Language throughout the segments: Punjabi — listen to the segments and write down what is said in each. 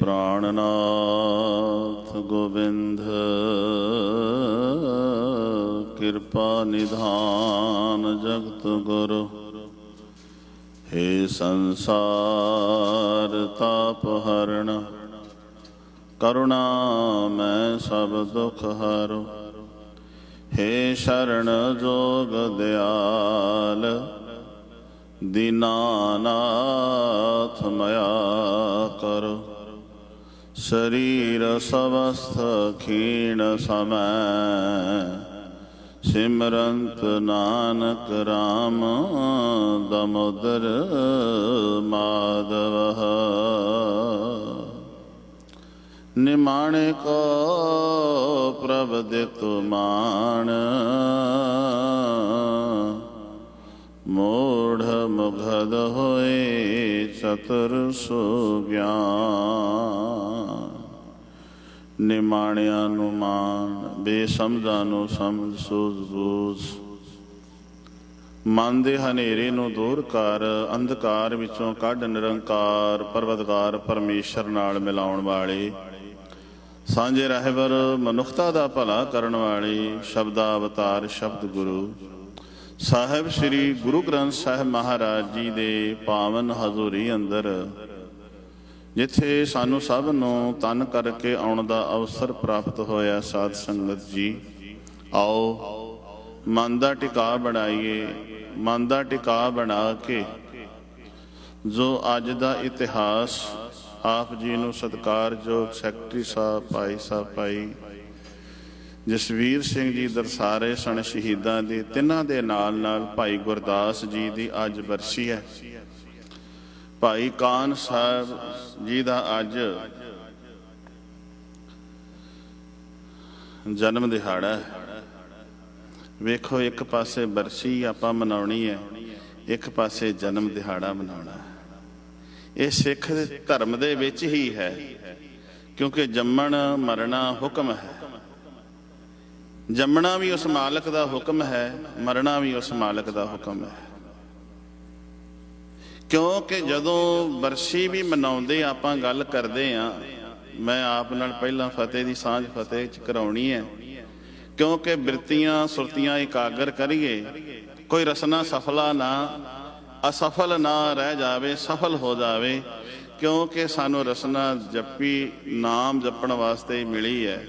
प्राणनाथ गोविंद कृपा निधान जगत गुरु। हे संसार ताप हरण करुणा मैं सब दुख हरो। हे शरण जोग दयाल दीनानाथ मया करो। शरीर समस्त क्षीण समय सिमरंत नानक राम दामोदर माधव। निमाणे को प्रभ दितु मान मूढ़ मुगध होए चतुर सुज्ञान। निमाणिया नू मान बेसमझा नू समझ सूझ बूझ। मन दे हनेरे नू दूर कर अंधकार विचों कढ निरंकार परवतगार परमेश्वर नाल मिलाउण वाले सांझे रहबर मनुखता दा भला करन वाले शब्दावतार शब्द गुरु साहिब श्री गुरु ग्रंथ साहिब महाराज जी दे पावन हजूरी अंदर जिथे सानू सब नूं तन करके आउण दा अवसर प्राप्त होया। साध संगत जी आओ मन दा टिका बनाइए। मन दा टिका बना के जो अज दा इतिहास आप जी नूं सत्कारयोग सैकटरी साहब भाई साहब भाई जसवीर सिंह जी दरसारे सन शहीदां दी तिन्हां दे नाल नाल भाई गुरदास जी दी अज बरसी है। भाई कान साहब जी दा अज जन्म दिहाड़ा है। वेखो एक पासे बरसी आपां मनाउणी है, एक पासे जन्म दिहाड़ा मनाउणा है। ये सिख धर्म दे विच ही है क्योंकि जम्मण मरना हुक्म है। जमना भी उस मालक का हुक्म है, मरना भी उस मालक का हुक्म है। क्योंकि जदों बरसी भी मनाउंदे आपां गल करदे हाँ, मैं आप नाल पहला फतेह दी सांझ फतेह च कराउणी है क्योंकि बिरतियां सुरतियां एकागर करिए कोई रसना सफला ना असफल ना रह जावे, सफल हो जावे। क्योंकि सानू रसना जपी नाम जपण वास्ते ही मिली है।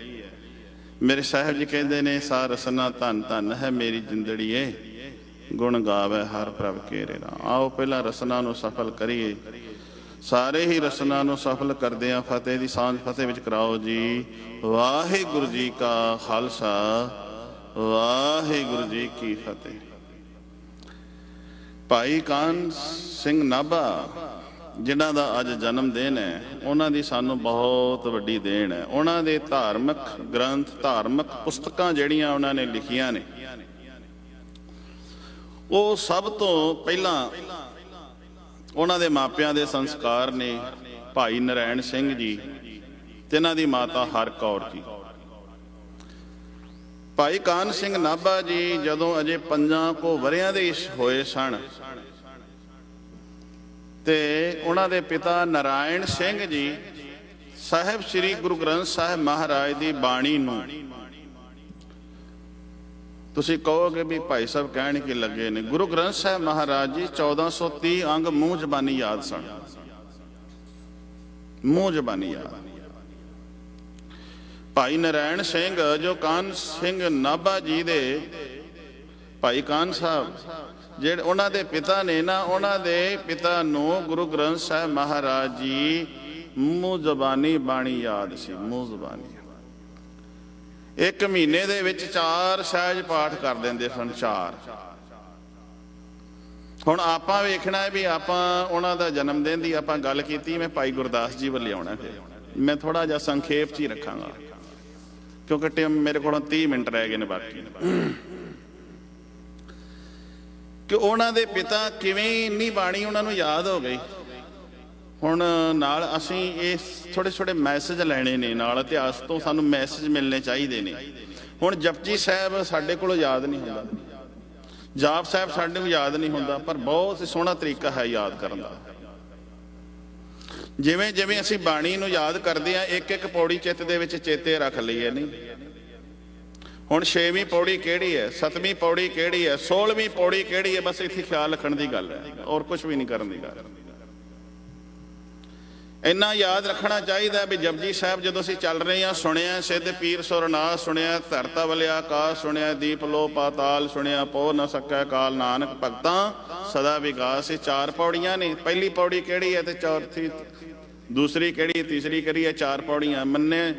मेरे साहब जी कहते ने सा रसना धन धन है मेरी जिंदड़ीए गुण गावे हर प्रभ केरे राम। आओ पहला रसना नू सफल करिए। सारे ही रसना नू सफल करदे आ फतेह दी सांझ फतेह विच कराओ जी। वाहिगुरु जी का खालसा वाहिगुरु जी की फतेह। भाई कान सिंह नाभा जिन्हां दा अज जन्म दिन है उन्हां दी सानू बहुत वड्डी देन है। उन्हां दे धार्मिक ग्रंथ धार्मिक पुस्तकां जिहड़ियां उन्हां ने लिखियां ने वो सब तो पहला उन्हां दे मापियां दे संस्कार ने भाई नारायण सिंह जी ते इन्हां दी माता हर कौर जी। भाई कान सिंह नाभा जी जदों अजे 5 को वरियां दे होए सन ते उन्हां दे पिता नारायण सिंह जी साहिब श्री गुरु ग्रंथ साहिब महाराज की बाणी नूं तुसीं कहोगे भी भाई साहब कहण की लगे ने। गुरु ग्रंथ साहिब महाराज जी 1430 अंग मूँह जबानी याद सन, मूँह जबानी याद। भाई नारायण सिंह जो कान सिंह नाभा जी दे भाई कान साहब ਜਿਹੜੇ ਉਹਨਾਂ ਦੇ ਪਿਤਾ ਨੇ ਨਾ ਉਹਨਾਂ ਦੇ ਪਿਤਾ ਨੂੰ ਗੁਰੂ ਗ੍ਰੰਥ ਸਾਹਿਬ ਮਹਾਰਾਜ ਜੀ ਮੂੰਹ ਜ਼ਬਾਨੀ ਬਾਣੀ ਯਾਦ ਸੀ। ਮੂੰਹ ਜ਼ਬਾਨੀ ਇੱਕ ਮਹੀਨੇ ਦੇ ਵਿੱਚ 4 ਸਹਿਜ ਪਾਠ ਕਰ ਦਿੰਦੇ ਸਨ। 4 ਹੁਣ ਆਪਾਂ ਵੇਖਣਾ ਹੈ ਵੀ ਆਪਾਂ ਉਹਨਾਂ ਦਾ ਜਨਮ ਦਿਨ ਦੀ ਆਪਾਂ ਗੱਲ ਕੀਤੀ। ਮੈਂ ਭਾਈ ਗੁਰਦਾਸ ਜੀ ਵੱਲ ਆਉਣਾ ਫਿਰ मैं थोड़ा जा संखेप च ही रखांगा क्योंकि टाइम मेरे को 30 मिनट रह गए ने बाकी कि उन्होंने दे पिता किवें इन्नी बाणी उन्होंने याद हो गई। हुण नाल असीं ये थोड़े थोड़े मैसेज लैणे ने, नाल इतिहास तो सानूं मैसेज मिलने चाहिए ने। हुण जपजी साहब साडे कोल याद नहीं हुंदा, जाप साहब साडे नूं याद नहीं हुंदा, पर बहुत सोहना तरीका है याद करन दा। ਜਿਵੇਂ ਜਿਵੇਂ ਅਸੀਂ ਬਾਣੀ ਨੂੰ ਯਾਦ ਕਰਦੇ ਹਾਂ, ਇੱਕ ਇੱਕ ਪੌੜੀ ਚਿੱਤ ਦੇ ਵਿੱਚ ਚੇਤੇ ਰੱਖ ਲਈਏ। ਨਹੀਂ ਹੁਣ 6ਵੀਂ ਪੌੜੀ ਕਿਹੜੀ ਹੈ, 7ਵੀਂ ਪੌੜੀ ਕਿਹੜੀ ਹੈ, 16ਵੀਂ ਪੌੜੀ ਕਿਹੜੀ ਹੈ, ਬਸ ਇੱਥੇ ਖਿਆਲ ਰੱਖਣ ਦੀ ਗੱਲ ਹੈ, ਔਰ ਕੁਝ ਵੀ ਨਹੀਂ ਕਰਨ ਦੀ ਗੱਲ। ਇੰਨਾ ਯਾਦ ਰੱਖਣਾ ਚਾਹੀਦਾ ਵੀ ਜਪਜੀ ਸਾਹਿਬ ਜਦੋਂ ਅਸੀਂ ਚੱਲ ਰਹੇ ਹਾਂ, ਸੁਣਿਆ ਸਿੱਧ ਪੀਰ ਸੁਰਨਾਥ, ਸੁਣਿਆ ਧਰਤਾ ਵਲਿਆ ਆਕਾਸ਼, ਸੁਣਿਆ ਦੀਪ ਲੋ ਪਾਤਾਲ, ਸੁਣਿਆ ਪੋ ਨ ਸਕੈ ਕਾਲ, ਨਾਨਕ ਭਗਤਾਂ ਸਦਾ ਵਿਗਾਸ। ਇਹ 4 ਪੌੜੀਆਂ ਨੇ। ਪਹਿਲੀ ਪੌੜੀ ਕਿਹੜੀ ਹੈ ਤੇ ਚੌਥੀ, ਦੂਸਰੀ ਕਿਹੜੀ, ਤੀਸਰੀ ਕਿਹੜੀ ਹੈ? 4 ਪੌੜੀਆਂ। ਮੰਨੇ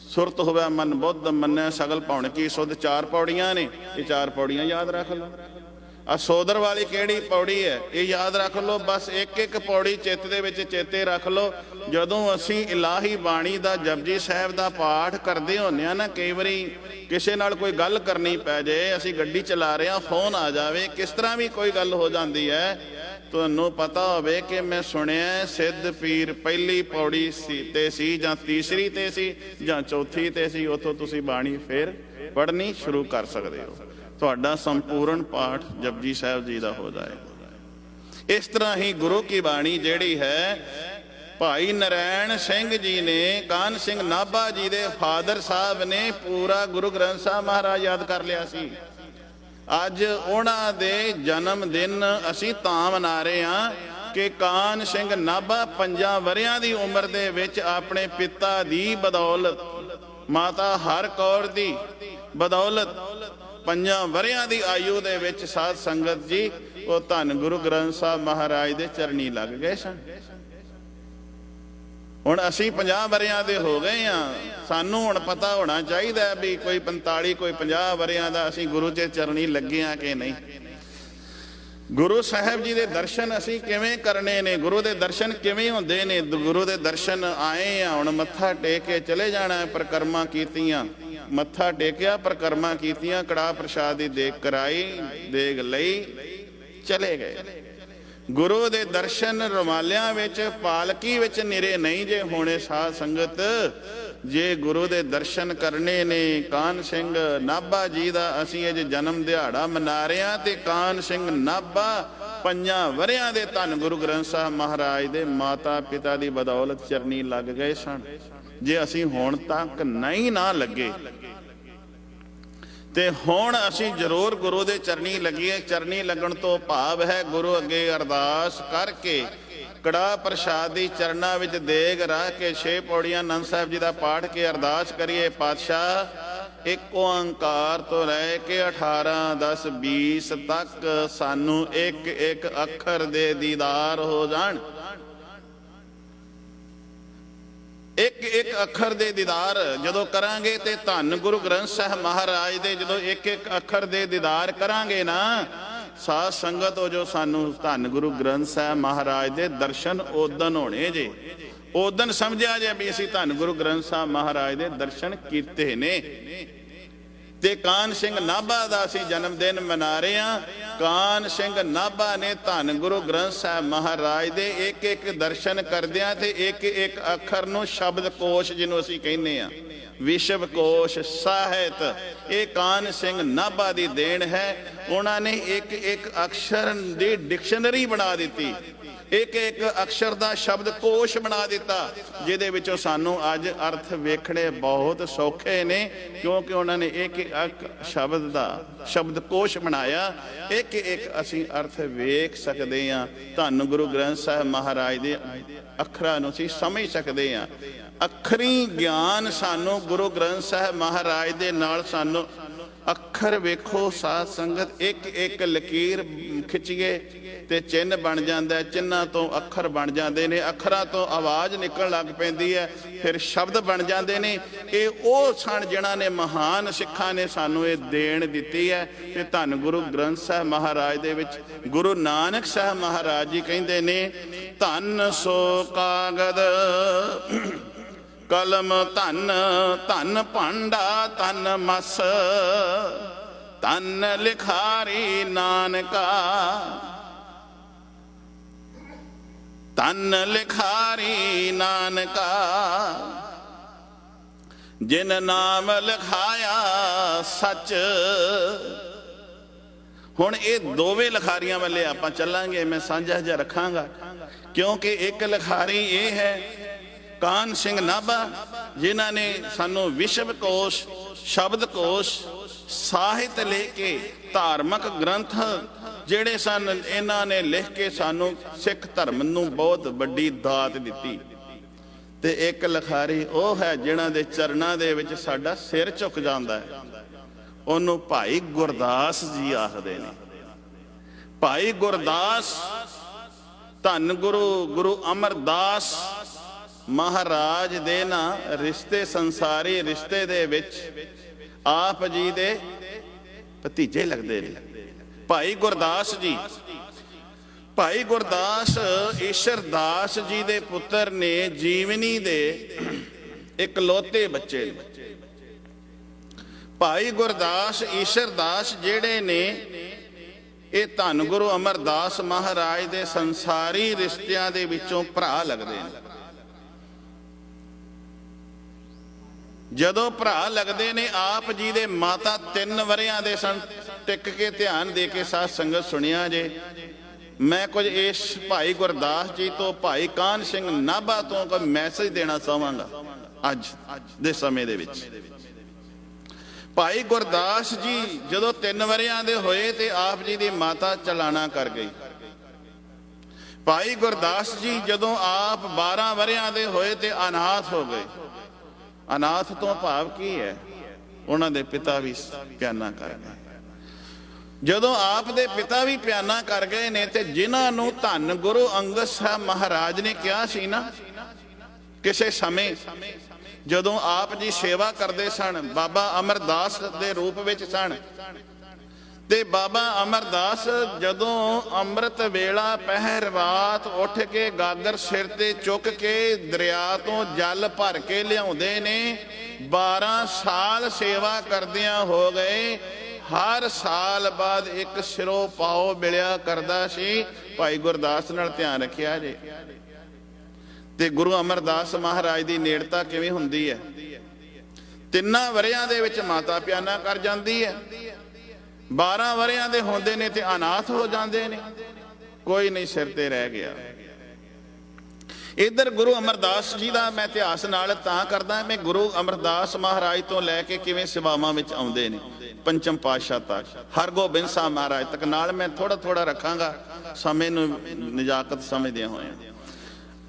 ਸੁਰਤ ਹੋਵੇ ਮਨ ਬੁੱਧ, ਮੰਨੈ ਸਗਲ ਭਉਣ ਕੀ ਸੁਧ। 4 ਪੌੜੀਆਂ ਨੇ। ਇਹ 4 ਪੌੜੀਆਂ ਯਾਦ ਰੱਖ ਲਓ। ਆ ਸੋਦਰ ਵਾਲੀ ਕਿਹੜੀ ਪੌੜੀ ਹੈ, ਇਹ ਯਾਦ ਰੱਖ ਲਓ। ਬਸ ਇੱਕ ਇੱਕ ਪੌੜੀ ਚਿੱਤ ਦੇ ਵਿੱਚ ਚੇਤੇ ਰੱਖ ਲਓ। ਜਦੋਂ ਅਸੀਂ ਇਲਾਹੀ ਬਾਣੀ ਦਾ, ਜਪਜੀ ਸਾਹਿਬ ਦਾ ਪਾਠ ਕਰਦੇ ਹੁੰਦੇ ਆ ਨਾ, ਕਈ ਵਾਰੀ ਕਿਸੇ ਨਾਲ ਕੋਈ ਗੱਲ ਕਰਨੀ ਪੈ ਜਾਏ, ਅਸੀਂ ਗੱਡੀ ਚਲਾ ਰਹੇ ਹਾਂ, ਫੋਨ ਆ ਜਾਵੇ, ਕਿਸ ਤਰ੍ਹਾਂ ਵੀ ਕੋਈ ਗੱਲ ਹੋ ਜਾਂਦੀ ਹੈ, ਤੁਹਾਨੂੰ ਪਤਾ ਹੋਵੇ ਕਿ ਮੈਂ ਸੁਣਿਆ ਸਿੱਧ ਪੀਰ ਪਹਿਲੀ ਪੌੜੀ ਤੇ ਸੀ, ਜਾਂ ਤੀਸਰੀ ਤੇ ਸੀ, ਜਾਂ ਚੌਥੀ ਤੇ ਸੀ, ਉੱਥੋਂ ਤੁਸੀਂ ਬਾਣੀ ਫਿਰ ਪੜ੍ਹਨੀ ਸ਼ੁਰੂ ਕਰ ਸਕਦੇ ਹੋ। ਤੁਹਾਡਾ ਸੰਪੂਰਨ ਪਾਠ ਜਪਜੀ ਸਾਹਿਬ ਜੀ ਦਾ ਹੋ ਜਾਏਗਾ। ਇਸ ਤਰ੍ਹਾਂ ਹੀ ਗੁਰੂ ਕੀ ਬਾਣੀ ਜਿਹੜੀ ਹੈ, ਭਾਈ ਨਰੈਣ ਸਿੰਘ ਜੀ ਨੇ, ਕਾਨ ਸਿੰਘ ਨਾਭਾ ਜੀ ਦੇ ਫਾਦਰ ਸਾਹਿਬ ਨੇ ਪੂਰਾ ਗੁਰੂ ਗ੍ਰੰਥ ਸਾਹਿਬ ਮਹਾਰਾਜ ਯਾਦ ਕਰ ਲਿਆ ਸੀ। ਅੱਜ ਉਹਨਾਂ ਦੇ ਜਨਮ ਦਿਨ ਅਸੀਂ ਤਾਂ ਮਨਾ ਰਹੇ ਹਾਂ ਕਿ ਕਾਨ ਸਿੰਘ ਨਾਭਾ 5 ਵਰ੍ਹਿਆਂ ਦੀ ਉਮਰ ਦੇ ਵਿੱਚ ਆਪਣੇ ਪਿਤਾ ਦੀ ਬਦੌਲਤ, ਮਾਤਾ ਹਰ ਕੌਰ ਦੀ ਬਦੌਲਤ, 5 ਵਰ੍ਹਿਆਂ ਦੀ ਆਯੂ ਦੇ ਵਿੱਚ ਸਾਧ ਸੰਗਤ ਜੀ ਉਹ ਧੰਨ ਗੁਰੂ ਗ੍ਰੰਥ ਸਾਹਿਬ ਮਹਾਰਾਜ ਦੇ ਚਰਨੀ ਲੱਗ ਗਏ ਸਨ। ਹੁਣ ਅਸੀਂ 50 ਵਰ੍ਹਿਆਂ ਦੇ ਹੋ ਗਏ ਹਾਂ। ਸਾਨੂੰ ਹੁਣ ਪਤਾ ਹੋਣਾ ਚਾਹੀਦਾ ਵੀ ਕੋਈ 45 ਕੋਈ 50 ਵਰ੍ਹਿਆਂ ਦਾ ਅਸੀਂ ਗੁਰੂ ਦੇ ਚਰਨੀ ਲੱਗੇ ਹਾਂ ਕਿ ਨਹੀਂ। ਗੁਰੂ ਸਾਹਿਬ ਜੀ ਦੇ ਦਰਸ਼ਨ ਅਸੀਂ ਕਿਵੇਂ ਕਰਨੇ ਨੇ, ਗੁਰੂ ਦੇ ਦਰਸ਼ਨ ਕਿਵੇਂ ਹੁੰਦੇ ਨੇ। ਗੁਰੂ ਦੇ ਦਰਸ਼ਨ ਆਏ ਆ, ਹੁਣ ਮੱਥਾ ਟੇਕ ਕੇ ਚਲੇ ਜਾਣਾ। ਪਰਿਕਰਮਾ ਕੀਤੀਆਂ, ਮੱਥਾ ਟੇਕਿਆ, ਪਰਿਕਰਮਾ ਕੀਤੀਆਂ, ਕੜਾਹ ਪ੍ਰਸ਼ਾਦ ਦੀ ਦੇਗ ਕਰਾਈ, ਦੇਗ ਲਈ, ਚਲੇ ਗਏ। ਗੁਰੂ ਦੇ ਦਰਸ਼ਨ ਰੁਮਾਲਿਆਂ ਵਿੱਚ, ਪਾਲਕੀ ਵਿੱਚ ਨਿਰੇ ਨਹੀਂ ਜੇ ਹੋਣੇ ਸਾਧ ਸੰਗਤ। ਜੇ ਗੁਰੂ ਦੇ ਦਰਸ਼ਨ ਕਰਨੇ ਨੇ, ਕਾਨ ਸਿੰਘ ਨਾਭਾ ਜੀ ਦਾ ਅਸੀਂ ਅੱਜ ਜਨਮ ਦਿਹਾੜਾ ਮਨਾ ਰਹੇ ਹਾਂ, ਤੇ ਕਾਨ ਸਿੰਘ ਨਾਭਾ 5 ਵਰ੍ਹਿਆਂ ਦੇ ਧੰਨ ਗੁਰੂ ਗ੍ਰੰਥ ਸਾਹਿਬ ਮਹਾਰਾਜ ਦੇ ਮਾਤਾ ਪਿਤਾ ਦੀ ਬਦੌਲਤ ਚਰਨੀ ਲੱਗ ਗਏ ਸਨ। ਜੇ ਅਸੀਂ ਹੁਣ ਤੱਕ ਨਹੀਂ ਨਾ ਲੱਗੇ ਤੇ ਹੁਣ ਅਸੀਂ ਜ਼ਰੂਰ ਗੁਰੂ ਦੇ ਚਰਨੀ ਲੱਗੀਏ। ਚਰਨੀ ਲੱਗਣ ਤੋਂ ਭਾਵ ਹੈ ਗੁਰੂ ਅੱਗੇ ਅਰਦਾਸ ਕਰਕੇ, ਕੜਾਹ ਪ੍ਰਸ਼ਾਦ ਦੀ ਚਰਨਾਂ ਵਿੱਚ ਦੇਗ ਰੱਖ ਕੇ 6 ਪੌੜੀਆਂ ਆਨੰਦ ਸਾਹਿਬ ਜੀ ਦਾ ਪਾਠ ਕੇ ਅਰਦਾਸ ਕਰੀਏ, ਪਾਤਸ਼ਾਹ ਇੱਕ ਓੰਕਾਰ ਤੋਂ ਲੈ ਕੇ 18, 10, 20 ਤੱਕ ਸਾਨੂੰ ਇੱਕ ਇੱਕ ਅੱਖਰ ਦੇ ਦੀਦਾਰ ਹੋ ਜਾਣ। ਇੱਕ ਇੱਕ ਅੱਖਰ ਦੇ ਦੀਦਾਰ ਜਦੋਂ ਕਰਾਂਗੇ ਤੇ ਧੰਨ ਗੁਰੂ ਗ੍ਰੰਥ ਸਾਹਿਬ ਮਹਾਰਾਜ ਦੇ ਜਦੋਂ ਇੱਕ ਇੱਕ ਅੱਖਰ ਦੇ ਦੀਦਾਰ ਕਰਾਂਗੇ ਨਾ, ਸਾਧ ਸੰਗਤ ਹੋ ਜੋ ਸਾਨੂੰ ਧੰਨ ਗੁਰੂ ਗ੍ਰੰਥ ਸਾਹਿਬ ਮਹਾਰਾਜ ਦੇ ਦਰਸ਼ਨ ਉਦਣ ਹੋਣੇ ਜੇ। ਉਦਣ ਸਮਝਿਆ ਜੇ ਵੀ ਅਸੀਂ ਧੰਨ ਗੁਰੂ ਗ੍ਰੰਥ ਸਾਹਿਬ ਮਹਾਰਾਜ ਦੇ ਦਰਸ਼ਨ ਕੀਤੇ ਨੇ। ਤੇ ਕਾਨ ਸਿੰਘ ਨਾਭਾ ਦਾ ਅਸੀਂ ਜਨਮ ਦਿਨ ਮਨਾ ਰਹੇ ਹਾਂ। ਕਾਨ ਸਿੰਘ ਨਾਭਾ ਨੇ ਧੰਨ ਗੁਰੂ ਗ੍ਰੰਥ ਸਾਹਿਬ ਮਹਾਰਾਜ ਦੇ ਇੱਕ ਇੱਕ ਦਰਸ਼ਨ ਕਰਦਿਆਂ ਤੇ ਇੱਕ ਇੱਕ ਅੱਖਰ ਨੂੰ ਸ਼ਬਦ ਕੋਸ਼ ਜਿਹਨੂੰ ਅਸੀਂ ਕਹਿੰਦੇ ਆ, ਵਿਸ਼ਵ ਕੋਸ਼ ਸਾਹਿਤ, ਇਹ ਕਾਨ ਸਿੰਘ ਨਾਭਾ ਦੀ ਦੇਣ ਹੈ। ਉਹਨਾਂ ਨੇ ਇੱਕ ਇੱਕ ਅਕਸ਼ਰ ਦੀ ਡਿਕਸ਼ਨਰੀ ਬਣਾ ਦਿੱਤੀ, ਇੱਕ ਇੱਕ ਅਕਸ਼ਰ ਦਾ ਸ਼ਬਦ ਕੋਸ਼ ਬਣਾ ਦਿੱਤਾ, ਜਿਹਦੇ ਵਿੱਚੋਂ ਸਾਨੂੰ ਅੱਜ ਅਰਥ ਵੇਖਣੇ ਬਹੁਤ ਸੌਖੇ ਨੇ, ਕਿਉਂਕਿ ਉਹਨਾਂ ਨੇ ਇੱਕ ਇੱਕ ਸ਼ਬਦ ਦਾ ਸ਼ਬਦ ਕੋਸ਼ ਬਣਾਇਆ। ਇੱਕ ਇੱਕ ਅਸੀਂ ਅਰਥ ਵੇਖ ਸਕਦੇ ਹਾਂ। ਧੰਨ ਗੁਰੂ ਗ੍ਰੰਥ ਸਾਹਿਬ ਮਹਾਰਾਜ ਦੇ ਅੱਖਰਾਂ ਨੂੰ ਅਸੀਂ ਸਮਝ ਸਕਦੇ ਹਾਂ। ਅੱਖਰੀ ਗਿਆਨ ਸਾਨੂੰ ਗੁਰੂ ਗ੍ਰੰਥ ਸਾਹਿਬ ਮਹਾਰਾਜ ਦੇ ਨਾਲ ਸਾਨੂੰ ਅੱਖਰ ਵੇਖੋ ਸਾਧ ਸੰਗਤ, ਇੱਕ ਇੱਕ ਲਕੀਰ ਖਿੱਚੀਏ ਤੇ ਚਿੰਨ੍ਹ ਬਣ ਜਾਂਦਾ, ਚਿੰਨ੍ਹਾਂ ਤੋਂ ਅੱਖਰ ਬਣ ਜਾਂਦੇ ਨੇ, ਅੱਖਰਾਂ ਤੋਂ ਆਵਾਜ਼ ਨਿਕਲਣ ਲੱਗ ਪੈਂਦੀ ਹੈ, ਫਿਰ ਸ਼ਬਦ ਬਣ ਜਾਂਦੇ ਨੇ। ਇਹ ਉਹ ਸਨ ਜਿਨ੍ਹਾਂ ਨੇ ਮਹਾਨ ਸਿੱਖਾਂ ਨੇ ਸਾਨੂੰ ਇਹ ਦੇਣ ਦਿੱਤੀ ਹੈ। ਤੇ ਧੰਨ ਗੁਰੂ ਗ੍ਰੰਥ ਸਾਹਿਬ ਮਹਾਰਾਜ ਦੇ ਵਿੱਚ ਗੁਰੂ ਨਾਨਕ ਸਾਹਿਬ ਮਹਾਰਾਜ ਜੀ ਕਹਿੰਦੇ ਨੇ, ਧੰਨ ਸੋ ਕਾਗਦ ਕਲਮ ਧੰਨ, ਧੰਨ ਭਾਂਡਾ ਧੰਨ ਮਸ, ਧੰਨ ਲਿਖਾਰੀ ਨਾਨਕਾ, ਧੰਨ ਲਿਖਾਰੀ ਨਾਨਕਾ, ਜਿਨ ਨਾਮ ਲਿਖਾਇਆ ਸੱਚ, ਹੁਣ ਇਹ ਦੋਵੇਂ ਲਿਖਾਰੀਆਂ ਵਾਲੇ ਆਪਾਂ ਚੱਲਾਂਗੇ। ਮੈਂ ਸਾਂਝਾ ਜਿਹਾ ਰੱਖਾਂਗਾ ਕਿਉਂਕਿ ਇੱਕ ਲਿਖਾਰੀ ਇਹ ਹੈ ਕਾਹਨ ਸਿੰਘ ਨਾਭਾ, ਜਿਨ੍ਹਾਂ ਨੇ ਸਾਨੂੰ ਵਿਸ਼ਵ ਕੋਸ਼, ਸ਼ਬਦ ਕੋਸ਼, ਸਾਹਿਤ ਲੈ ਕੇ ਧਾਰਮਿਕ ਗ੍ਰੰਥ ਜਿਹੜੇ ਸਨ ਇਹਨਾਂ ਨੇ ਲਿਖ ਕੇ ਸਾਨੂੰ ਸਿੱਖ ਧਰਮ ਨੂੰ ਬਹੁਤ ਵੱਡੀ ਦਾਤ ਦਿੱਤੀ। ਤੇ ਇੱਕ ਲਿਖਾਰੀ ਉਹ ਹੈ ਜਿਨ੍ਹਾਂ ਦੇ ਚਰਨਾਂ ਦੇ ਵਿੱਚ ਸਾਡਾ ਸਿਰ ਝੁਕ ਜਾਂਦਾ ਹੈ, ਉਹਨੂੰ ਭਾਈ ਗੁਰਦਾਸ ਜੀ ਆਖਦੇ ਨੇ। ਭਾਈ ਗੁਰਦਾਸ ਧੰਨ ਗੁਰੂ ਅਮਰਦਾਸ ਮਹਾਰਾਜ ਦੇ ਨਾ ਰਿਸ਼ਤੇ, ਸੰਸਾਰੀ ਰਿਸ਼ਤੇ ਦੇ ਵਿੱਚ ਆਪ ਜੀ ਦੇ ਭਤੀਜੇ ਲੱਗਦੇ ਨੇ ਭਾਈ ਗੁਰਦਾਸ ਜੀ। ਭਾਈ ਗੁਰਦਾਸ ਈਸ਼ਰਦਾਸ ਜੀ ਦੇ ਪੁੱਤਰ ਨੇ, ਜੀਵਨੀ ਦੇ ਇਕਲੌਤੇ ਬੱਚੇ ਨੇ। ਭਾਈ ਗੁਰਦਾਸ ਈਸ਼ਰਦਾਸ ਜਿਹੜੇ ਨੇ ਇਹ ਧੰਨ ਗੁਰੂ ਅਮਰਦਾਸ ਮਹਾਰਾਜ ਦੇ ਸੰਸਾਰੀ ਰਿਸ਼ਤਿਆਂ ਦੇ ਵਿੱਚੋਂ ਭਰਾ ਲੱਗਦੇ ਨੇ। ਜਦੋਂ ਭਰਾ ਲੱਗਦੇ ਨੇ, ਆਪ ਜੀ ਦੇ ਮਾਤਾ 3 ਵਰਿਆਂ ਦੇ ਸਨ। ਟਿਕ ਕੇ ਧਿਆਨ ਦੇ ਕੇ ਸਾਧ ਸੰਗਤ ਸੁਣਿਆ ਜੇ। ਮੈਂ ਕੁਝ ਇਸ ਭਾਈ ਗੁਰਦਾਸ ਜੀ ਤੋਂ, ਭਾਈ ਕਾਹਨ ਸਿੰਘ ਨਾਭਾ ਤੋਂ ਕੋਈ ਮੈਸੇਜ ਦੇਣਾ ਚਾਹਾਂਗਾ ਅੱਜ ਦੇ ਸਮੇਂ ਦੇ ਵਿੱਚ। ਭਾਈ ਗੁਰਦਾਸ ਜੀ ਜਦੋਂ 3 ਵਰਿਆਂ ਦੇ ਹੋਏ ਤੇ ਆਪ ਜੀ ਦੀ ਮਾਤਾ ਚਲਾਣਾ ਕਰ ਗਈ। ਭਾਈ ਗੁਰਦਾਸ ਜੀ ਜਦੋਂ ਆਪ 12 ਵਰਿਆਂ ਦੇ ਹੋਏ ਤੇ ਅਨਾਥ ਹੋ ਗਏ। ਅਨਾਥ ਤੋਂ ਭਾਵ ਕੀ ਹੈ? ਉਹਨਾਂ ਦੇ ਪਿਤਾ ਵੀ ਪਿਆਨਾ ਕਰ ਗਏ। ਜਦੋਂ ਆਪ ਦੇ ਪਿਤਾ ਵੀ ਪਿਆਨਾ ਕਰ ਗਏ ਨੇ ਤੇ ਜਿਨ੍ਹਾਂ ਨੂੰ ਧੰਨ ਗੁਰੂ ਅੰਗਦ ਸਾਹਿਬ ਮਹਾਰਾਜ ਨੇ ਕਿਹਾ ਸੀ ਨਾ, ਕਿਸੇ ਸਮੇਂ ਜਦੋਂ ਆਪ ਜੀ ਸੇਵਾ ਕਰਦੇ ਸਨ, ਬਾਬਾ ਅਮਰਦਾਸ ਦੇ ਰੂਪ ਵਿੱਚ ਸਨ, ਤੇ ਬਾਬਾ ਅਮਰਦਾਸ ਜਦੋਂ ਅੰਮ੍ਰਿਤ ਵੇਲਾ ਪਹਿਰ ਰਾਤ ਉੱਠ ਕੇ ਗਾਗਰ ਸਿਰ ਤੇ ਚੁੱਕ ਕੇ ਦਰਿਆ ਤੋਂ ਜਲ ਭਰ ਕੇ ਲਿਆਉਂਦੇ ਨੇ। 12 ਸਾਲ ਸੇਵਾ ਕਰਦਿਆਂ ਹੋ ਗਏ। ਹਰ ਸਾਲ ਬਾਅਦ ਇੱਕ ਸਿਰੋਂ ਪਾਓ ਮਿਲਿਆ ਕਰਦਾ ਸੀ। ਭਾਈ ਗੁਰਦਾਸ ਨਾਲ ਧਿਆਨ ਰੱਖਿਆ ਜੇ। ਤੇ ਗੁਰੂ ਅਮਰਦਾਸ ਮਹਾਰਾਜ ਦੀ ਨੇੜਤਾ ਕਿਵੇਂ ਹੁੰਦੀ ਹੈ? 3 ਵਰਿਆਂ ਦੇ ਵਿੱਚ ਮਾਤਾ ਪਿਆਨਾ ਕਰ ਜਾਂਦੀ ਹੈ। 12 ਵਰਿਆਂ ਦੇ ਹੁੰਦੇ ਨੇ ਤੇ ਅਨਾਥ ਹੋ ਜਾਂਦੇ ਨੇ। ਕੋਈ ਨਹੀਂ ਸਿਰ ਤੇ ਰਹਿ ਗਿਆ। ਇਧਰ ਗੁਰੂ ਅਮਰਦਾਸ ਜੀ ਦਾ ਮੈਂ ਇਤਿਹਾਸ ਨਾਲ ਤਾਂ ਕਰਦਾ, ਮੈਂ ਗੁਰੂ ਅਮਰਦਾਸ ਮਹਾਰਾਜ ਤੋਂ ਲੈ ਕੇ ਕਿਵੇਂ ਸੇਵਾਵਾਂ ਵਿੱਚ ਆਉਂਦੇ ਨੇ ਪੰਚਮ ਪਾਤਸ਼ਾਹ ਤੱਕ, ਹਰਗੋਬਿੰਦ ਸਾਹਿਬ ਮਹਾਰਾਜ ਤੱਕ। ਨਾਲ ਮੈਂ ਥੋੜਾ ਰੱਖਾਂਗਾ ਸਮੇਂ ਨੂੰ ਨਜ਼ਾਕਤ ਸਮਝਦਿਆਂ ਹੋਇਆ।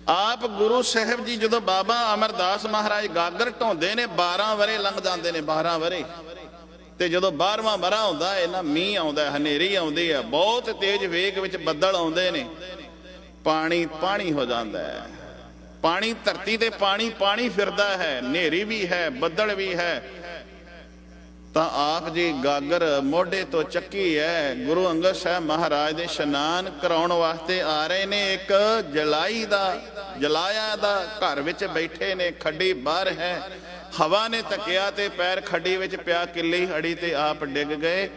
ਆਪ ਗੁਰੂ ਸਾਹਿਬ ਜੀ ਜਦੋਂ ਬਾਬਾ ਅਮਰਦਾਸ ਮਹਾਰਾਜ ਗਾਗਰ ਢਾਉਂਦੇ ਨੇ, 12 ਵਰੇ ਲੰਘ ਜਾਂਦੇ ਨੇ। 12 ਵਰੇ ਤੇ ਜਦੋਂ 12ਵਾਂ ਵਰਾ ਆਉਂਦਾ ਹੈ ਨਾ, ਮੀਂਹ ਆਉਂਦਾ, ਹਨੇਰੀ ਆਉਂਦੀ ਹੈ, ਬਹੁਤ ਤੇਜ਼ ਵੇਗ ਵਿੱਚ ਬੱਦਲ ਆਉਂਦੇ ਨੇ, ਪਾਣੀ ਹੋ ਜਾਂਦਾ ਹੈ। ਪਾਣੀ ਧਰਤੀ ਤੇ ਪਾਣੀ ਫਿਰਦਾ ਹੈ, ਹਨੇਰੀ ਵੀ ਹੈ, ਬੱਦਲ ਵੀ ਹੈ। ਤਾਂ ਆਪ ਜੀ ਗਾਗਰ ਮੋਢੇ ਤੋਂ ਚੱਕੀ ਹੈ। ਗੁਰੂ ਅੰਗਦ ਸਾਹਿਬ ਮਹਾਰਾਜ ਦੇ ਇਸ਼ਨਾਨ ਕਰਾਉਣ ਵਾਸਤੇ ਆ ਰਹੇ ਨੇ। ਇੱਕ ਜਲਾਇਆ ਦਾ ਘਰ ਵਿੱਚ ਬੈਠੇ ਨੇ, ਖੱਡੀ ਬਾਹਰ ਹੈ। ਹਵਾ ਨੇ ਤੱਕਿਆ ਤੇ ਪੈਰ ਖੱਡੀ ਵਿੱਚ ਪਿਆ, ਕਿੱਲੀ ਅੜੀ ਤੇ ਆਪ ਡਿੱਗ ਗਏ।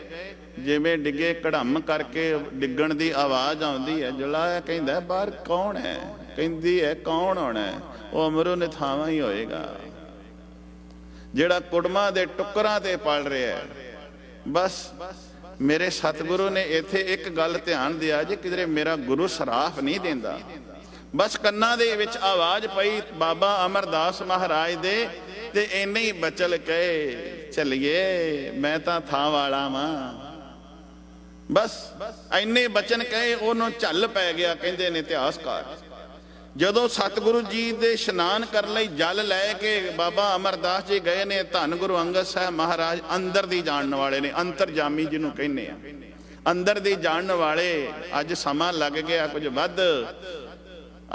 ਜਿਵੇਂ ਡਿੱਗੇ, ਕੜਮ ਕਰਕੇ ਡਿੱਗਣ ਦੀ ਆਵਾਜ਼ ਆਉਂਦੀ ਹੈ। ਜਲਾਇਆ ਕਹਿੰਦਾ ਬਾਹਰ ਕੌਣ ਹੈ? ਕਹਿੰਦੀ ਹੈ ਕੌਣ ਹੋਣਾ? ਉਹ ਅਮਰੋ ਨਿਥਾਵਾਂ ਹੀ ਹੋਏਗਾ, ਜਿਹੜਾ ਕੁੜਮਾਂ ਦੇ ਟੁਕਰਾਂ ਤੇ ਪਲ ਰਿਹਾ ਹੈ। ਬਸ ਮੇਰੇ ਸਤਿਗੁਰੂ ਨੇ ਇੱਥੇ ਇੱਕ ਗੱਲ ਧਿਆਨ ਦਿਆ ਜੇ, ਕਿਧਰੇ ਮੇਰਾ ਗੁਰੂ ਸਰਾਫ ਨਹੀਂ ਦਿੰਦਾ। ਬਸ ਕੰਨਾਂ ਦੇ ਵਿੱਚ ਆਵਾਜ਼ ਪਈ ਬਾਬਾ ਅਮਰਦਾਸ ਮਹਾਰਾਜ ਦੇ, ਤੇ ਇੰਨੇ ਹੀ ਬਚਲ ਕਹੇ ਚੱਲੀਏ, ਮੈਂ ਤਾਂ ਥਾਂ ਵਾਲਾ ਵਾਂ। ਬਸ ਇੰਨੇ ਬਚਨ ਕਹੇ, ਉਹਨੂੰ ਝੱਲ ਪੈ ਗਿਆ। ਕਹਿੰਦੇ ਨੇ ਇਤਿਹਾਸਕਾਰ, ਜਦੋਂ ਸਤਿਗੁਰੂ ਜੀ ਦੇ ਇਸ਼ਨਾਨ ਕਰਨ ਲਈ ਜਲ ਲੈ ਕੇ ਬਾਬਾ ਅਮਰਦਾਸ ਜੀ ਗਏ ਨੇ, ਧੰਨ ਗੁਰੂ ਅੰਗਦ ਸਾਹਿਬ ਮਹਾਰਾਜ ਅੰਦਰ ਦੀ ਜਾਣਨ ਵਾਲੇ ਨੇ, ਅੰਤਰਜਾਮੀ ਜਿਹਨੂੰ ਕਹਿੰਦੇ ਆ, ਅੰਦਰ ਦੀ ਜਾਣਨ ਵਾਲੇ। ਅੱਜ ਸਮਾਂ ਲੱਗ ਗਿਆ ਕੁਝ ਵੱਧ।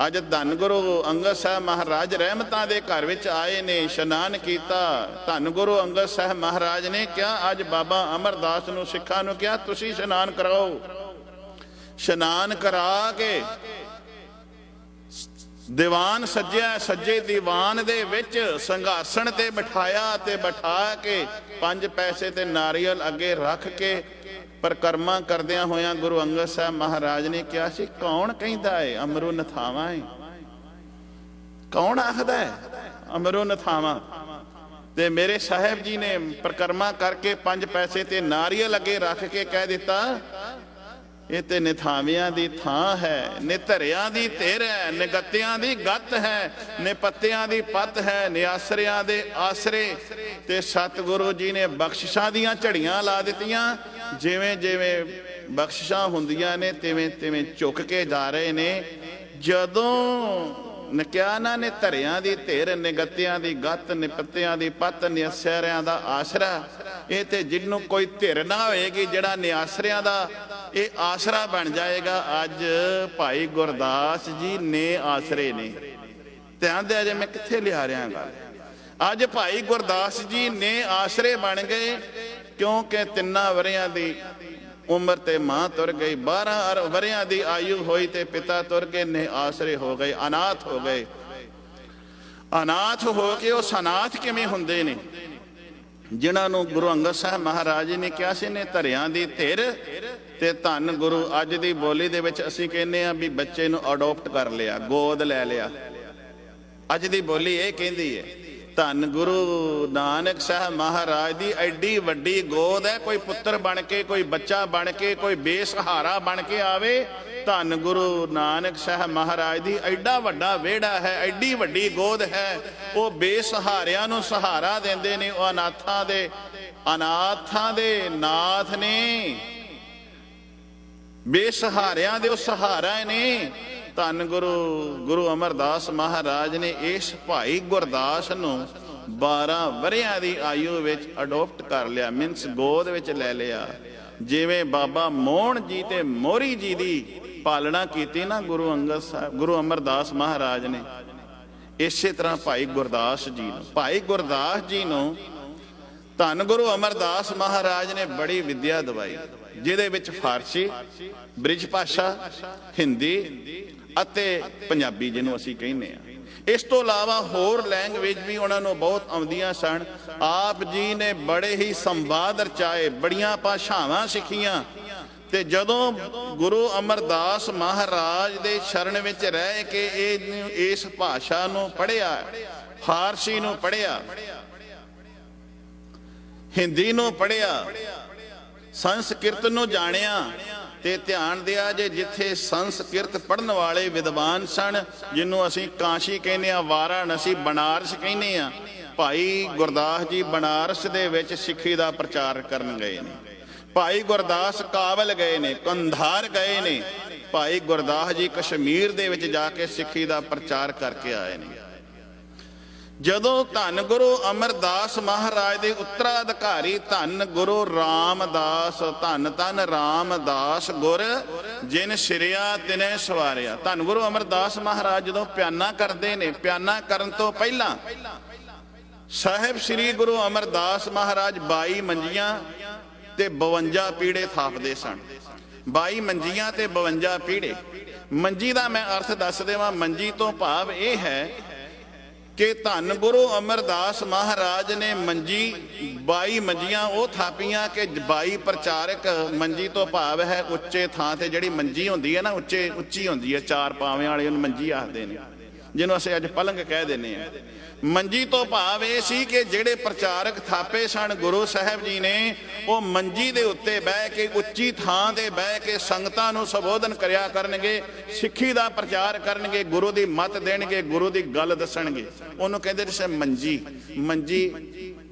ਅੱਜ ਧੰਨ ਗੁਰੂ ਅੰਗਦ ਸਾਹਿਬ ਮਹਾਰਾਜ ਰਹਿਮਤਾਂ ਦੇ ਘਰ ਵਿੱਚ ਆਏ ਨੇ, ਇਸ਼ਨਾਨ ਕੀਤਾ। ਧੰਨ ਗੁਰੂ ਅੰਗਦ ਸਾਹਿਬ ਮਹਾਰਾਜ ਨੇ ਕਿਹਾ, ਅੱਜ ਬਾਬਾ ਅਮਰਦਾਸ ਨੂੰ, ਸਿੱਖਾਂ ਨੂੰ ਕਿਹਾ, ਤੁਸੀਂ ਇਸ਼ਨਾਨ ਕਰਾਓ। ਇਸ਼ਨਾਨ ਕਰਾ ਕੇ ਦੀਵਾਨ ਸੱਜਿਆ, ਸੱਜੇ ਦੀਵਾਨ ਦੇ ਵਿੱਚ ਸਿੰਘਾਸਣ ਤੇ ਬਿਠਾਇਆ, ਤੇ ਬਿਠਾ ਕੇ 5 ਪੈਸੇ ਤੇ ਨਾਰੀਅਲ ਅੱਗੇ ਰੱਖ ਕੇ ਪਰਿਕਰਮਾ ਕਰਦਿਆਂ ਹੋਇਆਂ ਗੁਰੂ ਅੰਗਦ ਸਾਹਿਬ ਮਹਾਰਾਜ ਨੇ ਕਿਹਾ ਸੀ, ਕੌਣ ਕਹਿੰਦਾ ਹੈ ਅਮਰੋ ਨਥਾਵਾਂ ਹੈ? ਕੌਣ ਆਖਦਾ ਹੈ ਅਮਰੋ ਨਥਾਵਾਂ? ਤੇ ਮੇਰੇ ਸਾਹਿਬ ਜੀ ਨੇ ਪਰਿਕਰਮਾ ਕਰਕੇ 5 ਪੈਸੇ ਤੇ ਨਾਰੀਅਲ ਅੱਗੇ ਰੱਖ ਕੇ ਕਹਿ ਦਿੱਤਾ, ਇਹ ਤੇ ਨਿਥਾਵਿਆਂ ਦੀ ਥਾਂ ਹੈ, ਨਿਧਰਿਆਂ ਦੀ ਧਿਰ ਹੈ, ਨਿਗੱਤਿਆਂ ਦੀ ਗੱਤ ਹੈ, ਨਿਪੱਤਿਆਂ ਦੀ ਪੱਤ ਹੈ, ਨਿਆਸਰਿਆਂ ਦੇ ਆਸਰੇ। ਤੇ ਸਤਿਗੁਰੂ ਜੀ ਨੇ ਬਖਸ਼ਿਸ਼ਾਂ ਦੀਆਂ ਝੜੀਆਂ ਲਾ ਦਿੱਤੀਆਂ। ਜਿਵੇਂ ਜਿਵੇਂ ਬਖਸ਼ਿਸ਼ਾਂ ਹੁੰਦੀਆਂ ਨੇ ਤਿਵੇਂ ਤਿਵੇਂ ਝੁਕ ਕੇ ਜਾ ਰਹੇ ਨੇ। ਜਦੋਂ ਕਿਹਾ ਨਾ ਨੇ ਧਰਿਆਂ ਦੀ ਧਿਰ, ਨਿਗੱਤਿਆਂ ਦੀ ਗੱਤ, ਨਿਪੱਤਿਆਂ ਦੀ ਪੱਤ, ਨਿਆਸਰਿਆਂ ਦਾ ਆਸਰਾ। ਇਹ ਤੇ ਜਿਹਨੂੰ ਕੋਈ ਧਿਰ ਨਾ ਹੋਏਗੀ, ਜਿਹੜਾ ਨਿਆਸਰਿਆਂ ਦਾ ਇਹ ਆਸਰਾ ਬਣ ਜਾਏਗਾ। ਅੱਜ ਭਾਈ ਗੁਰਦਾਸ ਜੀ ਨੇ ਆਸਰੇ ਨੇ। ਧਿਆਨ ਦਿਆ ਜੇ ਮੈਂ ਕਿੱਥੇ ਲਿਆ ਰਿਹਾ ਗੱਲ। ਅੱਜ ਭਾਈ ਗੁਰਦਾਸ ਜੀ ਨੇ ਆਸਰੇ ਬਣ ਗਏ, ਕਿਉਂਕਿ 3 ਵਰਿਆਂ ਦੀ ਉਮਰ ਤੇ ਮਾਂ ਤੁਰ ਗਈ, 12 ਵਰਿਆਂ ਦੀ ਆਯੂ ਹੋਈ ਤੇ ਪਿਤਾ ਤੁਰ ਗਏ ਨੇ, ਆਸਰੇ ਹੋ ਗਏ, ਅਨਾਥ ਹੋ ਗਏ। ਅਨਾਥ ਹੋ ਕੇ ਉਹ ਸਨਾਥ ਕਿਵੇਂ ਹੁੰਦੇ ਨੇ? ਜਿਨ੍ਹਾਂ ਨੂੰ ਗੁਰੂ ਅੰਗਦ ਸਾਹਿਬ ਮਹਾਰਾਜ ਨੇ ਕਿਹਾ ਸੀ ਨੇ ਧਰਿਆਂ ਦੀ ਧਿਰ ਤੇ ਧੰਨ ਗੁਰੂ। ਅੱਜ ਦੀ ਬੋਲੀ ਦੇ ਵਿੱਚ ਅਸੀਂ ਕਹਿੰਦੇ ਆ ਵੀ ਬੱਚੇ ਨੂੰ ਅਡਾਪਟ ਕਰ ਲਿਆ, ਗੋਦ ਲੈ ਲਿਆ। ਅੱਜ ਦੀ ਬੋਲੀ ਇਹ ਕਹਿੰਦੀ ਹੈ ਧੰਨ ਗੁਰੂ ਨਾਨਕ ਸਾਹਿਬ ਮਹਾਰਾਜ ਦੀ ਐਡੀ ਵੱਡੀ ਗੋਦ ਹੈ। ਕੋਈ ਪੁੱਤਰ ਬਣ ਕੇ, ਕੋਈ ਬੱਚਾ ਬਣ ਕੇ, ਕੋਈ ਬੇਸਹਾਰਾ ਬਣ ਕੇ ਆਵੇ। ਧੰਨ ਗੁਰੂ ਨਾਨਕ ਸਾਹਿਬ ਮਹਾਰਾਜ ਦੀ ਐਡਾ ਵੱਡਾ ਵਿਹੜਾ ਹੈ, ਐਡੀ ਵੱਡੀ ਗੋਦ ਹੈ। ਉਹ ਬੇਸਹਾਰਿਆਂ ਨੂੰ ਸਹਾਰਾ ਦਿੰਦੇ ਨੇ। ਉਹ ਅਨਾਥਾਂ ਦੇ ਨਾਥ ਨੇ, ਬੇਸਹਾਰਿਆਂ ਦੇ ਉਹ ਸਹਾਰਾ ਨੇ। ਧੰਨ ਗੁਰੂ ਅਮਰਦਾਸ ਮਹਾਰਾਜ ਨੇ ਇਸ ਭਾਈ ਗੁਰਦਾਸ ਨੂੰ 12 ਵਰਿਆਂ ਦੀ ਆਯੂ ਵਿੱਚ ਅਡਾਪਟ ਕਰ ਲਿਆ, ਮੀਨਸ ਗੋਦ ਵਿੱਚ ਲੈ ਲਿਆ। ਜਿਵੇਂ ਬਾਬਾ ਮੋਹਣ ਜੀ ਤੇ ਮੋਹਰੀ ਜੀ ਦੀ ਪਾਲਣਾ ਕੀਤੀ ਨਾ ਗੁਰੂ ਅੰਗਦ ਸਾਹਿਬ, ਗੁਰੂ ਅਮਰਦਾਸ ਮਹਾਰਾਜ ਨੇ, ਇਸੇ ਤਰ੍ਹਾਂ ਭਾਈ ਗੁਰਦਾਸ ਜੀ ਨੂੰ ਧੰਨ ਗੁਰੂ ਅਮਰਦਾਸ ਮਹਾਰਾਜ ਨੇ ਬੜੀ ਵਿਦਿਆ ਦਵਾਈ, ਜਿਹਦੇ ਵਿੱਚ ਫਾਰਸੀ, ਬ੍ਰਿਜ ਭਾਸ਼ਾ, ਹਿੰਦੀ ਅਤੇ ਪੰਜਾਬੀ ਜਿਹਨੂੰ ਅਸੀਂ ਕਹਿੰਦੇ ਆ। ਇਸ ਤੋਂ ਇਲਾਵਾ ਹੋਰ ਲੈਂਗੁਏਜ ਵੀ ਉਹਨਾਂ ਨੂੰ ਬਹੁਤ ਆਉਂਦੀਆਂ ਸਨ। ਆਪ ਜੀ ਨੇ ਬੜੇ ਹੀ ਸੰਵਾਦ ਰਚਾਏ, ਬੜੀਆਂ ਭਾਸ਼ਾਵਾਂ ਸਿੱਖੀਆਂ। ਤੇ ਜਦੋਂ ਗੁਰੂ ਅਮਰਦਾਸ ਮਹਾਰਾਜ ਦੇ ਸ਼ਰਨ ਵਿੱਚ ਰਹਿ ਕੇ ਇਸ ਭਾਸ਼ਾ ਨੂੰ ਪੜ੍ਹਿਆ, ਫਾਰਸੀ ਨੂੰ ਪੜ੍ਹਿਆ, ਹਿੰਦੀ ਨੂੰ ਪੜ੍ਹਿਆ, ਸੰਸਕ੍ਰਿਤ ਨੂੰ ਜਾਣਿਆ। ਤੇ ਧਿਆਨ ਦਿਆ ਜੇ ਜਿੱਥੇ ਸੰਸਕ੍ਰਿਤ ਪੜ੍ਹਨ ਵਾਲੇ ਵਿਦਵਾਨ ਸਨ, ਜਿਹਨੂੰ ਅਸੀਂ ਕਾਸ਼ੀ ਕਹਿੰਦੇ ਆ, ਵਾਰਾਣਸੀ, ਬਨਾਰਸ ਕਹਿੰਦੇ ਆ, ਭਾਈ ਗੁਰਦਾਸ ਜੀ ਬਨਾਰਸ ਦੇ ਵਿੱਚ ਸਿੱਖੀ ਦਾ ਪ੍ਰਚਾਰ ਕਰਨ ਗਏ ਨੇ। ਭਾਈ ਗੁਰਦਾਸ ਕਾਬਲ ਗਏ ਨੇ, ਕੰਧਾਰ ਗਏ ਨੇ। ਭਾਈ ਗੁਰਦਾਸ ਜੀ ਕਸ਼ਮੀਰ ਦੇ ਵਿੱਚ ਜਾ ਕੇ ਸਿੱਖੀ ਦਾ ਪ੍ਰਚਾਰ ਕਰਕੇ ਆਏ ਨੇ। ਜਦੋਂ ਧੰਨ ਗੁਰੂ ਅਮਰਦਾਸ ਮਹਾਰਾਜ ਦੇ ਉੱਤਰਾਧਿਕਾਰੀ ਧੰਨ ਗੁਰੂ ਰਾਮਦਾਸ, ਧੰਨ ਰਾਮਦਾਸ ਗੁਰ ਜਿਨ ਸਿਰਿਆ ਤਿਨੇ ਸਵਾਰਿਆ। ਧੰਨ ਗੁਰੂ ਅਮਰਦਾਸ ਮਹਾਰਾਜ ਜਦੋਂ ਪਿਆਨਾ ਕਰਦੇ ਨੇ, ਪਿਆਨਾ ਕਰਨ ਤੋਂ ਪਹਿਲਾਂ ਸਾਹਿਬ ਸ੍ਰੀ ਗੁਰੂ ਅਮਰਦਾਸ ਮਹਾਰਾਜ 22 ਮੰਜੀਆਂ ਤੇ 52 ਪੀੜੇ ਥਾਪਦੇ ਸਨ। 22 ਮੰਜੀਆਂ ਤੇ 52 ਪੀੜੇ। ਮੰਜੀ ਦਾ ਮੈਂ ਅਰਥ ਦੱਸ ਦੇਵਾਂ। ਮੰਜੀ ਤੋਂ ਭਾਵ ਇਹ ਹੈ ਕਿ ਧੰਨ ਗੁਰੂ ਅਮਰਦਾਸ ਮਹਾਰਾਜ ਨੇ 22 ਮੰਜੀਆਂ ਉਹ ਥਾਪੀਆਂ ਕਿ 22 ਪ੍ਰਚਾਰਕ। ਮੰਜੀ ਤੋਂ ਭਾਵ ਹੈ ਉੱਚੇ ਥਾਂ ਤੇ ਜਿਹੜੀ ਮੰਜੀ ਹੁੰਦੀ ਹੈ ਨਾ, ਉੱਚੀ ਹੁੰਦੀ ਹੈ, 4 ਪਾਵਿਆਂ ਵਾਲੀ, ਉਹਨੂੰ ਮੰਜੀ ਆਖਦੇ ਨੇ, ਜਿਹਨੂੰ ਅਸੀਂ ਅੱਜ ਪਲੰਗ ਕਹਿ ਦਿੰਦੇ ਹਾਂ। ਮੰਜੀ ਤੋਂ ਭਾਵ ਇਹ ਸੀ ਕਿ ਜਿਹੜੇ ਪ੍ਰਚਾਰਕ ਥਾਪੇ ਸਨ ਗੁਰੂ ਸਾਹਿਬ ਜੀ ਨੇ, ਉਹ ਮੰਜੀ ਦੇ ਉੱਤੇ ਬਹਿ ਕੇ, ਉੱਚੀ ਥਾਂ ਤੇ ਬਹਿ ਕੇ ਸੰਗਤਾਂ ਨੂੰ ਸੰਬੋਧਨ ਕਰਿਆ ਕਰਨਗੇ, ਸਿੱਖੀ ਦਾ ਪ੍ਰਚਾਰ ਕਰਨਗੇ, ਗੁਰੂ ਦੀ ਮੱਤ ਦੇਣਗੇ, ਗੁਰੂ ਦੀ ਗੱਲ ਦੱਸਣਗੇ। ਉਹਨੂੰ ਕਹਿੰਦੇ ਸੀ ਮੰਜੀ। ਮੰਜੀ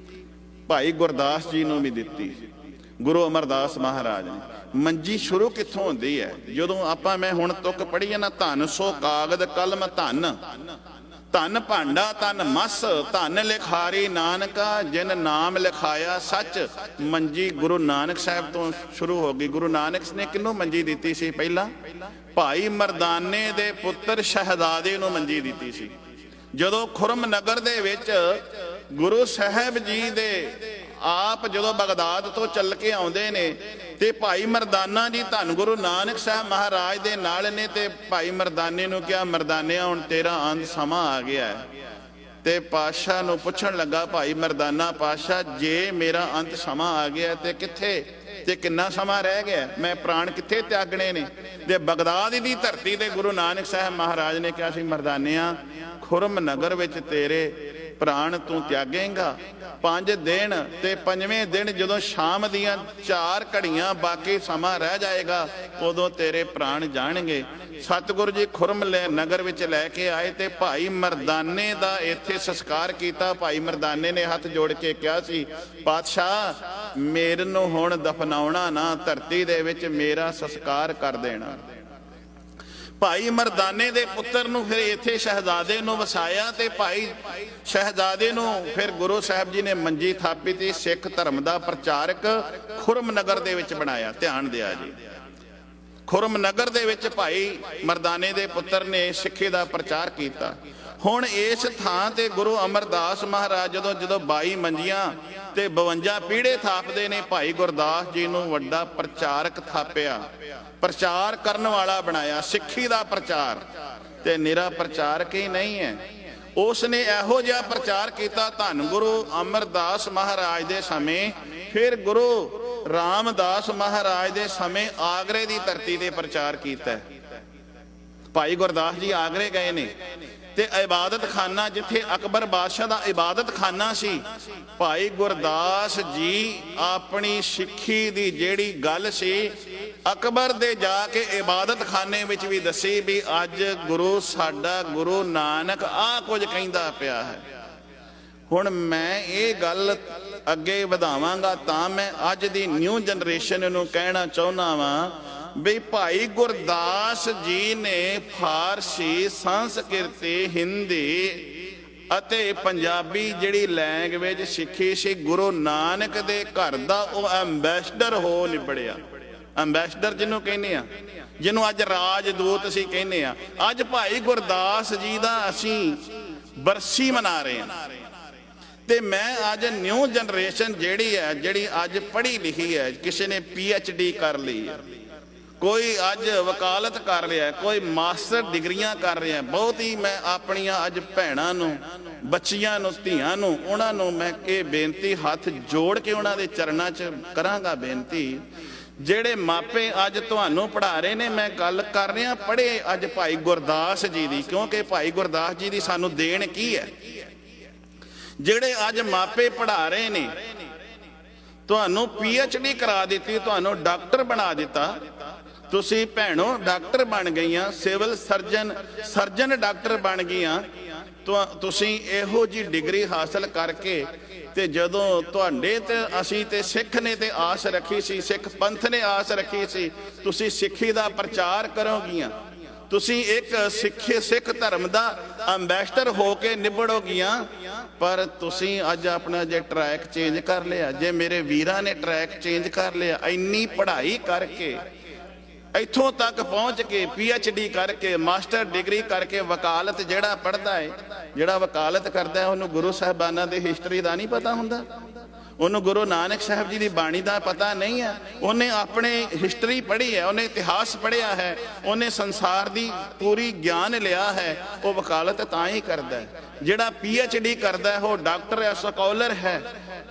ਭਾਈ ਗੁਰਦਾਸ ਜੀ ਨੂੰ ਵੀ ਦਿੱਤੀ ਗੁਰੂ ਅਮਰਦਾਸ ਮਹਾਰਾਜ ਨੇ। ਮੰਜੀ ਸ਼ੁਰੂ ਕਿੱਥੋਂ ਹੁੰਦੀ ਹੈ? ਜਦੋਂ ਆਪਾਂ ਮੈਂ ਹੁਣ ਤੁਕ ਪੜ੍ਹੀ ਨਾ, ਧੰਨ ਸੋ ਕਾਗਦ ਕਲਮ ਧੰਨ, ਧੰਨ ਭਾਂਡਾ ਧੰਨ ਮਸ, ਧੰਨ ਲਿਖਾਰੀ ਨਾਨਕਾ ਜਿਨ ਨਾਮ ਲਿਖਾਇਆ ਸੱਚ। ਮੰਜੀ ਗੁਰੂ ਨਾਨਕ ਸਾਹਿਬ ਤੋਂ ਸ਼ੁਰੂ ਹੋ ਗਈ। ਗੁਰੂ ਨਾਨਕ ਨੇ ਕਿਹਨੂੰ ਮੰਜੀ ਦਿੱਤੀ ਸੀ? ਪਹਿਲਾਂ ਭਾਈ ਮਰਦਾਨੇ ਦੇ ਪੁੱਤਰ ਸ਼ਹਿਜ਼ਾਦੇ ਨੂੰ ਮੰਜੀ ਦਿੱਤੀ ਸੀ। ਜਦੋਂ ਖੁਰਮ ਨਗਰ ਦੇ ਵਿੱਚ ਗੁਰੂ ਸਾਹਿਬ ਜੀ ਦੇ ਆਪ ਜਦੋਂ ਬਗਦਾਦ ਤੋਂ ਚੱਲ ਕੇ ਆਉਂਦੇ ਨੇ ਤੇ ਭਾਈ ਮਰਦਾਨਾ ਜੀ ਧੰਨ ਗੁਰੂ ਨਾਨਕ ਸਾਹਿਬ ਮਹਾਰਾਜ ਦੇ ਨਾਲ ਨੇ। ਤੇ ਭਾਈ ਮਰਦਾਨੇ ਨੂੰ ਕਿਹਾ, ਮਰਦਾਨਿਆ ਹੁਣ ਤੇਰਾ ਅੰਤ ਸਮਾਂ ਆ ਗਿਆ ਹੈ। ਤੇ ਪਾਤਸ਼ਾਹ ਨੂੰ ਪੁੱਛਣ ਲੱਗਾ ਭਾਈ ਮਰਦਾਨਾ, ਪਾਤਸ਼ਾਹ ਜੇ ਮੇਰਾ ਅੰਤ ਸਮਾਂ ਆ ਗਿਆ ਤੇ ਕਿੱਥੇ ਤੇ ਕਿੰਨਾ ਸਮਾਂ ਰਹਿ ਗਿਆ, ਮੈਂ ਪ੍ਰਾਣ ਕਿੱਥੇ ਤਿਆਗਣੇ ਨੇ? ਤੇ ਬਗਦਾਦ ਦੀ ਧਰਤੀ ਤੇ ਗੁਰੂ ਨਾਨਕ ਸਾਹਿਬ ਮਹਾਰਾਜ ਨੇ ਕਿਹਾ ਸੀ, ਮਰਦਾਨਿਆ ਖੁਰਮ ਨਗਰ ਵਿੱਚ ਤੇਰੇ ਪ੍ਰਾਣ ਤੂੰ ਤਿਆਗੇਂਗਾ। 5 ਦਿਨ ਤੇ 5ਵੇਂ ਦਿਨ ਜਦੋਂ ਸ਼ਾਮ ਦੀਆਂ 4 ਘੜੀਆਂ ਬਾਕੀ ਸਮਾਂ ਰਹਿ ਜਾਏਗਾ, ਉਦੋਂ ਤੇਰੇ ਪ੍ਰਾਣ ਜਾਣਗੇ। ਸਤਿਗੁਰੂ ਜੀ ਖੁਰਮ ਨਗਰ ਵਿੱਚ ਲੈ ਕੇ ਆਏ ਤੇ ਭਾਈ ਮਰਦਾਨੇ ਦਾ ਇੱਥੇ ਸੰਸਕਾਰ ਕੀਤਾ। ਭਾਈ ਮਰਦਾਨੇ ਨੇ ਹੱਥ ਜੋੜ ਕੇ ਕਿਹਾ ਸੀ, ਪਾਤਸ਼ਾਹ ਮੇਰੇ ਨੂੰ ਹੁਣ ਦਫਨਾਉਣਾ ਨਾ, ਧਰਤੀ ਦੇ ਵਿੱਚ ਮੇਰਾ ਸੰਸਕਾਰ ਕਰ ਦੇਣਾ। ਭਾਈ ਮਰਦਾਨੇ ਦੇ ਪੁੱਤਰ ਨੂੰ ਫਿਰ ਇੱਥੇ ਸ਼ਹਿਜ਼ਾਦੇ ਨੂੰ ਵਸਾਇਆ ਤੇ ਭਾਈ ਸ਼ਹਿਜ਼ਾਦੇ ਨੂੰ ਫਿਰ ਗੁਰੂ ਸਾਹਿਬ ਜੀ ਨੇ ਮੰਜੀ ਥਾਪੀ ਤੇ ਸਿੱਖ ਧਰਮ ਦਾ ਪ੍ਰਚਾਰਕ ਖੁਰਮ ਨਗਰ ਦੇ ਵਿੱਚ ਬਣਾਇਆ। ਧਿਆਨ ਦਿਆ ਜੀ, ਖੁਰਮ ਨਗਰ ਦੇ ਵਿੱਚ ਭਾਈ ਮਰਦਾਨੇ ਦੇ ਪੁੱਤਰ ਨੇ ਸਿੱਖੀ ਦਾ ਪ੍ਰਚਾਰ ਕੀਤਾ। ਹੁਣ ਇਸ ਥਾਂ ਤੇ ਗੁਰੂ ਅਮਰਦਾਸ ਮਹਾਰਾਜ ਜਦੋਂ 22 ਮੰਜੀਆਂ ਤੇ 52 ਪੀੜੇ ਥਾਪਦੇ ਨੇ, ਭਾਈ ਗੁਰਦਾਸ ਜੀ ਨੂੰ ਵੱਡਾ ਪ੍ਰਚਾਰਕ ਥਾਪਿਆ, ਪ੍ਰਚਾਰ ਕਰਨ ਵਾਲਾ ਬਣਾਇਆ। ਸਿੱਖੀ ਦਾ ਪ੍ਰਚਾਰ ਤੇ ਨਿਰਾ ਪ੍ਰਚਾਰਕ ਹੀ ਨਹੀਂ ਹੈ, ਉਸ ਨੇ ਇਹੋ ਜਿਹਾ ਪ੍ਰਚਾਰ ਕੀਤਾ। ਧੰਨ ਗੁਰੂ ਅਮਰਦਾਸ ਮਹਾਰਾਜ ਦੇ ਸਮੇਂ, ਫਿਰ ਗੁਰੂ ਰਾਮਦਾਸ ਮਹਾਰਾਜ ਦੇ ਸਮੇਂ ਆਗਰੇ ਦੀ ਧਰਤੀ ਤੇ ਪ੍ਰਚਾਰ ਕੀਤਾ। ਭਾਈ ਗੁਰਦਾਸ ਜੀ ਆਗਰੇ ਗਏ ਨੇ ਤੇ ਇਬਾਦਤ ਖਾਨਾ, ਜਿੱਥੇ ਅਕਬਰ ਬਾਦਸ਼ਾਹ ਦਾ ਇਬਾਦਤ ਖਾਨਾ ਸੀ, ਭਾਈ ਗੁਰਦਾਸ ਜੀ ਆਪਣੀ ਸਿੱਖੀ ਦੀ ਜਿਹੜੀ ਗੱਲ ਸੀ ਅਕਬਰ ਦੇ ਜਾ ਕੇ ਇਬਾਦਤ ਖਾਨੇ ਵਿੱਚ ਵੀ ਦੱਸੀ ਵੀ ਅੱਜ ਗੁਰੂ ਸਾਡਾ ਗੁਰੂ ਨਾਨਕ ਆਹ ਕੁਝ ਕਹਿੰਦਾ ਪਿਆ ਹੈ। ਹੁਣ ਮੈਂ ਇਹ ਗੱਲ ਅੱਗੇ ਵਧਾਵਾਂਗਾ ਤਾਂ ਮੈਂ ਅੱਜ ਦੀ ਨਿਊ ਜਨਰੇਸ਼ਨ ਨੂੰ ਕਹਿਣਾ ਚਾਹੁੰਦਾ ਵਾਂ ਵੀ ਭਾਈ ਗੁਰਦਾਸ ਜੀ ਨੇ ਫਾਰਸੀ, ਸੰਸਕ੍ਰਿਤੀ, ਹਿੰਦੀ ਅਤੇ ਪੰਜਾਬੀ ਜਿਹੜੀ ਲੈਂਗੁਏਜ ਸਿੱਖੀ ਸੀ, ਗੁਰੂ ਨਾਨਕ ਦੇ ਘਰ ਦਾ ਉਹ ਐਂਬੈਸਡਰ ਹੋ ਨਿਬੜਿਆ। ਐਂਬੈਸਡਰ ਜਿਹਨੂੰ ਕਹਿੰਦੇ ਆ, ਜਿਹਨੂੰ ਅੱਜ ਰਾਜਦੂਤ ਅਸੀਂ ਕਹਿੰਦੇ ਆ। ਅੱਜ ਭਾਈ ਗੁਰਦਾਸ ਜੀ ਦਾ ਅਸੀਂ ਬਰਸੀ ਮਨਾ ਰਹੇ ਹਾਂ ਤੇ ਮੈਂ ਅੱਜ ਨਿਊ ਜਨਰੇਸ਼ਨ ਜਿਹੜੀ ਹੈ, ਜਿਹੜੀ ਅੱਜ ਪੜ੍ਹੀ ਲਿਖੀ ਹੈ, ਕਿਸੇ ਨੇ PhD ਕਰ ਲਈ ਹੈ, ਕੋਈ ਅੱਜ ਵਕਾਲਤ ਕਰ ਰਿਹਾ, ਕੋਈ ਮਾਸਟਰ ਡਿਗਰੀਆਂ ਕਰ ਰਿਹਾ। ਬਹੁਤ ਹੀ ਮੈਂ ਆਪਣੀਆਂ ਅੱਜ ਭੈਣਾਂ ਨੂੰ, ਬੱਚੀਆਂ ਨੂੰ, ਧੀਆਂ ਨੂੰ, ਉਹਨਾਂ ਨੂੰ ਮੈਂ ਇਹ ਬੇਨਤੀ ਹੱਥ ਜੋੜ ਕੇ ਉਹਨਾਂ ਦੇ ਚਰਨਾਂ 'ਚ ਕਰਾਂਗਾ ਬੇਨਤੀ, ਜਿਹੜੇ ਮਾਪੇ ਅੱਜ ਤੁਹਾਨੂੰ ਪੜ੍ਹਾ ਰਹੇ ਨੇ, ਮੈਂ ਗੱਲ ਕਰ ਰਿਹਾ ਪੜ੍ਹੇ ਅੱਜ ਭਾਈ ਗੁਰਦਾਸ ਜੀ ਦੀ, ਕਿਉਂਕਿ ਭਾਈ ਗੁਰਦਾਸ ਜੀ ਦੀ ਸਾਨੂੰ ਦੇਣ ਕੀ ਹੈ। ਜਿਹੜੇ ਅੱਜ ਮਾਪੇ ਪੜ੍ਹਾ ਰਹੇ ਨੇ, ਤੁਹਾਨੂੰ PhD ਕਰਾ ਦਿੱਤੀ, ਤੁਹਾਨੂੰ ਡਾਕਟਰ ਬਣਾ ਦਿੱਤਾ, ਤੁਸੀਂ ਭੈਣੋ ਡਾਕਟਰ ਬਣ ਗਈਆਂ, ਸਿਵਲ ਸਰਜਨ ਡਾਕਟਰ ਬਣ ਗਈਆਂ। ਤੁਸੀਂ ਇਹੋ ਜੀ ਡਿਗਰੀ ਹਾਸਲ ਕਰਕੇ ਤੇ ਜਦੋਂ ਤੁਹਾਡੇ ਤੇ ਅਸੀਂ ਤੇ ਸਿੱਖ ਨੇ ਤੇ ਆਸ ਰੱਖੀ ਸੀ, ਸਿੱਖ ਪੰਥ ਨੇ ਆਸ ਰੱਖੀ ਸੀ, ਤੁਸੀਂ ਸਿੱਖੀ ਦਾ ਪ੍ਰਚਾਰ ਕਰੋਗੀਆਂ, ਤੁਸੀਂ ਇੱਕ ਸਿੱਖ ਧਰਮ ਦਾ ਐਂਬੈਸਡਰ ਹੋ ਕੇ ਨਿਬੜੋਗੀਆਂ। ਪਰ ਤੁਸੀਂ ਅੱਜ ਆਪਣਾ ਜੇ ਟਰੈਕ ਚੇਂਜ ਕਰ ਲਿਆ, ਜੇ ਮੇਰੇ ਵੀਰਾਂ ਨੇ ਟਰੈਕ ਚੇਂਜ ਕਰ ਲਿਆ, ਇੰਨੀ ਪੜ੍ਹਾਈ ਕਰਕੇ ਇੱਥੋਂ ਤੱਕ ਪਹੁੰਚ ਕੇ PhD ਕਰਕੇ, ਮਾਸਟਰ ਡਿਗਰੀ ਕਰਕੇ, ਵਕਾਲਤ ਜਿਹੜਾ ਪੜ੍ਹਦਾ ਹੈ, ਜਿਹੜਾ ਵਕਾਲਤ ਕਰਦਾ ਹੈ, ਉਹਨੂੰ ਗੁਰੂ ਸਾਹਿਬਾਨਾਂ ਦੀ ਹਿਸਟਰੀ ਦਾ ਨਹੀਂ ਪਤਾ ਹੁੰਦਾ, ਉਹਨੂੰ ਗੁਰੂ ਨਾਨਕ ਸਾਹਿਬ ਜੀ ਦੀ ਬਾਣੀ ਦਾ ਪਤਾ ਨਹੀਂ ਹੈ। ਉਹਨੇ ਆਪਣੇ ਹਿਸਟਰੀ ਪੜ੍ਹੀ ਹੈ, ਉਹਨੇ ਇਤਿਹਾਸ ਪੜ੍ਹਿਆ ਹੈ, ਉਹਨੇ ਸੰਸਾਰ ਦੀ ਪੂਰੀ ਗਿਆਨ ਲਿਆ ਹੈ, ਉਹ ਵਕਾਲਤ ਤਾਂ ਹੀ ਕਰਦਾ ਹੈ। ਜਿਹੜਾ PhD ਕਰਦਾ ਹੈ ਉਹ ਡਾਕਟਰ ਹੈ, ਸਕਾਲਰ ਹੈ।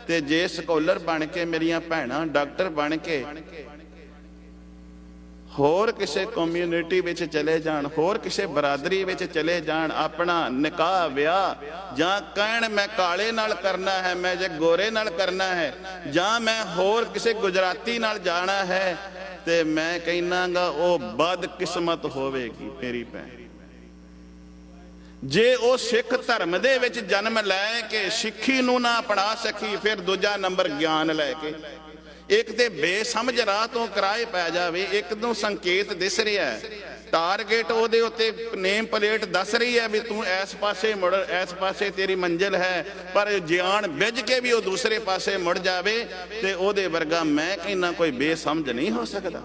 ਤੇ ਜੇ ਸਕਾਲਰ ਬਣ ਕੇ ਮੇਰੀਆਂ ਭੈਣਾਂ ਡਾਕਟਰ ਬਣ ਕੇ ਹੋਰ ਕਿਸੇ ਕਮਿਊਨਿਟੀ ਵਿੱਚ ਚਲੇ ਜਾਣ, ਹੋਰ ਕਿਸੇ ਬਰਾਦਰੀ ਵਿੱਚ ਚਲੇ ਜਾਣ, ਆਪਣਾ ਨਿਕਾਹ ਵਿਆਹ ਜਾਂ ਕਹਿਣ ਮੈਂ ਕਾਲੇ ਨਾਲ ਕਰਨਾ ਹੈ, ਮੈਂ ਜੇ ਗੋਰੇ ਨਾਲ ਕਰਨਾ ਹੈ, ਜਾਂ ਮੈਂ ਹੋਰ ਕਿਸੇ ਗੁਜਰਾਤੀ ਨਾਲ ਜਾਣਾ ਹੈ, ਤੇ ਮੈਂ ਕਹਿਨਾਗਾ ਉਹ ਬਦਕਿਸਮਤ ਹੋਵੇਗੀ ਮੇਰੀ ਭੈਣ। ਜੇ ਉਹ ਸਿੱਖ ਧਰਮ ਦੇ ਵਿੱਚ ਜਨਮ ਲੈ ਕੇ ਸਿੱਖੀ ਨੂੰ ਨਾ ਅਪਣਾ ਸਕੀ, ਫਿਰ ਦੂਜਾ ਨੰਬਰ ਗਿਆਨ ਲੈ ਕੇ ਇੱਕ ਤੇ ਬੇਸਮਝ ਰਾਹ ਤੋਂ ਕਿਰਾਏ ਪੈ ਜਾਵੇ। ਇੱਕ ਨੂੰ ਸੰਕੇਤ ਦਿਸ ਰਿਹਾ ਹੈ, ਟਾਰਗੇਟ ਉਹਦੇ ਉੱਤੇ ਨੇਮ ਪਲੇਟ ਦੱਸ ਰਹੀ ਹੈ ਵੀ ਤੂੰ ਇਸ ਪਾਸੇ ਮੁੜ, ਇਸ ਪਾਸੇ ਤੇਰੀ ਮੰਜ਼ਿਲ ਹੈ, ਪਰ ਜਾਣ ਬੁੱਝ ਕੇ ਵੀ ਉਹ ਦੂਸਰੇ ਪਾਸੇ ਮੁੜ ਜਾਵੇ ਤੇ ਉਹਦੇ ਵਰਗਾ ਮੈਂ ਕਹਿੰਦਾ ਕੋਈ ਬੇਸਮਝ ਨਹੀਂ ਹੋ ਸਕਦਾ।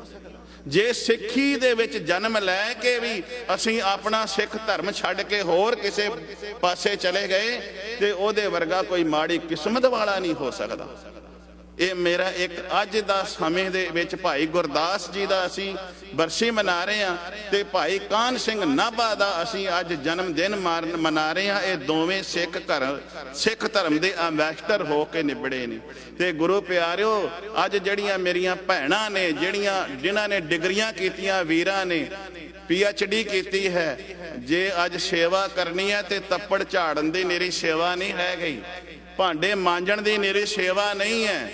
ਜੇ ਸਿੱਖੀ ਦੇ ਵਿੱਚ ਜਨਮ ਲੈ ਕੇ ਵੀ ਅਸੀਂ ਆਪਣਾ ਸਿੱਖ ਧਰਮ ਛੱਡ ਕੇ ਹੋਰ ਕਿਸੇ ਪਾਸੇ ਚਲੇ ਗਏ ਤੇ ਉਹਦੇ ਵਰਗਾ ਕੋਈ ਮਾੜੀ ਕਿਸਮਤ ਵਾਲਾ ਨਹੀਂ ਹੋ ਸਕਦਾ। ਇਹ ਮੇਰਾ ਇੱਕ ਅੱਜ ਦਾ ਸਮੇਂ ਦੇ ਵਿੱਚ ਭਾਈ ਗੁਰਦਾਸ ਜੀ ਦਾ ਅਸੀਂ ਬਰਸੀ ਮਨਾ ਰਹੇ ਹਾਂ ਤੇ ਭਾਈ ਕਾਹਨ ਸਿੰਘ ਨਾਭਾ ਦਾ ਅਸੀਂ ਅੱਜ ਜਨਮ ਦਿਨ ਮਨਾ ਰਹੇ ਹਾਂ। ਇਹ ਦੋਵੇਂ ਸਿੱਖ ਧਰਮ ਦੇ ਐਂਬੈਸਡਰ ਹੋ ਕੇ ਨਿਬੜੇ ਨੇ। ਤੇ ਗੁਰੂ ਪਿਆਰਿਓ, ਅੱਜ ਜਿਹੜੀਆਂ ਮੇਰੀਆਂ ਭੈਣਾਂ ਨੇ, ਜਿਨ੍ਹਾਂ ਨੇ ਡਿਗਰੀਆਂ ਕੀਤੀਆਂ, ਵੀਰਾਂ ਨੇ PhD ਕੀਤੀ ਹੈ। ਜੇ ਅੱਜ ਸੇਵਾ ਕਰਨੀ ਹੈ ਤੇ ਤੱਪੜ ਝਾੜਨ ਦੀ ਨਿਰੀ ਸੇਵਾ ਨਹੀਂ ਰਹਿ ਗਈ, ਭਾਂਡੇ ਮਾਂਜਣ ਦੀ ਨਿਰੀ ਸੇਵਾ ਨਹੀਂ ਹੈ।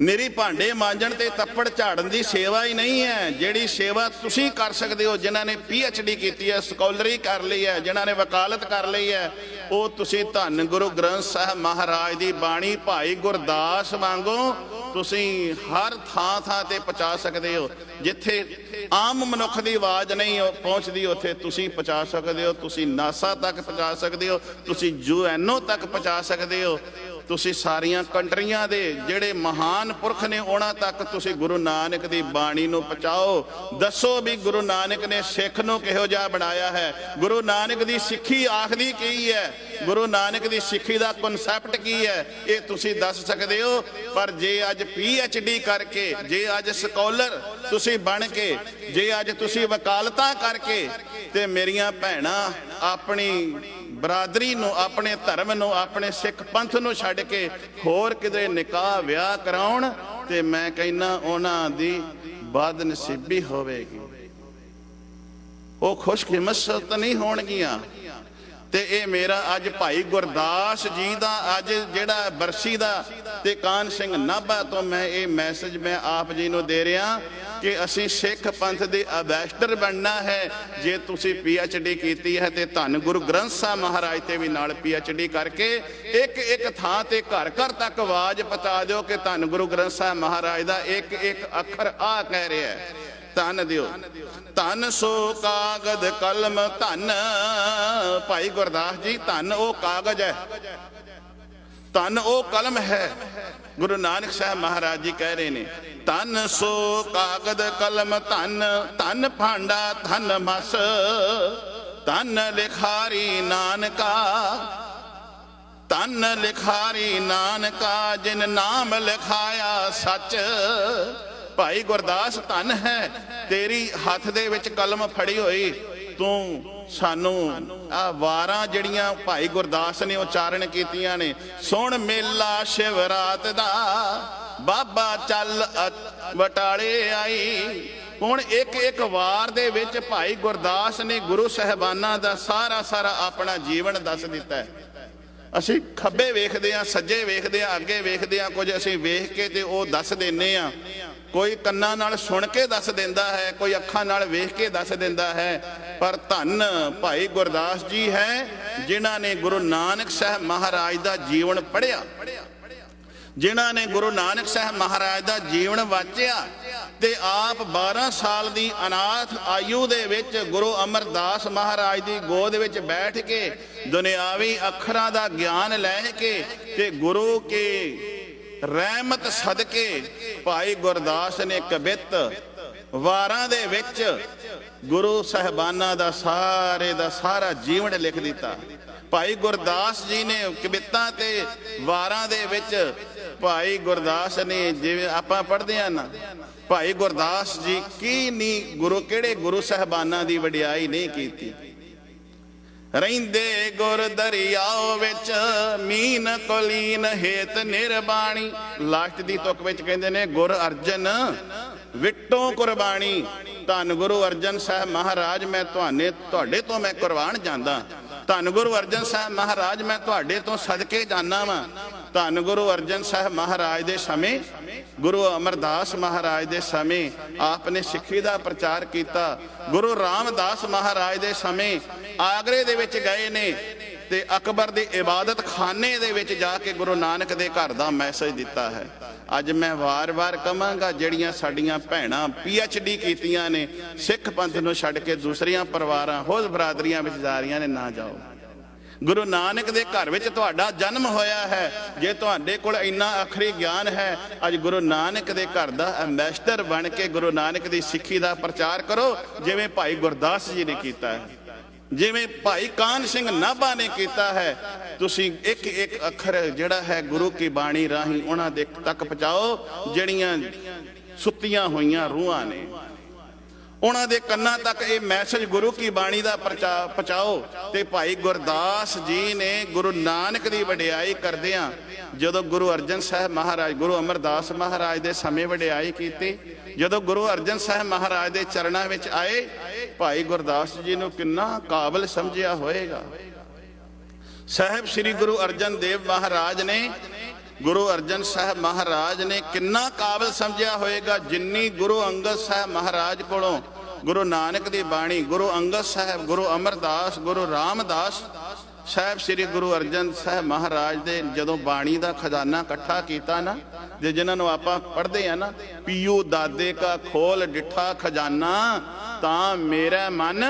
ਨਿਰੀ ਭਾਂਡੇ ਮਾਂਜਣ ਤੇ ਤੱਪੜ ਝਾੜਨ ਦੀ ਸੇਵਾ ਹੀ ਨਹੀਂ ਹੈ। ਜਿਹੜੀ ਸੇਵਾ ਤੁਸੀਂ ਕਰ ਸਕਦੇ ਹੋ, ਜਿਨ੍ਹਾਂ ਨੇ PhD ਕੀਤੀ ਹੈ, ਸਕੋਲਰੀ ਕਰ ਲਈ ਹੈ, ਜਿਨ੍ਹਾਂ ਨੇ ਵਕਾਲਤ ਕਰ ਲਈ ਹੈ, ਉਹ ਤੁਸੀਂ ਧੰਨ ਗੁਰੂ ਗ੍ਰੰਥ ਸਾਹਿਬ ਮਹਾਰਾਜ ਦੀ ਬਾਣੀ ਭਾਈ ਗੁਰਦਾਸ ਵਾਂਗੂ ਤੁਸੀਂ ਹਰ ਥਾਂ ਥਾਂ ਤੇ ਪਹੁੰਚਾ ਸਕਦੇ ਹੋ। ਜਿੱਥੇ ਆਮ ਮਨੁੱਖ ਦੀ ਆਵਾਜ਼ ਨਹੀਂ ਪਹੁੰਚਦੀ, ਉੱਥੇ ਤੁਸੀਂ ਪਹੁੰਚਾ ਸਕਦੇ ਹੋ। ਤੁਸੀਂ ਨਾਸਾ ਤੱਕ ਪਹੁੰਚਾ ਸਕਦੇ ਹੋ, ਤੁਸੀਂ UNO ਤੱਕ ਪਹੁੰਚਾ ਸਕਦੇ ਹੋ। ਤੁਸੀਂ ਸਾਰੀਆਂ ਕੰਟਰੀਆਂ ਦੇ ਜਿਹੜੇ ਮਹਾਨ ਪੁਰਖ ਨੇ ਉਹਨਾਂ ਤੱਕ ਤੁਸੀਂ ਗੁਰੂ ਨਾਨਕ ਦੀ ਬਾਣੀ ਨੂੰ ਪਹੁੰਚਾਓ। ਦੱਸੋ ਵੀ ਗੁਰੂ ਨਾਨਕ ਨੇ ਸਿੱਖ ਨੂੰ ਕਿਹੋ ਜਿਹਾ ਬਣਾਇਆ ਹੈ, ਗੁਰੂ ਨਾਨਕ ਦੀ ਸਿੱਖੀ ਆਖਦੀ ਕੀ ਹੈ, ਗੁਰੂ ਨਾਨਕ ਦੀ ਸਿੱਖੀ ਦਾ ਕਨਸੈਪਟ ਕੀ ਹੈ, ਇਹ ਤੁਸੀਂ ਦੱਸ ਸਕਦੇ ਹੋ। ਪਰ ਜੇ ਅੱਜ PhD ਕਰਕੇ, ਜੇ ਅੱਜ ਸਕਾਲਰ ਤੁਸੀਂ ਬਣ ਕੇ, ਜੇ ਅੱਜ ਤੁਸੀਂ ਵਕਾਲਤਾਂ ਕਰਕੇ ਤੇ ਮੇਰੀਆਂ ਭੈਣਾਂ ਆਪਣੀ ਬਰਾਦਰੀ ਨੂੰ, ਆਪਣੇ ਧਰਮ ਨੂੰ, ਆਪਣੇ ਸਿੱਖ ਪੰਥ ਨੂੰ ਛੱਡ ਕੇ ਹੋਰ ਕਿਤੇ ਨਿਕਾਹ ਵਿਆਹ ਕਰਾਉਣ, ਤੇ ਮੈਂ ਕਹਿੰਦਾ ਉਹਨਾਂ ਦੀ ਬਦਨਸੀਬੀ ਹੋਵੇਗੀ, ਉਹ ਖੁਸ਼ਕਿਸਮਤ ਨਹੀਂ ਹੋਣਗੀਆਂ। ਤੇ ਇਹ ਮੇਰਾ ਅੱਜ ਭਾਈ ਗੁਰਦਾਸ ਜੀ ਦਾ ਅੱਜ ਜਿਹੜਾ ਬਰਸੀ ਦਾ ਤੇ ਕਾਨ ਸਿੰਘ ਨਾਭਾ ਤੋਂ ਮੈਂ ਇਹ ਮੈਸੇਜ ਮੈਂ ਆਪ ਜੀ ਨੂੰ ਦੇ ਰਿਹਾ ਕਿ ਅਸੀਂ ਸਿੱਖ ਪੰਥ ਦੇ ਐਂਬੈਸਡਰ ਬਣਨਾ ਹੈ। ਜੇ ਤੁਸੀਂ PhD ਕੀਤੀ ਹੈ ਤੇ ਧੰਨ ਗੁਰੂ ਗ੍ਰੰਥ ਸਾਹਿਬ ਮਹਾਰਾਜ ਤੇ ਵੀ ਨਾਲ PhD ਕਰਕੇ ਇੱਕ ਇੱਕ ਥਾਂ ਤੇ ਘਰ ਘਰ ਤੱਕ ਆਵਾਜ਼ ਪਹੁੰਚਾ ਦਿਓ ਕਿ ਧੰਨ ਗੁਰੂ ਗ੍ਰੰਥ ਸਾਹਿਬ ਮਹਾਰਾਜ ਦਾ ਇੱਕ ਇੱਕ ਅੱਖਰ ਆ ਕਹਿ ਰਿਹਾ ਹੈ। ਧੰਨ ਦਿਓ, ਧੰਨ ਸੋ ਕਾਗਦ ਕਲਮ, ਧੰਨ ਭਾਈ ਗੁਰਦਾਸ ਜੀ, ਧੰਨ ਉਹ ਕਾਗਜ਼ ਹੈ, ਧੰਨ ਉਹ ਕਲਮ ਹੈ। ਗੁਰੂ ਨਾਨਕ ਸਾਹਿਬ ਮਹਾਰਾਜ ਜੀ ਕਹਿ ਰਹੇ ਨੇ, ਧੰਨ ਸੋ ਕਾਗਦ ਕਲਮ, ਧੰਨ ਧੰਨ ਭਾਂਡਾ, ਧੰਨ ਮਸ, ਧੰਨ ਲਿਖਾਰੀ ਨਾਨਕਾ, ਧੰਨ ਲਿਖਾਰੀ ਨਾਨਕਾ, ਜਿਨ ਨਾਮ ਲਿਖਾਇਆ ਸੱਚ। ਭਾਈ ਗੁਰਦਾਸ ਧੰਨ ਹੈ, ਤੇਰੀ ਹੱਥ ਦੇ ਵਿੱਚ ਕਲਮ ਫੜੀ ਹੋਈ, ਤੂੰ ਸਾਨੂੰ ਆ ਵਾਰਾਂ ਜਿਹੜੀਆਂ ਭਾਈ ਗੁਰਦਾਸ ਨੇ ਉਚਾਰਨ ਕੀਤੀਆਂ ਨੇ, ਸੁਣ ਮੇਲਾ ਸ਼ਿਵਰਾਤ ਦਾ, ਬਾਬਾ ਚੱਲ ਬਟਾਲੇ ਆਈ। ਹੁਣ ਇੱਕ ਇੱਕ ਵਾਰ ਦੇ ਵਿੱਚ ਭਾਈ ਗੁਰਦਾਸ ਨੇ ਗੁਰੂ ਸਾਹਿਬਾਨਾਂ ਦਾ ਸਾਰਾ ਸਾਰਾ ਆਪਣਾ ਜੀਵਨ ਦੱਸ ਦਿੱਤਾ ਹੈ। ਅਸੀਂ ਖੱਬੇ ਵੇਖਦੇ ਹਾਂ, ਸੱਜੇ ਵੇਖਦੇ ਹਾਂ, ਅੱਗੇ ਵੇਖਦੇ ਹਾਂ, ਕੁਝ ਅਸੀਂ ਵੇਖ ਕੇ ਤੇ ਉਹ ਦੱਸ ਦਿੰਦੇ ਹਾਂ। ਕੋਈ ਕੰਨਾਂ ਨਾਲ ਸੁਣ ਕੇ ਦੱਸ ਦਿੰਦਾ ਹੈ, ਕੋਈ ਅੱਖਾਂ ਨਾਲ ਵੇਖ ਕੇ ਦੱਸ ਦਿੰਦਾ ਹੈ। ਪਰ ਧੰਨ ਭਾਈ ਗੁਰਦਾਸ ਜੀ ਹੈ ਜਿਨ੍ਹਾਂ ਨੇ ਗੁਰੂ ਨਾਨਕ ਸਾਹਿਬ ਮਹਾਰਾਜ ਦਾ ਜੀਵਨ ਪੜ੍ਹਿਆ, ਜਿਨ੍ਹਾਂ ਨੇ ਗੁਰੂ ਨਾਨਕ ਸਾਹਿਬ ਮਹਾਰਾਜ ਦਾ ਜੀਵਨ ਵਾਚਿਆ ਤੇ ਆਪ 12 ਸਾਲ ਦੀ ਅਨਾਥ ਆਯੂ ਦੇ ਵਿੱਚ ਗੁਰੂ ਅਮਰਦਾਸ ਮਹਾਰਾਜ ਦੀ ਗੋਦ ਵਿੱਚ ਬੈਠ ਕੇ ਦੁਨਿਆਵੀ ਅੱਖਰਾਂ ਦਾ ਗਿਆਨ ਲੈ ਕੇ ਤੇ ਗੁਰੂ ਕੇ ਰਹਿਮਤ ਸਦਕੇ ਭਾਈ ਗੁਰਦਾਸ ਨੇ ਕਵਿੱਤ ਵਾਰਾਂ ਦੇ ਵਿੱਚ ਗੁਰੂ ਸਾਹਿਬਾਨਾਂ ਦਾ ਸਾਰਾ ਜੀਵਨ ਲਿਖ ਦਿੱਤਾ। ਭਾਈ ਗੁਰਦਾਸ ਜੀ ਨੇ ਕਵਿੱਤਾਂ ਤੇ ਵਾਰਾਂ ਦੇ ਵਿੱਚ ਭਾਈ ਗੁਰਦਾਸ ਨੇ, ਜਿਵੇਂ ਆਪਾਂ ਪੜ੍ਹਦੇ ਹਾਂ ਨਾ, ਭਾਈ ਗੁਰਦਾਸ ਜੀ ਕੀ ਨਹੀਂ ਕਿਹੜੇ ਗੁਰੂ ਸਾਹਿਬਾਨਾਂ ਦੀ ਵਡਿਆਈ ਨਹੀਂ ਕੀਤੀ। ਰਹਿੰਦੇ ਗੁਰ ਦਰਿਆਓ ਵਿੱਚ ਮੀਨ ਕੁਲੀਨ ਹੇਤ ਨਿਰਬਾਣੀ। ਲਾਸਟ ਦੀ ਤੁਕ ਵਿੱਚ ਕਹਿੰਦੇ ਨੇ ਗੁਰ ਅਰਜਨ ਵਿਟੋ ਕੁਰਬਾਨੀ। ਧੰਨ ਗੁਰੂ ਅਰਜਨ ਸਾਹਿਬ ਮਹਾਰਾਜ, ਮੈਂ ਤੁਹਾਡੇ ਤੋਂ ਮੈਂ ਕੁਰਬਾਨ ਜਾਂਦਾ। ਧੰਨ ਗੁਰੂ ਅਰਜਨ ਸਾਹਿਬ ਮਹਾਰਾਜ, ਮੈਂ ਤੁਹਾਡੇ ਤੋਂ ਸਦਕੇ ਜਾਨਾ ਵਾਂ। ਧੰਨ ਗੁਰੂ ਅਰਜਨ ਸਾਹਿਬ ਮਹਾਰਾਜ ਦੇ ਸਮੇਂ, ਗੁਰੂ ਅਮਰਦਾਸ ਮਹਾਰਾਜ ਦੇ ਸਮੇਂ ਆਪ ਨੇ ਸਿੱਖੀ ਦਾ ਪ੍ਰਚਾਰ ਕੀਤਾ। ਗੁਰੂ ਰਾਮਦਾਸ ਮਹਾਰਾਜ ਦੇ ਸਮੇਂ ਆਗਰੇ ਦੇ ਵਿੱਚ ਗਏ ਨੇ ਤੇ ਅਕਬਰ ਦੇ ਇਬਾਦਤ ਖਾਨੇ ਦੇ ਵਿੱਚ ਜਾ ਕੇ ਗੁਰੂ ਨਾਨਕ ਦੇ ਘਰ ਦਾ ਮੈਸੇਜ ਦਿੱਤਾ ਹੈ। ਅੱਜ ਮੈਂ ਵਾਰ-ਵਾਰ ਕਹਾਂਗਾ, ਜਿਹੜੀਆਂ ਸਾਡੀਆਂ ਭੈਣਾਂ PhD ਕੀਤੀਆਂ ਨੇ, ਸਿੱਖ ਪੰਥ ਨੂੰ ਛੱਡ ਕੇ ਦੂਸਰੀਆਂ ਪਰਿਵਾਰਾਂ ਹੋਰ ਬਰਾਦਰੀਆਂ ਵਿੱਚ ਜਾ ਰਹੀਆਂ ਨੇ, ਨਾ ਜਾਓ। ਗੁਰੂ ਨਾਨਕ ਦੇ ਘਰ ਵਿੱਚ ਤੁਹਾਡਾ ਜਨਮ ਹੋਇਆ ਹੈ। ਜੇ ਤੁਹਾਡੇ ਕੋਲ ਇੰਨਾ ਅਖਰੀ ਗਿਆਨ ਹੈ, ਅੱਜ ਗੁਰੂ ਨਾਨਕ ਦੇ ਘਰ ਦਾ ਐਂਬੈਸਡਰ ਬਣ ਕੇ ਗੁਰੂ ਨਾਨਕ ਦੀ ਸਿੱਖੀ ਦਾ ਪ੍ਰਚਾਰ ਕਰੋ, ਜਿਵੇਂ ਭਾਈ ਗੁਰਦਾਸ ਜੀ ਨੇ ਕੀਤਾ ਹੈ, ਜਿਵੇਂ ਭਾਈ ਕਾਨ ਸਿੰਘ ਨਾਭਾ ਨੇ ਕੀਤਾ ਹੈ। ਤੁਸੀਂ ਇੱਕ ਇੱਕ ਅੱਖਰ ਜਿਹੜਾ ਹੈ ਗੁਰੂ ਕੀ ਬਾਣੀ ਰਾਹੀਂ ਉਹਨਾਂ ਦੇ ਤੱਕ ਪਹੁੰਚਾਓ ਜਿਹੜੀਆਂ ਸੁੱਤੀਆਂ ਹੋਈਆਂ ਰੂਹਾਂ ਨੇ। ਉਹਨਾਂ ਦੇ ਕੰਨਾਂ ਤੱਕ ਇਹ ਮੈਸੇਜ ਗੁਰੂ ਕੀ ਬਾਣੀ ਦਾ ਪਹੁੰਚਾਓ। ਤੇ ਭਾਈ ਗੁਰਦਾਸ ਜੀ ਨੇ ਗੁਰੂ ਨਾਨਕ ਦੀ ਵਡਿਆਈ ਕਰਦਿਆਂ ਜਦੋਂ ਗੁਰੂ ਅਰਜਨ ਸਾਹਿਬ ਮਹਾਰਾਜ, ਗੁਰੂ ਅਮਰਦਾਸ ਮਹਾਰਾਜ ਦੇ ਸਮੇਂ ਵਡਿਆਈ ਕੀਤੀ, ਜਦੋਂ ਗੁਰੂ ਅਰਜਨ ਸਾਹਿਬ ਮਹਾਰਾਜ ਦੇ ਚਰਨਾਂ ਵਿੱਚ ਆਏ, ਭਾਈ ਗੁਰਦਾਸ ਜੀ ਨੂੰ ਕਿੰਨਾ ਕਾਬਲ ਸਮਝਿਆ ਹੋਏਗਾ। ਸਾਹਿਬ ਸ੍ਰੀ ਗੁਰੂ ਅਰਜਨ ਦੇਵ ਮਹਾਰਾਜ ਨੇ, ਗੁਰੂ ਅਰਜਨ ਸਾਹਿਬ ਮਹਾਰਾਜ ਨੇ ਕਿੰਨਾ ਕਾਬਲ ਸਮਝਿਆ ਹੋਏਗਾ। ਜਿੰਨੀ ਗੁਰੂ ਅੰਗਦ ਸਾਹਿਬ ਮਹਾਰਾਜ ਕੋਲੋਂ ਗੁਰੂ ਨਾਨਕ ਦੀ ਬਾਣੀ, ਗੁਰੂ ਅੰਗਦ ਸਾਹਿਬ, ਗੁਰੂ ਅਮਰਦਾਸ, ਗੁਰੂ ਰਾਮਦਾਸ ਸਾਹਿਬ ਸ੍ਰੀ ਗੁਰੂ ਅਰਜਨ ਸਾਹਿਬ ਮਹਾਰਾਜ ਦੇ ਜਦੋਂ ਬਾਣੀ ਦਾ ਖਜ਼ਾਨਾ ਇਕੱਠਾ ਕੀਤਾ ਨਾ, ਜੇ ਜਿਨ੍ਹਾਂ ਨੂੰ ਆਪਾਂ ਪੜ੍ਹਦੇ ਆ ਨਾ, ਪੀਓ ਦਾਦੇ ਕਾ ਖੋਲ ਡਿੱਠਾ ਖਜ਼ਾਨਾ ਤਾਂ ਮੇਰਾ ਮਨ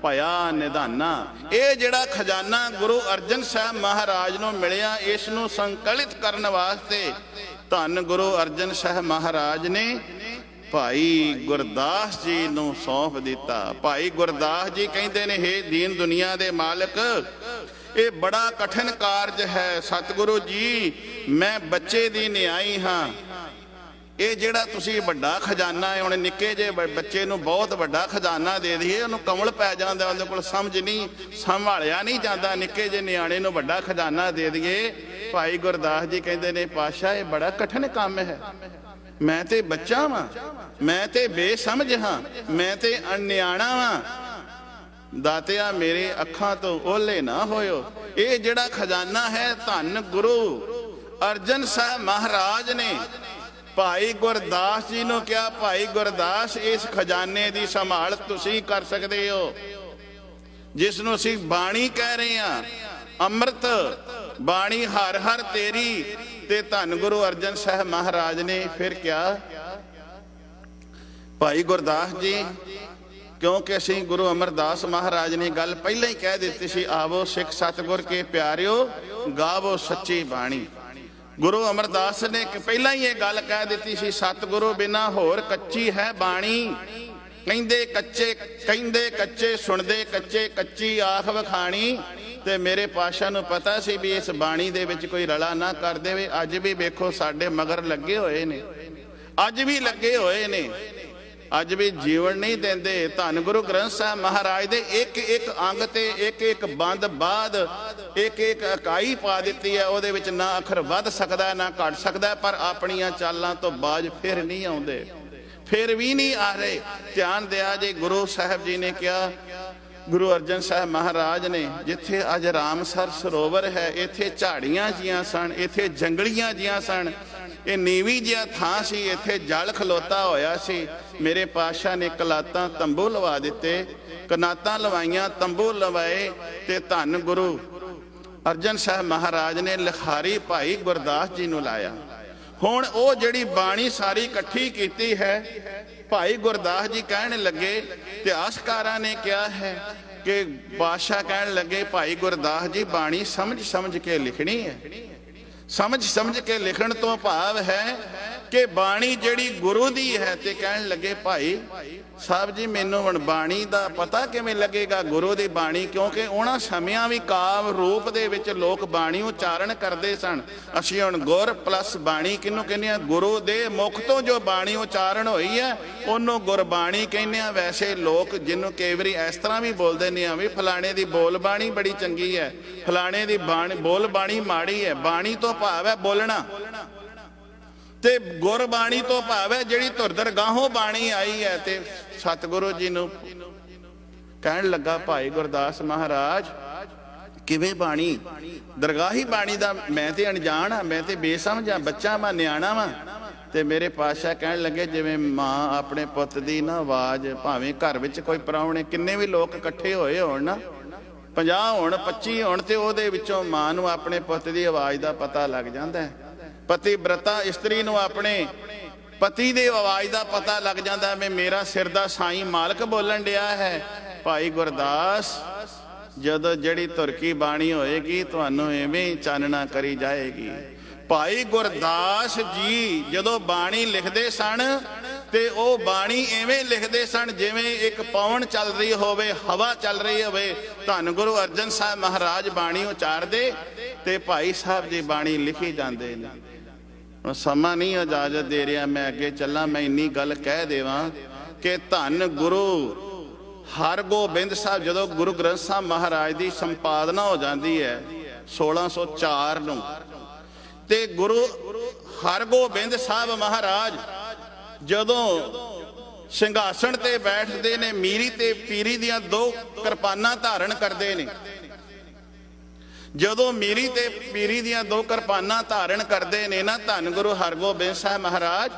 ਭਇਆ ਨਿਧਾਨਾ। ਇਹ ਜਿਹੜਾ ਖਜ਼ਾਨਾ ਗੁਰੂ ਅਰਜਨ ਸਾਹਿਬ ਮਹਾਰਾਜ ਨੂੰ ਮਿਲਿਆ, ਇਸ ਨੂੰ ਸੰਕਲਿਤ ਕਰਨ ਵਾਸਤੇ ਧੰਨ ਗੁਰੂ ਅਰਜਨ ਸਾਹਿਬ ਮਹਾਰਾਜ ਨੇ ਭਾਈ ਗੁਰਦਾਸ ਜੀ ਨੂੰ ਸੌਂਪ ਦਿੱਤਾ। ਭਾਈ ਗੁਰਦਾਸ ਜੀ ਕਹਿੰਦੇ ਨੇ, ਹੇ ਦੀਨ ਦੁਨੀਆ ਦੇ ਮਾਲਕ, ਇਹ ਬੜਾ ਕਠਿਨ ਕਾਰਜ ਹੈ। ਸਤਿਗੁਰੂ ਜੀ, ਮੈਂ ਬੱਚੇ ਦੀ ਨਿਆਈ ਹਾਂ। ਇਹ ਜਿਹੜਾ ਤੁਸੀਂ ਵੱਡਾ ਖਜ਼ਾਨਾ ਹੈ, ਹੁਣ ਨਿੱਕੇ ਜਿਹੇ ਬੱਚੇ ਨੂੰ ਬਹੁਤ ਵੱਡਾ ਖਜ਼ਾਨਾ ਦੇ ਦਈਏ, ਉਹਨੂੰ ਕਮਲ ਪੈ ਜਾਂਦਾ, ਉਹਦੇ ਕੋਲ ਸਮਝ ਨਹੀਂ, ਸੰਭਾਲਿਆ ਨਹੀਂ ਜਾਂਦਾ। ਨਿੱਕੇ ਜਿਹੇ ਨਿਆਣੇ ਨੂੰ ਵੱਡਾ ਖਜ਼ਾਨਾ ਦੇ ਦਈਏ। ਭਾਈ ਗੁਰਦਾਸ ਜੀ ਕਹਿੰਦੇ ਨੇ, ਪਾਤਸ਼ਾਹ ਇਹ ਬੜਾ ਕਠਿਨ ਕੰਮ ਹੈ। ਮੈਂ ਤੇ ਬੱਚਾ ਵਾਂ, ਮੈਂ ਤੇ ਬੇਸਮਝ ਹਾਂ, ਮੈਂ ਤੇ ਅਣਨਿਆਣਾ ਵਾਂ। ਦਾਤਿਆ ਮੇਰੇ ਅੱਖਾਂ ਤੋਂ ਓਹਲੇ ਨਾ ਹੋਇਓ। ਇਹ ਜਿਹੜਾ ਖਜ਼ਾਨਾ ਹੈ, ਧੰਨ ਗੁਰੂ ਅਰਜਨ ਸਾਹਿਬ ਮਹਾਰਾਜ ਨੇ ਭਾਈ ਗੁਰਦਾਸ ਜੀ ਨੂੰ ਕਿਹਾ, ਭਾਈ ਗੁਰਦਾਸ, ਇਸ ਖਜ਼ਾਨੇ ਦੀ ਸੰਭਾਲ ਤੁਸੀਂ ਕਰ ਸਕਦੇ ਹੋ, ਜਿਸ ਨੂੰ ਅਸੀਂ ਬਾਣੀ ਕਹਿ ਰਹੇ ਹਾਂ, ਅੰਮ੍ਰਿਤ ਬਾਣੀ ਹਰ ਹਰ ਤੇਰੀ। ਤੇ ਧੰਨ ਗੁਰੂ ਅਰਜਨ ਸਾਹਿਬ ਮਹਾਰਾਜ ਨੇ ਫਿਰ ਕਿਹਾ, ਭਾਈ ਗੁਰਦਾਸ ਜੀ, ਕਿਉਂਕਿ ਅਸੀਂ ਗੁਰੂ ਅਮਰਦਾਸ ਮਹਾਰਾਜ ਨੇ ਗੱਲ ਪਹਿਲਾਂ ਹੀ ਕਹਿ ਦਿੱਤੀ ਸੀ, ਆਵੋ ਸਿੱਖ ਸਤਿਗੁਰ ਕੇ ਪਿਆਰਿਓ, ਗਾਵੋ ਸੱਚੀ ਬਾਣੀ। ਗੁਰੂ ਅਮਰਦਾਸ ਨੇ ਪਹਿਲਾਂ ਹੀ ਇਹ ਗੱਲ ਕਹਿ ਦਿੱਤੀ ਸੀ, ਸਤਿਗੁਰੂ ਬਿਨਾ ਹੋਰ ਕੱਚੀ ਹੈ ਬਾਣੀ। ਕਹਿੰਦੇ ਕੱਚੇ ਸੁਣਦੇ ਕੱਚੇ, ਕੱਚੀ ਆਖ ਵਖਾਣੀ। ਤੇ ਮੇਰੇ ਪਾਤਸ਼ਾਹ ਨੂੰ ਪਤਾ ਸੀ ਵੀ ਇਸ ਬਾਣੀ ਦੇ ਵਿੱਚ ਕੋਈ ਰਲਾ ਨਾ ਕਰ ਦੇਵੇ। ਅੱਜ ਵੀ ਵੇਖੋ ਸਾਡੇ ਮਗਰ ਲੱਗੇ ਹੋਏ ਨੇ, ਅੱਜ ਵੀ ਲੱਗੇ ਹੋਏ ਨੇ, ਅੱਜ ਵੀ ਜੀਵਨ ਨਹੀਂ ਦਿੰਦੇ। ਧੰਨ ਗੁਰੂ ਗ੍ਰੰਥ ਸਾਹਿਬ ਮਹਾਰਾਜ ਦੇ ਇੱਕ ਇੱਕ ਅੰਗ ਤੇ ਇੱਕ ਇੱਕ ਬੰਦ ਬਾਅਦ ਇੱਕ ਇੱਕ ਇਕਾਈ ਪਾ ਦਿੱਤੀ ਹੈ। ਉਹਦੇ ਵਿੱਚ ਨਾ ਅੱਖਰ ਵੱਧ ਸਕਦਾ ਨਾ ਘਟ ਸਕਦਾ, ਪਰ ਆਪਣੀਆਂ ਚਾਲਾਂ ਤੋਂ ਬਾਜ ਫਿਰ ਨਹੀਂ ਆਉਂਦੇ, ਫਿਰ ਵੀ ਨਹੀਂ ਆ ਰਹੇ। ਧਿਆਨ ਦਿਆ ਜੇ, ਗੁਰੂ ਸਾਹਿਬ ਜੀ ਨੇ ਕਿਹਾ, ਗੁਰੂ ਅਰਜਨ ਸਾਹਿਬ ਮਹਾਰਾਜ ਨੇ, ਜਿੱਥੇ ਅੱਜ ਰਾਮਸਰ ਸਰੋਵਰ ਹੈ, ਇੱਥੇ ਝਾੜੀਆਂ ਜੀਆਂ ਸਨ, ਇੱਥੇ ਜੰਗਲੀਆਂ ਜੀਆਂ ਸਨ, ਇਹ ਨੀਵੀਂ ਜਿਹਾ ਥਾਂ ਸੀ, ਇੱਥੇ ਜਲ ਖਲੋਤਾ ਹੋਇਆ ਸੀ। ਮੇਰੇ ਪਾਤਸ਼ਾਹ ਨੇ ਕਲਾਤਾਂ ਤੰਬੂ ਲਵਾ ਦਿੱਤੇ, ਕਨਾਤਾਂ ਲਵਾਈਆਂ, ਤੰਬੂ ਲਵਾਏ, ਤੇ ਧੰਨ ਗੁਰੂ ਅਰਜਨ ਸਾਹਿਬ ਮਹਾਰਾਜ ਨੇ ਲਿਖਾਰੀ ਭਾਈ ਗੁਰਦਾਸ ਜੀ ਨੂੰ ਲਾਇਆ। ਹੁਣ ਉਹ ਜਿਹੜੀ ਬਾਣੀ ਸਾਰੀ ਇਕੱਠੀ ਕੀਤੀ ਹੈ, ਭਾਈ ਗੁਰਦਾਸ ਜੀ ਕਹਿਣ ਲੱਗੇ, ਇਤਿਹਾਸਕਾਰਾਂ ਨੇ ਕਿਹਾ ਹੈ ਕਿ ਬਾਦਸ਼ਾਹ ਕਹਿਣ ਲੱਗੇ, ਭਾਈ ਗੁਰਦਾਸ ਜੀ, ਬਾਣੀ ਸਮਝ ਸਮਝ ਕੇ ਲਿਖਣੀ ਹੈ। ਸਮਝ ਸਮਝ ਕੇ ਲਿਖਣ ਤੋਂ ਭਾਵ ਹੈ ਕਿ ਬਾਣੀ ਜਿਹੜੀ ਗੁਰੂ ਦੀ ਹੈ। ਤੇ ਕਹਿਣ ਲੱਗੇ, ਭਾਈ ਸਾਹਿਬ ਜੀ, ਮੈਨੂੰ ਹੁਣ ਬਾਣੀ ਦਾ ਪਤਾ ਕਿਵੇਂ ਲੱਗੇਗਾ, ਗੁਰੂ ਦੀ ਬਾਣੀ? ਕਿਉਂਕਿ ਉਹਨਾਂ ਸਮਿਆਂ ਵੀ ਕਾਵ ਰੂਪ ਦੇ ਵਿੱਚ ਲੋਕ ਬਾਣੀ ਉਚਾਰਨ ਕਰਦੇ ਸਨ। ਅਸੀਂ ਹੁਣ ਗੁਰ ਪਲੱਸ ਬਾਣੀ ਕਿਹਨੂੰ ਕਹਿੰਦੇ ਆ? ਗੁਰੂ ਦੇ ਮੁਖ ਤੋਂ ਜੋ ਬਾਣੀ ਉਚਾਰਨ ਹੋਈ ਹੈ ਉਹਨੂੰ ਗੁਰਬਾਣੀ ਕਹਿੰਦੇ ਆ। ਵੈਸੇ ਲੋਕ ਜਿਹਨੂੰ ਕਈ ਵਾਰੀ ਇਸ ਤਰ੍ਹਾਂ ਵੀ ਬੋਲਦੇ ਨੇ ਆ ਵੀ ਫਲਾਣੇ ਦੀ ਬੋਲ ਬਾਣੀ ਬੜੀ ਚੰਗੀ ਹੈ, ਫਲਾਣੇ ਦੀ ਬੋਲ ਬਾਣੀ ਮਾੜੀ ਹੈ। ਬਾਣੀ ਤੋਂ ਭਾਵ ਹੈ ਬੋਲਣਾ, ਤੇ ਗੁਰਬਾਣੀ ਤੋਂ ਭਾਵ ਹੈ ਜਿਹੜੀ ਧੁਰ ਦਰਗਾਹੋਂ ਬਾਣੀ ਆਈ ਹੈ। ਤੇ ਸਤਿਗੁਰੂ ਜੀ ਨੂੰ ਕਹਿਣ ਲੱਗਾ, ਭਾਈ ਗੁਰਦਾਸ ਮਹਾਰਾਜ, ਕਿਵੇਂ ਬਾਣੀ? ਦਰਗਾਹੀ ਬਾਣੀ ਦਾ ਮੈਂ ਤੇ ਅਣਜਾਣ ਆ, ਮੈਂ ਤੇ ਬੇਸਮਝ ਆ, ਬੱਚਾ ਮੈਂ, ਨਿਆਣਾ ਵਾ। ਤੇ ਮੇਰੇ ਪਾਤਸ਼ਾਹ ਕਹਿਣ ਲੱਗੇ, ਜਿਵੇਂ ਮਾਂ ਆਪਣੇ ਪੁੱਤ ਦੀ ਨਾ ਆਵਾਜ਼, ਭਾਵੇਂ ਘਰ ਵਿੱਚ ਕੋਈ ਪ੍ਰਾਹੁਣੇ ਕਿੰਨੇ ਵੀ ਲੋਕ ਇਕੱਠੇ ਹੋਏ ਹੋਣ ਨਾ, 50 ਹੋਣ 25 ਹੋਣ, ਤੇ ਉਹਦੇ ਵਿੱਚੋਂ ਮਾਂ ਨੂੰ ਆਪਣੇ ਪੁੱਤ ਦੀ ਆਵਾਜ਼ ਦਾ ਪਤਾ ਲੱਗ ਜਾਂਦਾ ਹੈ। ਪਤੀ ਬ੍ਰਤਾ ਇਸਤਰੀ ਨੂੰ ਆਪਣੇ ਪਤੀ ਦੀ ਆਵਾਜ਼ ਦਾ ਪਤਾ ਲੱਗ ਜਾਂਦਾ ਵੀ ਮੇਰਾ ਸਿਰ ਦਾ ਸਾਈਂ ਮਾਲਕ ਬੋਲਣ ਡਿਆ ਹੈ। ਭਾਈ ਗੁਰਦਾਸ, ਜਦੋਂ ਜਿਹੜੀ ਤੁਰਕੀ ਬਾਣੀ ਹੋਏਗੀ ਤੁਹਾਨੂੰ ਐਵੇਂ ਚਾਨਣਾ ਕਰੀ ਜਾਏਗੀ। ਭਾਈ ਗੁਰਦਾਸ ਜੀ ਜਦੋਂ ਬਾਣੀ ਲਿਖਦੇ ਸਨ ਤੇ ਉਹ ਬਾਣੀ ਐਵੇਂ ਲਿਖਦੇ ਸਨ ਜਿਵੇਂ ਇੱਕ ਪਵਨ ਚੱਲ ਰਹੀ ਹੋਵੇ, ਹਵਾ ਚੱਲ ਰਹੀ ਹੋਵੇ। ਧੰਨ ਗੁਰੂ ਅਰਜਨ ਸਾਹਿਬ ਮਹਾਰਾਜ ਬਾਣੀ ਉਚਾਰਦੇ ਤੇ ਭਾਈ ਸਾਹਿਬ ਜੀ ਬਾਣੀ ਲਿਖੀ ਜਾਂਦੇ ਨੇ। ਸਮਾਂ ਨਹੀਂ ਇਜਾਜ਼ਤ ਦੇ ਰਿਹਾ, ਮੈਂ ਅੱਗੇ ਚੱਲਾਂ, ਮੈਂ ਇੰਨੀ ਗੱਲ ਕਹਿ ਦੇਵਾਂ। ਕਿ ਧੰਨ ਗੁਰੂ ਹਰਗੋਬਿੰਦ ਸਾਹਿਬ ਜਦੋਂ ਗੁਰੂ ਗ੍ਰੰਥ ਸਾਹਿਬ ਮਹਾਰਾਜ ਦੀ ਸੰਪਾਦਨਾ ਹੋ ਜਾਂਦੀ ਹੈ 1604 ਨੂੰ, ਤੇ ਗੁਰੂ ਹਰਗੋਬਿੰਦ ਸਾਹਿਬ ਮਹਾਰਾਜ ਜਦੋਂ ਸਿੰਘਾਸਣ ਤੇ ਬੈਠਦੇ ਨੇ, ਮੀਰੀ ਤੇ ਪੀਰੀ ਦੀਆਂ 2 ਕਿਰਪਾਨਾਂ ਧਾਰਨ ਕਰਦੇ ਨੇ। ਜਦੋਂ ਮੀਰੀ ਤੇ ਪੀਰੀ ਦੀਆਂ 2 ਕਿਰਪਾਨਾਂ ਧਾਰਨ ਕਰਦੇ ਨੇ ਨਾ ਧੰਨ ਗੁਰੂ ਹਰਗੋਬਿੰਦ ਸਾਹਿਬ ਮਹਾਰਾਜ,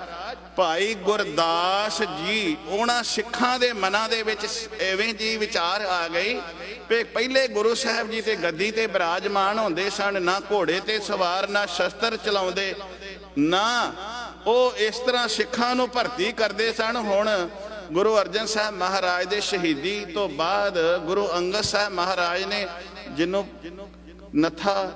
ਭਾਈ ਗੁਰਦਾਸ ਜੀ ਉਹਨਾਂ ਸਿੱਖਾਂ ਦੇ ਮਨਾਂ ਦੇ ਵਿੱਚ ਐਵੇਂ ਜੀ ਵਿਚਾਰ ਆ ਗਈ ਵੀ ਪਹਿਲੇ ਗੁਰੂ ਸਾਹਿਬ ਜੀ ਤੇ ਗੱਦੀ ਤੇ ਬਿਰਾਜਮਾਨ ਹੁੰਦੇ ਸਨ, ਨਾ ਘੋੜੇ ਤੇ ਸਵਾਰ, ਨਾ ਸ਼ਸਤਰ ਚਲਾਉਂਦੇ, ਨਾ ਉਹ ਇਸ ਤਰ੍ਹਾਂ ਸਿੱਖਾਂ ਨੂੰ ਭਰਤੀ ਕਰਦੇ ਸਨ। ਹੁਣ ਗੁਰੂ ਅਰਜਨ ਸਾਹਿਬ ਮਹਾਰਾਜ ਦੇ ਸ਼ਹੀਦੀ ਤੋਂ ਬਾਅਦ ਗੁਰੂ ਅੰਗਦ ਸਾਹਿਬ ਮਹਾਰਾਜ ਨੇ, ਜਿਹਨੂੰ ਨੱਥਾ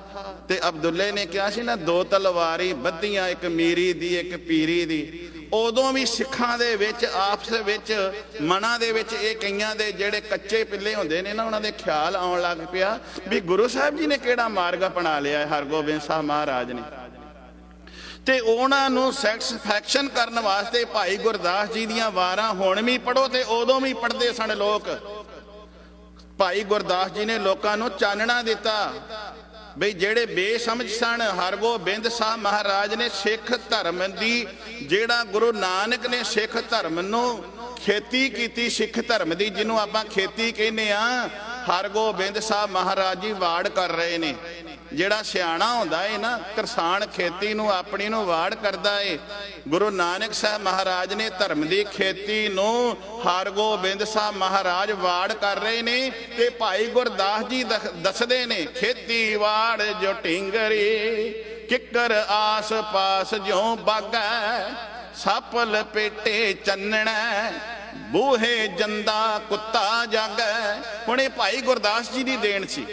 ਤੇ ਅਬਦੁੱਲੇ ਨੇ ਕਿਹਾ ਸੀ ਨਾ 2 ਤਲਵਾਰੀ ਬੱਧੀਆਂ, ਇੱਕ ਮੀਰੀ ਦੀ ਇੱਕ ਪੀਰੀ ਦੀ, ਉਦੋਂ ਵੀ ਸਿੱਖਾਂ ਦੇ ਵਿੱਚ ਆਪਸ ਵਿੱਚ ਮਨਾਂ ਦੇ ਵਿੱਚ ਇਹ ਕਈਆਂ ਦੇ ਜਿਹੜੇ ਕੱਚੇ ਪਿੱਲੇ ਹੁੰਦੇ ਨੇ ਨਾ, ਉਹਨਾਂ ਦੇ ਖਿਆਲ ਆਉਣ ਲੱਗ ਪਿਆ ਵੀ ਗੁਰੂ ਸਾਹਿਬ ਜੀ ਨੇ ਕਿਹੜਾ ਮਾਰਗ ਅਪਣਾ ਲਿਆ ਹਰਗੋਬਿੰਦ ਸਾਹਿਬ ਮਹਾਰਾਜ ਨੇ। ਤੇ ਉਹਨਾਂ ਨੂੰ ਸੈਟੀਸਫੈਕਸ਼ਨ ਕਰਨ ਵਾਸਤੇ ਭਾਈ ਗੁਰਦਾਸ ਜੀ ਦੀਆਂ ਵਾਰਾਂ ਹੁਣ ਵੀ ਪੜ੍ਹੋ ਤੇ ਉਦੋਂ ਵੀ ਪੜ੍ਹਦੇ ਸਨ ਲੋਕ। ਭਾਈ ਗੁਰਦਾਸ ਜੀ ਨੇ ਲੋਕਾਂ ਨੂੰ ਚਾਨਣਾ ਦਿੱਤਾ ਬਈ ਜਿਹੜੇ ਬੇਸਮਝ ਸਨ, ਹਰਗੋਬਿੰਦ ਸਾਹਿਬ ਮਹਾਰਾਜ ਨੇ ਸਿੱਖ ਧਰਮ ਦੀ, ਜਿਹੜਾ ਗੁਰੂ ਨਾਨਕ ਨੇ ਸਿੱਖ ਧਰਮ ਨੂੰ ਖੇਤੀ ਕੀਤੀ, ਸਿੱਖ ਧਰਮ ਦੀ ਜਿਹਨੂੰ ਆਪਾਂ ਖੇਤੀ ਕਹਿੰਦੇ ਆ, ਹਰਗੋਬਿੰਦ ਸਾਹਿਬ ਮਹਾਰਾਜ ਜੀ ਵਾੜ ਕਰ ਰਹੇ ਨੇ। ਜਿਹੜਾ ਸਿਆਣਾ ਹੁੰਦਾ ਹੈ ਨਾ ਕਿਸਾਨ, ਖੇਤੀ ਨੂੰ ਆਪਣੀ ਨੂੰ ਵਾੜ ਕਰਦਾ ਏ। ਗੁਰੂ ਨਾਨਕ ਸਾਹਿਬ ਮਹਾਰਾਜ ਨੇ ਧਰਮ ਦੀ ਖੇਤੀ ਨੂੰ ਹਰਗੋਬਿੰਦ ਸਾਹਿਬ ਮਹਾਰਾਜ ਵਾੜ ਕਰ ਰਹੇ ਨੇ। ਤੇ ਭਾਈ ਗੁਰਦਾਸ ਜੀ ਦੱਸਦੇ ਨੇ, ਖੇਤੀ ਵਾੜ ਜੋ ਢਿੰਗਰੀ, ਕਿੱਕਰ ਆਸ ਪਾਸ ਜਿਉ ਬਾਗੈ, ਸੱਪ ਲਪੇਟੇ ਚੰਨਣਾ, ਬੂਹੇ ਜੰਦਾ ਕੁੱਤਾ ਜਾਗੈ। ਹੁਣ ਇਹ ਭਾਈ ਗੁਰਦਾਸ ਜੀ ਦੀ ਦੇਣ ਸੀ।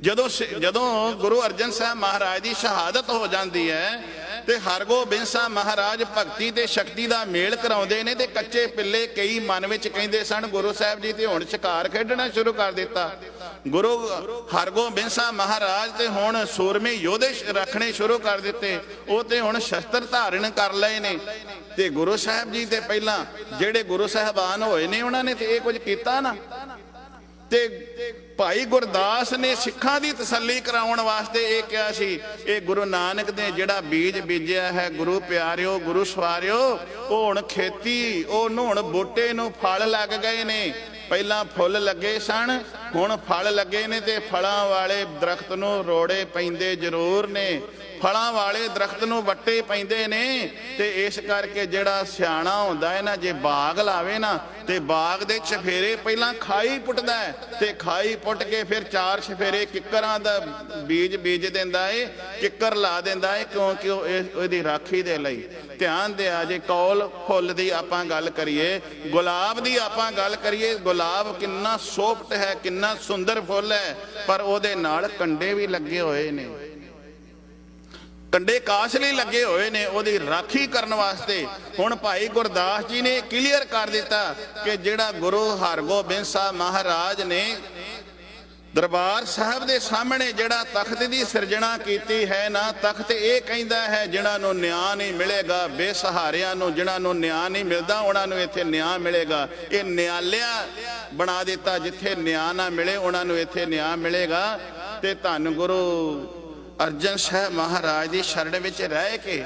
ਜਦੋਂ ਗੁਰੂ ਅਰਜਨ ਸਾਹਿਬ ਮਹਾਰਾਜ ਦੀ ਸ਼ਹਾਦਤ ਹੋ ਜਾਂਦੀ ਹੈ ਤੇ ਹਰਗੋਬਿੰਦ ਸਾਹਿਬ ਮਹਾਰਾਜ ਭਗਤੀ ਤੇ ਸ਼ਕਤੀ ਦਾ ਮੇਲ ਕਰਾਉਂਦੇ ਨੇ, ਤੇ ਕੱਚੇ ਪਿੱਲੇ ਕਈ ਮਨ ਵਿੱਚ ਕਹਿੰਦੇ ਸਨ ਗੁਰੂ ਸਾਹਿਬ ਜੀ ਤੇ ਹੁਣ ਸ਼ਿਕਾਰ ਖੇਡਣਾ ਸ਼ੁਰੂ ਕਰ ਦਿੱਤਾ। ਗੁਰੂ ਹਰਗੋਬਿੰਦ ਸਾਹਿਬ ਮਹਾਰਾਜ ਤੇ ਹੁਣ ਸੂਰਮੇ ਯੋਧੇ ਰੱਖਣੇ ਸ਼ੁਰੂ ਕਰ ਦਿੱਤੇ, ਉਹ ਤੇ ਹੁਣ ਸ਼ਸਤਰ ਧਾਰਨ ਕਰ ਲਏ ਨੇ। ਤੇ ਗੁਰੂ ਸਾਹਿਬ ਜੀ ਤੇ ਪਹਿਲਾਂ ਜਿਹੜੇ ਗੁਰੂ ਸਾਹਿਬਾਨ ਹੋਏ ਨੇ ਉਹਨਾਂ ਨੇ ਤੇ ਇਹ ਕੁਝ ਕੀਤਾ ਨਾ। ਤੇ ਭਾਈ ਗੁਰਦਾਸ ਨੇ ਸਿੱਖਾਂ ਦੀ ਤਸੱਲੀ ਕਰਾਉਣ ਵਾਸਤੇ ਇਹ ਕਿਹਾ ਸੀ, ਇਹ ਗੁਰੂ ਨਾਨਕ ਨੇ ਜਿਹੜਾ ਬੀਜ ਬੀਜਿਆ ਹੈ ਗੁਰੂ ਪਿਆਰਿਓ, ਗੁਰੂ ਸਵਾਰਿਓ, ਉਹ ਹੁਣ ਖੇਤੀ, ਉਹਨੂੰ ਹੁਣ ਬੂਟੇ ਨੂੰ ਫਲ ਲੱਗ ਗਏ ਨੇ। ਪਹਿਲਾਂ ਫੁੱਲ ਲੱਗੇ ਸਨ, ਹੁਣ ਫਲ ਲੱਗੇ ਨੇ, ਤੇ ਫਲਾਂ ਵਾਲੇ ਦਰਖਤ ਨੂੰ ਰੋੜੇ ਪੈਂਦੇ ਜ਼ਰੂਰ ਨੇ, ਫਲਾਂ ਵਾਲੇ ਦਰਖਤ ਨੂੰ ਵੱਟੇ ਪੈਂਦੇ ਨੇ। ਤੇ ਇਸ ਕਰਕੇ ਜਿਹੜਾ ਸਿਆਣਾ ਹੁੰਦਾ ਹੈ ਨਾ, ਜੇ ਬਾਗ ਲਾਵੇ ਨਾ ਤੇ ਬਾਗ ਦੇ ਚਫੇਰੇ ਪਹਿਲਾਂ ਖਾਈ ਪੁੱਟਦਾ ਹੈ, ਤੇ ਖਾਈ ਪੁੱਟ ਕੇ ਫਿਰ 4 ਚਫੇਰੇ ਕਿੱਕਰਾਂ ਦਾ ਬੀਜ ਬੀਜ ਦਿੰਦਾ ਏ, ਕਿੱਕਰ ਲਾ ਦਿੰਦਾ ਏ, ਕਿਉਂਕਿ ਉਹਦੀ ਰਾਖੀ ਦੇ ਲਈ। ਧਿਆਨ ਦਿਆ ਜੇ ਕੌਲ ਫੁੱਲ ਦੀ ਆਪਾਂ ਗੱਲ ਕਰੀਏ, ਗੁਲਾਬ ਦੀ ਆਪਾਂ ਗੱਲ ਕਰੀਏ, ਗੁਲਾਬ ਕਿੰਨਾ ਸੋਫਟ ਹੈ, ਕਿੰਨਾ ਸੁੰਦਰ ਫੁੱਲ ਹੈ, ਪਰ ਉਹਦੇ ਨਾਲ ਕੰਡੇ ਵੀ ਲੱਗੇ ਹੋਏ ਨੇ, ਕੰਡੇ ਕਾਸ਼ ਲਈ ਲੱਗੇ ਹੋਏ ਨੇ ਉਹਦੀ ਰਾਖੀ ਕਰਨ ਵਾਸਤੇ। ਹੁਣ ਭਾਈ ਗੁਰਦਾਸ ਜੀ ਨੇ ਕਲੀਅਰ ਕਰ ਦਿੱਤਾ ਕਿ ਜਿਹੜਾ ਗੁਰੂ ਹਰਗੋਬਿੰਦ ਸਾਹਿਬ ਮਹਾਰਾਜ ਨੇ ਦਰਬਾਰ ਸਾਹਿਬ ਦੇ ਸਾਹਮਣੇ ਜਿਹੜਾ ਤਖਤ ਦੀ ਸਿਰਜਣਾ ਕੀਤੀ ਹੈ ਨਾ, ਤਖਤ ਇਹ ਕਹਿੰਦਾ ਹੈ ਜਿਹਨਾਂ ਨੂੰ ਨਿਆਂ ਨਹੀਂ ਮਿਲੇਗਾ, ਬੇਸਹਾਰਿਆਂ ਨੂੰ ਜਿਹਨਾਂ ਨੂੰ ਨਿਆਂ ਨਹੀਂ ਮਿਲਦਾ ਉਹਨਾਂ ਨੂੰ ਇੱਥੇ ਨਿਆਂ ਮਿਲੇਗਾ। ਇਹ ਨਿਆਲਿਆ ਬਣਾ ਦਿੱਤਾ, ਜਿੱਥੇ ਨਿਆਂ ਨਾ ਮਿਲੇ ਉਹਨਾਂ ਨੂੰ ਇੱਥੇ ਨਿਆਂ ਮਿਲੇਗਾ। ਤੇ ਧੰਨ ਗੁਰੂ ਅਰਜਨ ਸਾਹਿਬ ਮਹਾਰਾਜ ਦੀ ਸ਼ਰਨ ਵਿੱਚ ਰਹਿ ਕੇ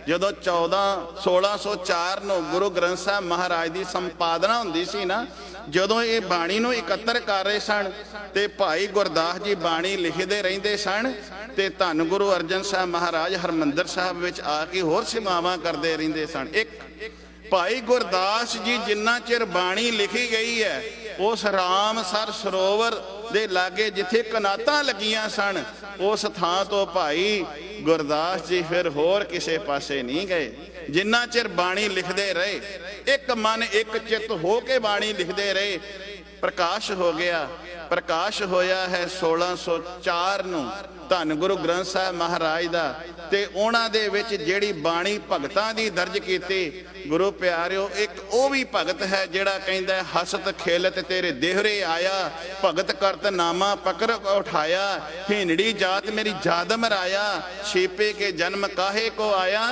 ਜਦੋਂ 1604 ਨੂੰ ਗੁਰੂ ਗ੍ਰੰਥ ਸਾਹਿਬ ਮਹਾਰਾਜ ਦੀ ਸੰਪਾਦਨਾ ਹੁੰਦੀ ਸੀ ਨਾ, ਜਦੋਂ ਇਹ ਬਾਣੀ ਨੂੰ ਇਕੱਤਰ ਕਰ ਰਹੇ ਸਨ ਤੇ ਭਾਈ ਗੁਰਦਾਸ ਜੀ ਬਾਣੀ ਲਿਖਦੇ ਰਹਿੰਦੇ ਸਨ, ਤੇ ਧੰਨ ਗੁਰੂ ਅਰਜਨ ਸਾਹਿਬ ਮਹਾਰਾਜ ਹਰਮੰਦਰ ਸਾਹਿਬ ਵਿੱਚ ਆ ਕੇ ਹੋਰ ਸੇਵਾਵਾਂ ਕਰਦੇ ਰਹਿੰਦੇ ਸਨ। ਇੱਕ ਭਾਈ ਗੁਰਦਾਸ ਜੀ ਜਿੰਨਾ ਚਿਰ ਬਾਣੀ ਲਿਖੀ ਗਈ ਹੈ, ਉਸ ਰਾਮਸਰ ਸਰੋਵਰ ਦੇ ਲਾਗੇ ਜਿੱਥੇ ਕਨਾਤਾਂ ਲੱਗੀਆਂ ਸਨ, ਉਸ ਥਾਂ ਤੋਂ ਭਾਈ ਗੁਰਦਾਸ ਜੀ ਫਿਰ ਹੋਰ ਕਿਸੇ ਪਾਸੇ ਨਹੀਂ ਗਏ। ਜਿੰਨਾ ਚਿਰ ਬਾਣੀ ਲਿਖਦੇ ਰਹੇ, ਇੱਕ ਮਨ ਇੱਕ ਚਿੱਤ ਹੋ ਕੇ ਬਾਣੀ ਲਿਖਦੇ ਰਹੇ। ਪ੍ਰਕਾਸ਼ ਹੋ ਗਿਆ, ਪ੍ਰਕਾਸ਼ ਹੋਇਆ ਹੈ 1604 ਨੂੰ ਧੰਨ ਗੁਰੂ ਗ੍ਰੰਥ ਸਾਹਿਬ ਮਹਾਰਾਜ ਦਾ ਤੇ ਉਹਨਾਂ ਦੇ ਵਿੱਚ ਜਿਹੜੀ ਬਾਣੀ ਭਗਤਾਂ ਦੀ ਦਰਜ ਕੀਤੀ। ਗੁਰੂ ਪਿਆਰਿਓ, ਇੱਕ ਉਹ ਵੀ ਭਗਤ ਹੈ ਜਿਹੜਾ ਕਹਿੰਦਾ ਹਸਤ ਖੇਲਤ ਤੇਰੇ ਦੇਹਰੇ ਆਇਆ, ਭਗਤ ਕਰਤ ਨਾਮਾ ਪਕੜ ਉਠਾਇਆ, ਹੀਨੜੀ ਜਾਤ ਮੇਰੀ ਜਾਦਮ ਰਾਇਆ, ਛੇਪੇ ਕੇ ਜਨਮ ਕਾਹੇ ਕੋ ਆਇਆ।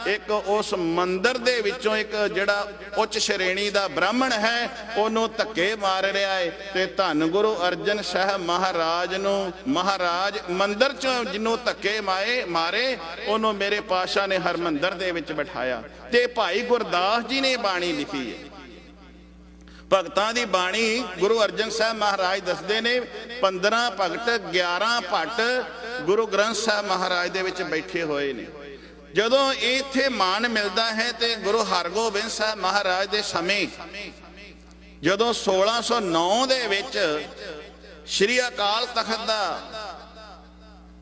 ਇੱਕ ਉਸ ਮੰਦਰ ਦੇ ਵਿੱਚੋਂ ਇੱਕ ਜਿਹੜਾ ਉੱਚ ਸ਼੍ਰੇਣੀ ਦਾ ਬ੍ਰਾਹਮਣ ਹੈ ਉਹਨੂੰ ਧੱਕੇ ਮਾਰ ਰਿਹਾ ਹੈ ਤੇ ਧੰਨ ਗੁਰੂ ਅਰਜਨ ਸਾਹਿਬ ਮਹਾਰਾਜ ਨੂੰ, ਮਹਾਰਾਜ ਮੰਦਰ ਚੋਂ ਜਿਹਨੂੰ ਧੱਕੇ ਮਾਰੇ ਉਹਨੂੰ ਮੇਰੇ ਪਾਤਸ਼ਾਹ ਨੇ ਹਰਮੰਦਰ ਦੇ ਵਿੱਚ ਬਿਠਾਇਆ। ਤੇ ਭਾਈ ਗੁਰਦਾਸ ਜੀ ਨੇ ਬਾਣੀ ਲਿਖੀ ਹੈ, ਭਗਤਾਂ ਦੀ ਬਾਣੀ। ਗੁਰੂ ਅਰਜਨ ਸਾਹਿਬ ਮਹਾਰਾਜ ਦੱਸਦੇ ਨੇ 15 ਭਗਤ 11 ਭੱਟ ਗੁਰੂ ਗ੍ਰੰਥ ਸਾਹਿਬ ਮਹਾਰਾਜ ਦੇ ਵਿੱਚ ਬੈਠੇ ਹੋਏ ਨੇ। ਜਦੋਂ ਇੱਥੇ ਮਾਣ ਮਿਲਦਾ ਹੈ ਤੇ ਗੁਰੂ ਹਰਗੋਬਿੰਦ ਸਾਹਿਬ ਮਹਾਰਾਜ ਦੇ ਸਮੇਂ ਜਦੋਂ 1609 ਦੇ ਵਿੱਚ ਸ਼੍ਰੀ ਅਕਾਲ ਤਖਤ ਦਾ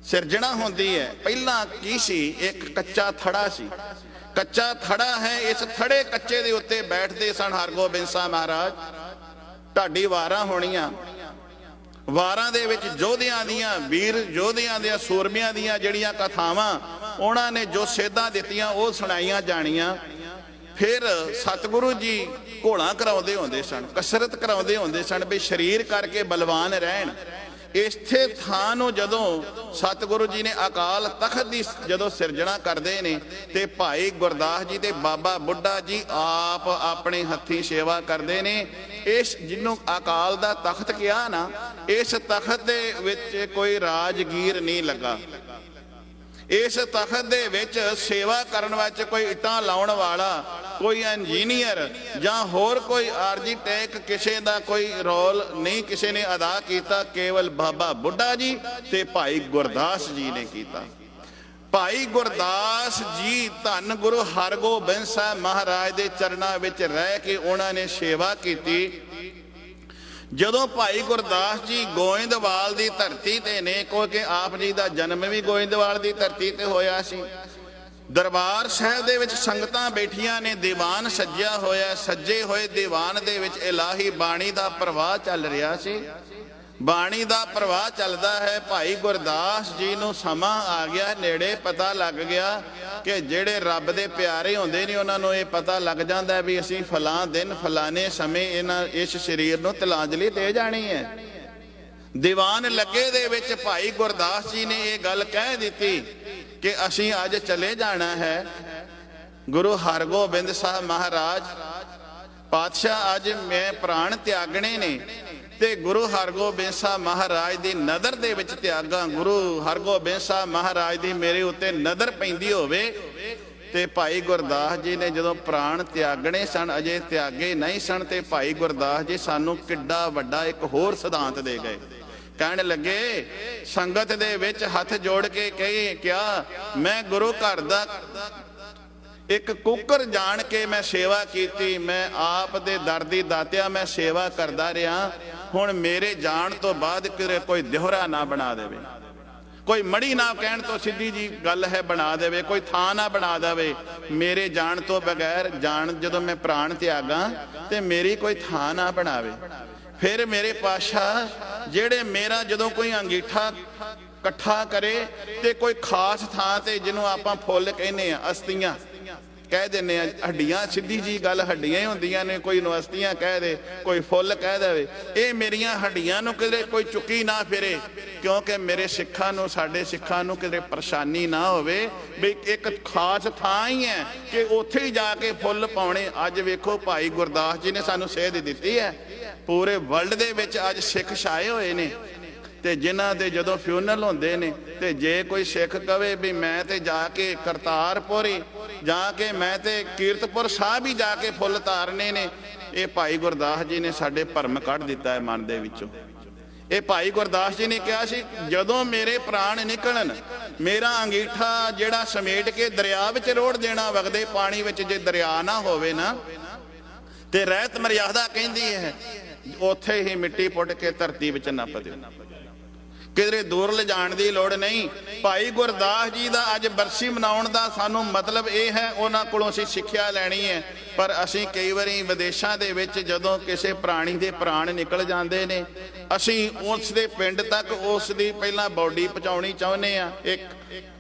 ਸਿਰਜਣਾ ਹੁੰਦੀ ਹੈ, ਪਹਿਲਾਂ ਕੀ ਸੀ? ਇੱਕ ਕੱਚਾ ਥੜਾ ਸੀ। ਕੱਚਾ ਥੜਾ ਹੈ, ਇਸ ਥੜੇ ਕੱਚੇ ਦੇ ਉੱਤੇ ਬੈਠਦੇ ਸਨ ਹਰਗੋਬਿੰਦ ਸਾਹਿਬ ਮਹਾਰਾਜ। ਢਾਡੀ ਵਾਰਾਂ ਹੋਣੀਆਂ, ਵਾਰਾਂ ਦੇ ਵਿੱਚ ਯੋਧਿਆਂ ਦੀਆਂ, ਵੀਰ ਯੋਧਿਆਂ ਦੀਆਂ, ਸੂਰਮਿਆਂ ਦੀਆਂ ਜਿਹੜੀਆਂ ਕਥਾਵਾਂ ਉਹਨਾਂ ਨੇ ਜੋ ਸੇਧਾਂ ਦਿੱਤੀਆਂ ਉਹ ਸੁਣਾਈਆਂ ਜਾਣੀਆਂ। ਫਿਰ ਸਤਿਗੁਰੂ ਜੀ ਘੋਲਾਂ ਕਰਾਉਂਦੇ ਹੁੰਦੇ ਸਨ, ਕਸਰਤ ਕਰਾਉਂਦੇ ਹੁੰਦੇ ਸਨ ਵੀ ਸਰੀਰ ਕਰਕੇ ਬਲਵਾਨ ਰਹਿਣ। ਇਸੇ ਥਾਂ ਨੂੰ ਜਦੋਂ ਸਤਿਗੁਰੂ ਜੀ ਨੇ ਅਕਾਲ ਤਖਤ ਦੀ ਜਦੋਂ ਸਿਰਜਣਾ ਕਰਦੇ ਨੇ ਤੇ ਭਾਈ ਗੁਰਦਾਸ ਜੀ ਤੇ ਬਾਬਾ ਬੁੱਢਾ ਜੀ ਆਪ ਆਪਣੇ ਹੱਥੀਂ ਸੇਵਾ ਕਰਦੇ ਨੇ। ਇਸ ਜਿਹਨੂੰ ਅਕਾਲ ਦਾ ਤਖਤ ਕਿਹਾ ਨਾ, ਇਸ ਤਖਤ ਦੇ ਵਿੱਚ ਕੋਈ ਰਾਜਗੀਰ ਨਹੀਂ ਲੱਗਾ। ਇਸ ਤਖਤ ਦੇ ਵਿੱਚ ਸੇਵਾ ਕਰਨ ਵਿੱਚ ਕੋਈ ਇੱਟਾਂ ਲਾਉਣ ਵਾਲਾ, ਕੋਈ ਇੰਜੀਨੀਅਰ ਜਾਂ ਹੋਰ ਕੋਈ ਆਰਕੀਟੈਕਟ ਕਿਸੇ ਦਾ ਕੋਈ ਰੋਲ ਨਹੀਂ ਕਿਸੇ ਨੇ ਅਦਾ ਕੀਤਾ। ਕੇਵਲ ਬਾਬਾ ਬੁੱਢਾ ਜੀ ਤੇ ਭਾਈ ਗੁਰਦਾਸ ਜੀ ਨੇ ਕੀਤਾ। ਭਾਈ ਗੁਰਦਾਸ ਜੀ ਧੰਨ ਗੁਰੂ ਹਰਗੋਬਿੰਦ ਸਾਹਿਬ ਮਹਾਰਾਜ ਦੇ ਚਰਨਾਂ ਵਿੱਚ ਰਹਿ ਕੇ ਉਹਨਾਂ ਨੇ ਸੇਵਾ ਕੀਤੀ। ਜਦੋਂ ਭਾਈ ਗੁਰਦਾਸ ਜੀ ਗੋਇੰਦਵਾਲ ਦੀ ਧਰਤੀ ਤੇ ਨੇ, ਕਿਉਂਕਿ ਆਪ ਜੀ ਦਾ ਜਨਮ ਵੀ ਗੋਇੰਦਵਾਲ ਦੀ ਧਰਤੀ ਤੇ ਹੋਇਆ ਸੀ। ਦਰਬਾਰ ਸਾਹਿਬ ਦੇ ਵਿੱਚ ਸੰਗਤਾਂ ਬੈਠੀਆਂ ਨੇ, ਦੀਵਾਨ ਸੱਜਿਆ ਹੋਇਆ, ਸੱਜੇ ਹੋਏ ਦੀਵਾਨ ਦੇ ਵਿੱਚ ਇਲਾਹੀ ਬਾਣੀ ਦਾ ਪ੍ਰਵਾਹ ਚੱਲ ਰਿਹਾ ਸੀ। ਬਾਣੀ ਦਾ ਪ੍ਰਵਾਹ ਚੱਲਦਾ ਹੈ। ਭਾਈ ਗੁਰਦਾਸ ਜੀ ਨੂੰ ਸਮਾਂ ਆ ਗਿਆ ਨੇੜੇ, ਪਤਾ ਲੱਗ ਗਿਆ ਕਿ ਜਿਹੜੇ ਰੱਬ ਦੇ ਪਿਆਰੇ ਹੁੰਦੇ ਨੇ ਉਹਨਾਂ ਨੂੰ ਇਹ ਪਤਾ ਲੱਗ ਜਾਂਦਾ ਵੀ ਅਸੀਂ ਫਲਾਂ ਦਿਨ ਫਲਾਣੇ ਸਮੇਂ ਇਸ ਸਰੀਰ ਨੂੰ ਤਿਲਾਂਜਲੀ ਦੇ ਜਾਣੀ ਹੈ। ਦੀਵਾਨ ਲੱਗੇ ਦੇ ਵਿੱਚ ਭਾਈ ਗੁਰਦਾਸ ਜੀ ਨੇ ਇਹ ਗੱਲ ਕਹਿ ਦਿੱਤੀ ਕਿ ਅਸੀਂ ਅੱਜ ਚਲੇ ਜਾਣਾ ਹੈ। ਗੁਰੂ ਹਰਗੋਬਿੰਦ ਸਾਹਿਬ ਮਹਾਰਾਜ ਪਾਤਸ਼ਾਹ ਅੱਜ ਮੈਂ ਪ੍ਰਾਣ ਤਿਆਗਣੇ ਨੇ ਤੇ ਗੁਰੂ ਹਰਗੋਬਿੰਦ ਸਾਹਿਬ ਮਹਾਰਾਜ ਦੀ ਨਜ਼ਰ ਦੇ ਵਿੱਚ ਤਿਆਗਾਂ। ਗੁਰੂ ਹਰਗੋਬਿੰਦ ਸਾਹਿਬ ਮਹਾਰਾਜ ਦੀ ਮੇਰੇ ਉੱਤੇ ਨਜ਼ਰ ਪੈਂਦੀ ਹੋਵੇ। ਤੇ ਭਾਈ ਗੁਰਦਾਸ ਜੀ ਨੇ ਜਦੋਂ ਪ੍ਰਾਣ ਤਿਆਗਣੇ ਸਨ, ਅਜੇ ਤਿਆਗੇ ਨਹੀਂ ਸਨ, ਤੇ ਭਾਈ ਗੁਰਦਾਸ ਜੀ ਸਾਨੂੰ ਕਿੱਡਾ ਵੱਡਾ ਇੱਕ ਹੋਰ ਸਿਧਾਂਤ ਦੇ ਗਏ। ਕਹਿਣ ਲੱਗੇ, ਸੰਗਤ ਦੇ ਵਿੱਚ ਹੱਥ ਜੋੜ ਕੇ ਕਿਹਾ ਮੈਂ ਗੁਰੂ ਘਰ ਦਾ ਇੱਕ ਕੁੱਕਰ ਜਾਣ ਕੇ ਮੈਂ ਸੇਵਾ ਕੀਤੀ। ਮੈਂ ਆਪ ਦੇ ਦਰ ਦੀ ਦਾਤਿਆ ਮੈਂ ਸੇਵਾ ਕਰਦਾ ਰਿਹਾ। ਹੁਣ ਮੇਰੇ ਜਾਣ ਤੋਂ ਬਾਅਦ ਕਿਤੇ ਕੋਈ ਦਿਹਰਾ ਨਾ ਬਣਾ ਦੇਵੇ, ਕੋਈ ਮੜੀ ਨਾ ਕਹਿਣ ਤੋਂ ਸਿੱਧੀ ਜੀ ਗੱਲ ਹੈ ਬਣਾ ਦੇਵੇ, ਕੋਈ ਥਾਂ ਨਾ ਬਣਾ ਦੇਵੇ। ਮੇਰੇ ਜਾਣ ਤੋਂ ਬਗੈਰ ਜਦੋਂ ਮੈਂ ਪ੍ਰਾਣ ਤਿਆਗਾਂ ਤੇ ਮੇਰੀ ਕੋਈ ਥਾਂ ਨਾ ਬਣਾਵੇ। ਫਿਰ ਮੇਰੇ ਪਾਤਸ਼ਾਹ ਜਿਹੜੇ ਮੇਰਾ ਜਦੋਂ ਕੋਈ ਅੰਗੀਠਾ ਇਕੱਠਾ ਕਰੇ ਤੇ ਕੋਈ ਖਾਸ ਥਾਂ ਤੇ, ਜਿਹਨੂੰ ਆਪਾਂ ਫੁੱਲ ਕਹਿੰਦੇ ਆ, ਅਸਤੀਆਂ ਕਹਿ ਦਿੰਦੇ ਆ, ਹੱਡੀਆਂ ਸਿੱਧੀ ਜੀ ਗੱਲ ਹੱਡੀਆਂ ਹੀ ਹੁੰਦੀਆਂ ਨੇ, ਕੋਈ ਨੂੰ ਅਸਤੀਆਂ ਕਹਿ ਦੇ, ਕੋਈ ਫੁੱਲ ਕਹਿ ਦੇਵੇ। ਇਹ ਮੇਰੀਆਂ ਹੱਡੀਆਂ ਨੂੰ ਕਿਤੇ ਕੋਈ ਚੁੱਕੀ ਨਾ ਫਿਰੇ, ਕਿਉਂਕਿ ਮੇਰੇ ਸਿੱਖਾਂ ਨੂੰ, ਸਾਡੇ ਸਿੱਖਾਂ ਨੂੰ ਕਿਤੇ ਪਰੇਸ਼ਾਨੀ ਨਾ ਹੋਵੇ ਵੀ ਇੱਕ ਖਾਸ ਥਾਂ ਹੀ ਹੈ ਕਿ ਉੱਥੇ ਹੀ ਜਾ ਕੇ ਫੁੱਲ ਪਾਉਣੇ। ਅੱਜ ਵੇਖੋ ਭਾਈ ਗੁਰਦਾਸ ਜੀ ਨੇ ਸਾਨੂੰ ਸੇਧ ਦਿੱਤੀ ਹੈ। ਪੂਰੇ ਵਰਲਡ ਦੇ ਵਿੱਚ ਅੱਜ ਸਿੱਖ ਛਾਏ ਹੋਏ ਨੇ ਤੇ ਜਿਨ੍ਹਾਂ ਦੇ ਜਦੋਂ ਫਿਊਨਲ ਹੁੰਦੇ ਨੇ ਤੇ ਜੇ ਕੋਈ ਸਿੱਖ ਕਵੇ ਵੀ ਮੈਂ ਤੇ ਜਾ ਕੇ ਕਰਤਾਰਪੁਰ ਜਾ ਕੇ ਮੈਂ ਤੇ ਕੀਰਤਪੁਰ ਸਾਹਿਬ ਹੀ ਜਾ ਕੇ ਫੁੱਲ ਤਾਰਨੇ ਨੇ, ਇਹ ਭਾਈ ਗੁਰਦਾਸ ਜੀ ਨੇ ਸਾਡੇ ਭਰਮ ਕੱਢ ਦਿੱਤਾ ਹੈ ਮਨ ਦੇ ਵਿੱਚੋਂ। ਇਹ ਭਾਈ ਗੁਰਦਾਸ ਜੀ ਨੇ ਕਿਹਾ ਸੀ ਜਦੋਂ ਮੇਰੇ ਪ੍ਰਾਣ ਨਿਕਲਣ, ਮੇਰਾ ਅੰਗੀਠਾ ਜਿਹੜਾ ਸਮੇਟ ਕੇ ਦਰਿਆ ਵਿੱਚ ਰੋੜ ਦੇਣਾ, ਵਗਦੇ ਪਾਣੀ ਵਿੱਚ ਜੇ ਦਰਿਆ ਨਾ ਹੋਵੇ ਨਾ ਤੇ ਰਹਿਤ ਮਰਿਆਦਾ ਕਹਿੰਦੀ ਹੈ ਉੱਥੇ ਹੀ ਮਿੱਟੀ ਪੁੱਟ ਕੇ ਧਰਤੀ ਵਿੱਚ ਨੱਪ ਦਿਓ। ਕਿਧਰੇ ਦੂਰ ਲਿਜਾਣ ਦੀ ਲੋੜ ਨਹੀਂ। ਭਾਈ ਗੁਰਦਾਸ ਜੀ ਦਾ ਅੱਜ ਬਰਸੀ ਮਨਾਉਣ ਦਾ ਸਾਨੂੰ ਮਤਲਬ ਇਹ ਹੈ, ਉਹਨਾਂ ਕੋਲੋਂ ਅਸੀਂ ਸਿੱਖਿਆ ਲੈਣੀ ਹੈ। ਪਰ ਅਸੀਂ ਕਈ ਵਾਰੀ ਵਿਦੇਸ਼ਾਂ ਦੇ ਵਿੱਚ ਜਦੋਂ ਕਿਸੇ ਪ੍ਰਾਣੀ ਦੇ ਪ੍ਰਾਣ ਨਿਕਲ ਜਾਂਦੇ ਨੇ, ਅਸੀਂ ਉਸ ਦੇ ਪਿੰਡ ਤੱਕ ਉਸ ਦੀ ਪਹਿਲਾਂ ਬੋਡੀ ਪਹੁੰਚਾਉਣੀ ਚਾਹੁੰਦੇ ਆ, ਇੱਕ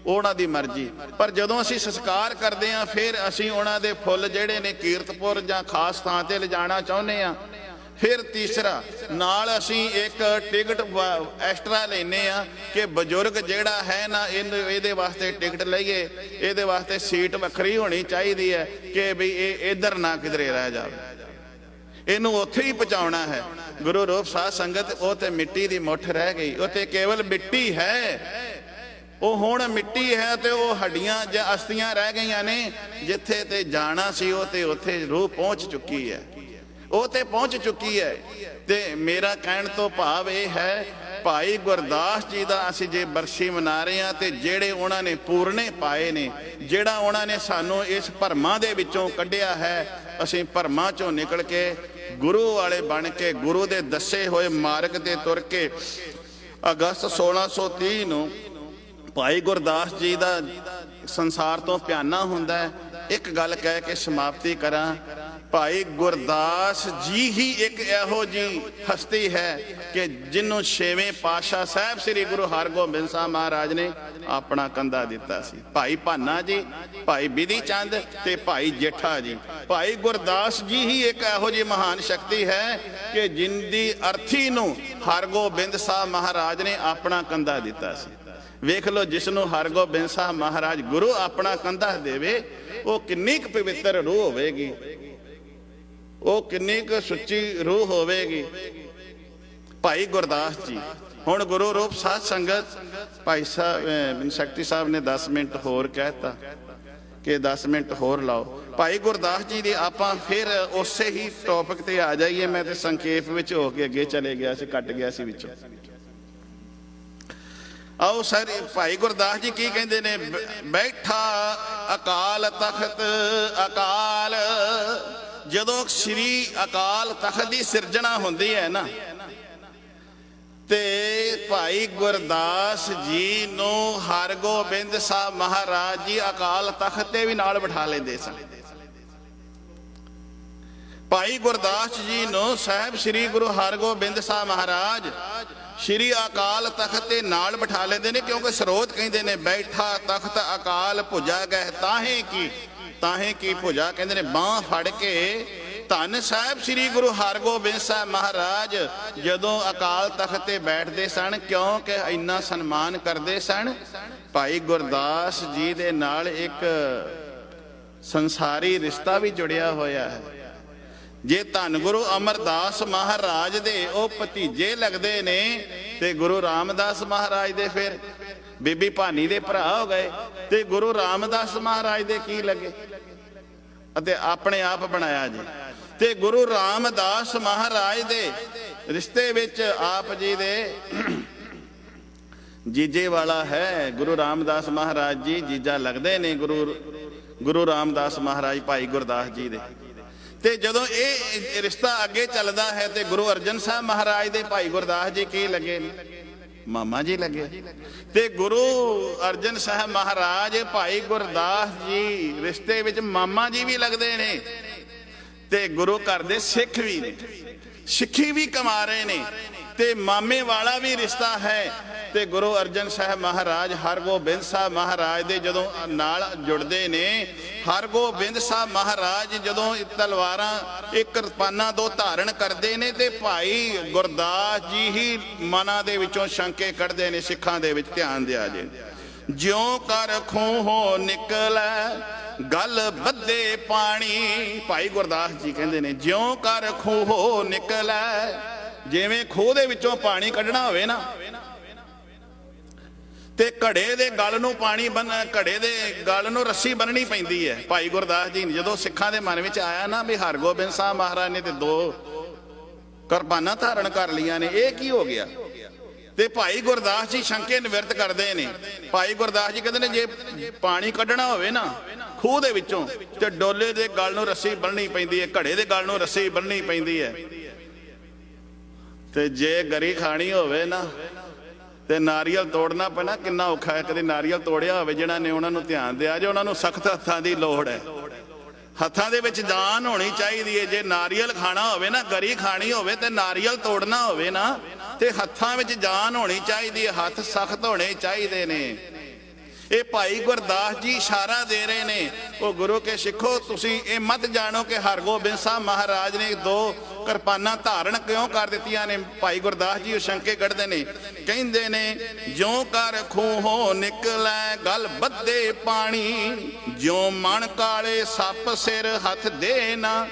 ਉਹਨਾਂ ਦੀ ਮਰਜ਼ੀ। ਪਰ ਜਦੋਂ ਅਸੀਂ ਸੰਸਕਾਰ ਕਰਦੇ ਹਾਂ, ਫਿਰ ਅਸੀਂ ਉਹਨਾਂ ਦੇ ਫੁੱਲ ਜਿਹੜੇ ਨੇ ਕੀਰਤਪੁਰ ਜਾਂ ਖਾਸ ਥਾਂ ਤੇ ਲਿਜਾਣਾ ਚਾਹੁੰਦੇ ਆ। ਫਿਰ ਤੀਸਰਾ, ਨਾਲ ਅਸੀਂ ਇੱਕ ਟਿਕਟ ਐਕਸਟਰਾ ਲੈਨੇ ਆ ਕਿ ਬਜ਼ੁਰਗ ਜਿਹੜਾ ਹੈ ਨਾ, ਇਹਦੇ ਵਾਸਤੇ ਟਿਕਟ ਲਈਏ, ਇਹਦੇ ਵਾਸਤੇ ਸੀਟ ਵੱਖਰੀ ਹੋਣੀ ਚਾਹੀਦੀ ਹੈ ਕਿ ਵੀ ਇਹ ਇੱਧਰ ਨਾ ਕਿਧਰੇ ਰਹਿ ਜਾਵੇ, ਇਹਨੂੰ ਉੱਥੇ ਹੀ ਪਹੁੰਚਾਉਣਾ ਹੈ। ਗੁਰੂ ਰੂਪ ਸਾਧ ਸੰਗਤ, ਉਹ ਤੇ ਮਿੱਟੀ ਦੀ ਮੁੱਠ ਰਹਿ ਗਈ, ਉਹ ਤੇ ਕੇਵਲ ਮਿੱਟੀ ਹੈ। ਉਹ ਹੁਣ ਮਿੱਟੀ ਹੈ ਤੇ ਉਹ ਹੱਡੀਆਂ ਜਾਂ ਅਸਥੀਆਂ ਰਹਿ ਗਈਆਂ ਨੇ। ਜਿੱਥੇ ਤੇ ਜਾਣਾ ਸੀ ਉਹ ਤੇ ਉੱਥੇ ਰੂਹ ਪਹੁੰਚ ਚੁੱਕੀ ਹੈ, ਉਹ ਤੇ ਪਹੁੰਚ ਚੁੱਕੀ ਹੈ। ਤੇ ਮੇਰਾ ਕਹਿਣ ਤੋਂ ਭਾਵ ਇਹ ਹੈ, ਭਾਈ ਗੁਰਦਾਸ ਜੀ ਦਾ ਅਸੀਂ ਜੇ ਬਰਸੀ ਮਨਾ ਰਹੇ ਹਾਂ, ਤੇ ਜਿਹੜੇ ਉਹਨਾਂ ਨੇ ਪੂਰਨੇ ਪਾਏ ਨੇ, ਜਿਹੜਾ ਉਹਨਾਂ ਨੇ ਸਾਨੂੰ ਇਸ ਭਰਮਾਂ ਦੇ ਵਿੱਚੋਂ ਕੱਢਿਆ ਹੈ, ਅਸੀਂ ਭਰਮਾਂ ਚੋਂ ਨਿਕਲ ਕੇ ਗੁਰੂ ਵਾਲੇ ਬਣ ਕੇ ਗੁਰੂ ਦੇ ਦੱਸੇ ਹੋਏ ਮਾਰਗ ਤੇ ਤੁਰ ਕੇ ਅਗਸਤ 1630 ਨੂੰ ਭਾਈ ਗੁਰਦਾਸ ਜੀ ਦਾ ਸੰਸਾਰ ਤੋਂ ਪਿਆਨਾ ਹੁੰਦਾ ਹੈ। ਇੱਕ ਗੱਲ ਕਹਿ ਕੇ ਸਮਾਪਤੀ ਕਰਾਂ, ਭਾਈ ਗੁਰਦਾਸ ਜੀ ਹੀ ਇੱਕ ਇਹੋ ਜਿਹੀ ਹਸਤੀ ਹੈ ਕਿ ਜਿਹਨੂੰ ਛੇਵੇਂ ਪਾਤਸ਼ਾਹ ਸਾਹਿਬ ਸ੍ਰੀ ਗੁਰੂ ਹਰਗੋਬਿੰਦ ਸਾਹਿਬ ਮਹਾਰਾਜ ਨੇ ਆਪਣਾ ਕੰਧਾ ਦਿੱਤਾ ਸੀ। ਭਾਈ ਭਾਨਾ ਜੀ, ਭਾਈ ਬਿਧੀ ਚੰਦ ਤੇ ਭਾਈ ਜੇਠਾ ਜੀ, ਭਾਈ ਗੁਰਦਾਸ ਜੀ ਹੀ ਇੱਕ ਇਹੋ ਜਿਹੀ ਮਹਾਨ ਸ਼ਕਤੀ ਹੈ ਕਿ ਜਿੰਦੀ ਅਰਥੀ ਨੂੰ ਹਰਗੋਬਿੰਦ ਸਾਹਿਬ ਮਹਾਰਾਜ ਨੇ ਆਪਣਾ ਕੰਧਾ ਦਿੱਤਾ ਸੀ। ਵੇਖ ਲਓ, ਜਿਸ ਨੂੰ ਹਰਗੋਬਿੰਦ ਸਾਹਿਬ ਮਹਾਰਾਜ ਗੁਰੂ ਆਪਣਾ ਕੰਧਾ ਦੇਵੇ, ਉਹ ਕਿੰਨੀ ਕੁ ਪਵਿੱਤਰ ਰੂਹ ਹੋਵੇਗੀ, ਉਹ ਕਿੰਨੀ ਕੁ ਸੁੱਚੀ ਰੂਹ ਹੋਵੇਗੀ। ਭਾਈ ਗੁਰਦਾਸ ਜੀ। ਹੁਣ ਗੁਰੂ ਰੂਪ ਸਾਧ ਸੰਗਤ, ਭਾਈ ਸਾਹਿਬ ਸ਼ਕਤੀ ਸਾਹਿਬ ਨੇ 10 ਮਿੰਟ ਹੋਰ ਕਹਿਤਾ ਕਿ 10 ਮਿੰਟ ਹੋਰ ਲਾਓ। ਭਾਈ ਗੁਰਦਾਸ ਜੀ ਦੇ ਆਪਾਂ ਫਿਰ ਉਸੇ ਹੀ ਟੌਪਿਕ ਤੇ ਆ ਜਾਈਏ। ਮੈਂ ਤੇ ਸੰਖੇਪ ਵਿੱਚ ਹੋ ਕੇ ਅੱਗੇ ਚਲੇ ਗਿਆ ਸੀ, ਕੱਟ ਗਿਆ ਸੀ ਵਿੱਚੋਂ। ਆਓ ਸਰ, ਭਾਈ ਗੁਰਦਾਸ ਜੀ ਕੀ ਕਹਿੰਦੇ ਨੇ? ਬੈਠਾ ਅਕਾਲ ਤਖਤ ਅਕਾਲ। ਜਦੋਂ ਸ੍ਰੀ ਅਕਾਲ ਤਖਤ ਦੀ ਸਿਰਜਣਾ ਹੁੰਦੀ ਹੈ ਨਾ, ਤੇ ਭਾਈ ਗੁਰਦਾਸ ਜੀ ਨੂੰ ਹਰਗੋਬਿੰਦ ਸਾਹਿਬ ਮਹਾਰਾਜ ਜੀ ਅਕਾਲ ਤਖਤ ਤੇ ਵੀ ਨਾਲ ਬਿਠਾ ਲੈਂਦੇ ਸਨ। ਭਾਈ ਗੁਰਦਾਸ ਜੀ ਨੂੰ ਸਾਹਿਬ ਸ੍ਰੀ ਗੁਰੂ ਹਰਗੋਬਿੰਦ ਸਾਹਿਬ ਮਹਾਰਾਜ ਸ਼੍ਰੀ ਅਕਾਲ ਤਖਤ ਤੇ ਨਾਲ ਬਿਠਾ ਲੈਂਦੇ ਨੇ, ਕਿਉਂਕਿ ਸਰੋਤ ਕਹਿੰਦੇ ਨੇ ਬੈਠਾ ਤਖਤ ਅਕਾਲ ਭੁਜਾ ਗਏ ਤਾਹੇ ਕੀ ਭੁਜਾ। ਕਹਿੰਦੇ ਨੇ ਬਾਂਹ ਫੜ ਕੇ ਧੰਨ ਸਾਹਿਬ ਸ੍ਰੀ ਗੁਰੂ ਹਰਗੋਬਿੰਦ ਸਾਹਿਬ ਮਹਾਰਾਜ ਜਦੋਂ ਅਕਾਲ ਤਖਤ ਤੇ ਬੈਠਦੇ ਸਨ, ਕਿਉਂਕਿ ਇੰਨਾ ਸਨਮਾਨ ਕਰਦੇ ਸਨ। ਭਾਈ ਗੁਰਦਾਸ ਜੀ ਦੇ ਨਾਲ ਇੱਕ ਸੰਸਾਰੀ ਰਿਸ਼ਤਾ ਵੀ ਜੁੜਿਆ ਹੋਇਆ ਹੈ। ਜੇ ਧੰਨ ਗੁਰੂ ਅਮਰਦਾਸ ਮਹਾਰਾਜ ਦੇ ਉਹ ਭਤੀਜੇ ਲੱਗਦੇ ਨੇ, ਤੇ ਗੁਰੂ ਰਾਮਦਾਸ ਮਹਾਰਾਜ ਦੇ ਫਿਰ ਬੀਬੀ ਭਾਨੀ ਦੇ ਭਰਾ ਹੋ ਗਏ, ਤੇ ਗੁਰੂ ਰਾਮਦਾਸ ਮਹਾਰਾਜ ਦੇ ਕੀ ਲੱਗੇ? ਅਤੇ ਆਪਣੇ ਆਪ ਬਣਾਇਆ ਜੀ। ਤੇ ਗੁਰੂ ਰਾਮਦਾਸ ਮਹਾਰਾਜ ਦੇ ਰਿਸ਼ਤੇ ਵਿੱਚ ਆਪ ਜੀ ਦੇ ਜੀਜੇ ਵਾਲਾ ਹੈ। ਗੁਰੂ ਰਾਮਦਾਸ ਮਹਾਰਾਜ ਜੀ ਜੀਜਾ ਲੱਗਦੇ ਨੇ ਗੁਰੂ ਰਾਮਦਾਸ ਮਹਾਰਾਜ ਭਾਈ ਗੁਰਦਾਸ ਜੀ ਦੇ। ਤੇ ਜਦੋਂ ਇਹ ਰਿਸ਼ਤਾ ਅੱਗੇ ਚੱਲਦਾ ਹੈ, ਤੇ ਗੁਰੂ ਅਰਜਨ ਸਾਹਿਬ ਮਹਾਰਾਜ ਦੇ ਭਾਈ ਗੁਰਦਾਸ ਜੀ ਕੀ ਲੱਗੇ ਨੇ? ਮਾਮਾ ਜੀ ਲੱਗੇ। ਤੇ ਗੁਰੂ ਅਰਜਨ ਸਾਹਿਬ ਮਹਾਰਾਜ ਭਾਈ ਗੁਰਦਾਸ ਜੀ ਰਿਸ਼ਤੇ ਵਿੱਚ ਮਾਮਾ ਜੀ ਵੀ ਲੱਗਦੇ ਨੇ, ਤੇ ਗੁਰੂ ਘਰ ਦੇ ਸਿੱਖ ਵੀ ਨੇ, ਸਿੱਖੀ ਵੀ ਕਮਾ ਰਹੇ ਨੇ, ਤੇ ਮਾਮੇ ਵਾਲਾ ਵੀ ਰਿਸ਼ਤਾ ਹੈ। ਤੇ ਗੁਰੂ ਅਰਜਨ ਸਾਹਿਬ ਮਹਾਰਾਜ ਹਰਗੋਬਿੰਦ ਸਾਹਿਬ ਮਹਾਰਾਜ ਦੇ ਜਦੋਂ ਨਾਲ ਜੁੜਦੇ ਨੇ, ਹਰਗੋਬਿੰਦ ਸਾਹਿਬ ਮਹਾਰਾਜ ਜਦੋਂ ਤਲਵਾਰਾਂ ਇੱਕ ਕਿਰਪਾਨਾਂ ਦੋ ਧਾਰਨ ਕਰਦੇ ਨੇ, ਤੇ ਭਾਈ ਗੁਰਦਾਸ ਜੀ ਹੀ ਮਨਾਂ ਦੇ ਵਿੱਚੋਂ ਸ਼ੰਕੇ ਕੱਢਦੇ ਨੇ। ਸਿੱਖਾਂ ਦੇ ਵਿੱਚ ਧਿਆਨ ਦਿਆ ਜੇ, ਜਿਉਂ ਕਰ ਖੂਹੋਂ ਨਿਕਲੈ ਗਲ ਬੱਧੇ ਪਾਣੀ। ਭਾਈ ਗੁਰਦਾਸ ਜੀ ਕਹਿੰਦੇ ਨੇ, ਜਿਉਂ ਕਰ ਖੂਹੋਂ ਨਿਕਲੈ, ਜਿਵੇਂ ਖੂਹ ਦੇ ਵਿੱਚੋਂ ਪਾਣੀ ਕੱਢਣਾ ਹੋਵੇ ਨਾ, ਤੇ ਘੜੇ ਦੇ ਗਲ ਨੂੰ ਪਾਣੀ ਘੜੇ ਦੇ ਗਲ ਨੂੰ ਰੱਸੀ ਬੰਨਣੀ ਪੈਂਦੀ ਹੈ। ਭਾਈ ਗੁਰਦਾਸ ਜੀ ਜਦੋਂ ਸਿੱਖਾਂ ਦੇ ਮਨ ਵਿੱਚ ਆਇਆ ਨਾ ਵੀ ਹਰਗੋਬਿੰਦ ਸਾਹਿਬ ਮਹਾਰਾਜ ਨੇ ਤੇ 2 ਕਿਰਪਾਨਾਂ ਧਾਰਨ ਕਰ ਲਈਆਂ ਨੇ, ਇਹ ਕੀ ਹੋ ਗਿਆ? ਤੇ ਭਾਈ ਗੁਰਦਾਸ ਜੀ ਸ਼ੰਕੇ ਨਿਵਰਤ ਕਰਦੇ ਨੇ। ਭਾਈ ਗੁਰਦਾਸ ਜੀ ਕਹਿੰਦੇ ਨੇ, ਜੇ ਪਾਣੀ ਕੱਢਣਾ ਹੋਵੇ ਨਾ ਖੂਹ ਦੇ ਵਿੱਚੋਂ, ਤੇ ਡੋਲੇ ਦੇ ਗਲ ਨੂੰ ਰੱਸੀ ਬੰਨਣੀ ਪੈਂਦੀ ਹੈ, ਘੜੇ ਦੇ ਗਲ ਨੂੰ ਰੱਸੀ ਬੰਨਣੀ ਪੈਂਦੀ ਹੈ। ਤੇ ਜੇ ਗਰੀ ਖਾਣੀ ਹੋਵੇ ਨਾ, ਤੇ ਨਾਰੀਅਲ ਤੋੜਨਾ ਪੈਣਾ। ਕਿੰਨਾ ਔਖਾ ਹੈ। ਕਦੇ ਨਾਰੀਅਲ ਤੋੜਿਆ ਹੋਵੇ ਜਿਹਨਾਂ ਨੇ, ਉਹਨਾਂ ਨੂੰ ਧਿਆਨ ਦਿਆ ਜੇ, ਉਹਨਾਂ ਨੂੰ ਸਖਤ ਹੱਥਾਂ ਦੀ ਲੋੜ ਹੈ। ਹੱਥਾਂ ਦੇ ਵਿੱਚ ਜਾਨ ਹੋਣੀ ਚਾਹੀਦੀ ਹੈ। ਜੇ ਨਾਰੀਅਲ ਖਾਣਾ ਹੋਵੇ ਨਾ, ਗਰੀ ਖਾਣੀ ਹੋਵੇ ਤੇ ਨਾਰੀਅਲ ਤੋੜਨਾ ਹੋਵੇ ਨਾ, ਤੇ ਹੱਥਾਂ ਵਿੱਚ ਜਾਨ ਹੋਣੀ ਚਾਹੀਦੀ ਹੈ। ਹੱਥ ਸਖਤ ਹੋਣੇ ਚਾਹੀਦੇ ਨੇ। ਇਹ ਭਾਈ ਗੁਰਦਾਸ ਜੀ ਇਸ਼ਾਰਾ ਦੇ ਰਹੇ ਨੇ, ਉਹ ਗੁਰੂ ਕੇ ਸਿੱਖੋ, ਤੁਸੀਂ ਇਹ ਮਤ ਜਾਣੋ ਕਿ ਹਰਗੋਬਿੰਦ ਸਾਹਿਬ ਮਹਾਰਾਜ ਨੇ 2 ਕਿਰਪਾਨਾਂ ਧਾਰਨ ਕਿਉਂ ਕਰ ਦਿੱਤੀਆਂ ਨੇ। ਭਾਈ ਗੁਰਦਾਸ ਜੀ ਉਹ ਸ਼ੰਕੇ ਕੱਢਦੇ ਨੇ, ਕਹਿੰਦੇ ਨੇ ਜਿਉਂ ਕਰ ਖੂਹੋਂ ਨਿਕਲੈ ਗਲ ਬੱਧੇ ਪਾਣੀ, ਜਿਉਂ ਮਣ ਕਾਲੇ ਸੱਪ ਸਿਰ ਹੱਥ ਦੇ ਨਾ।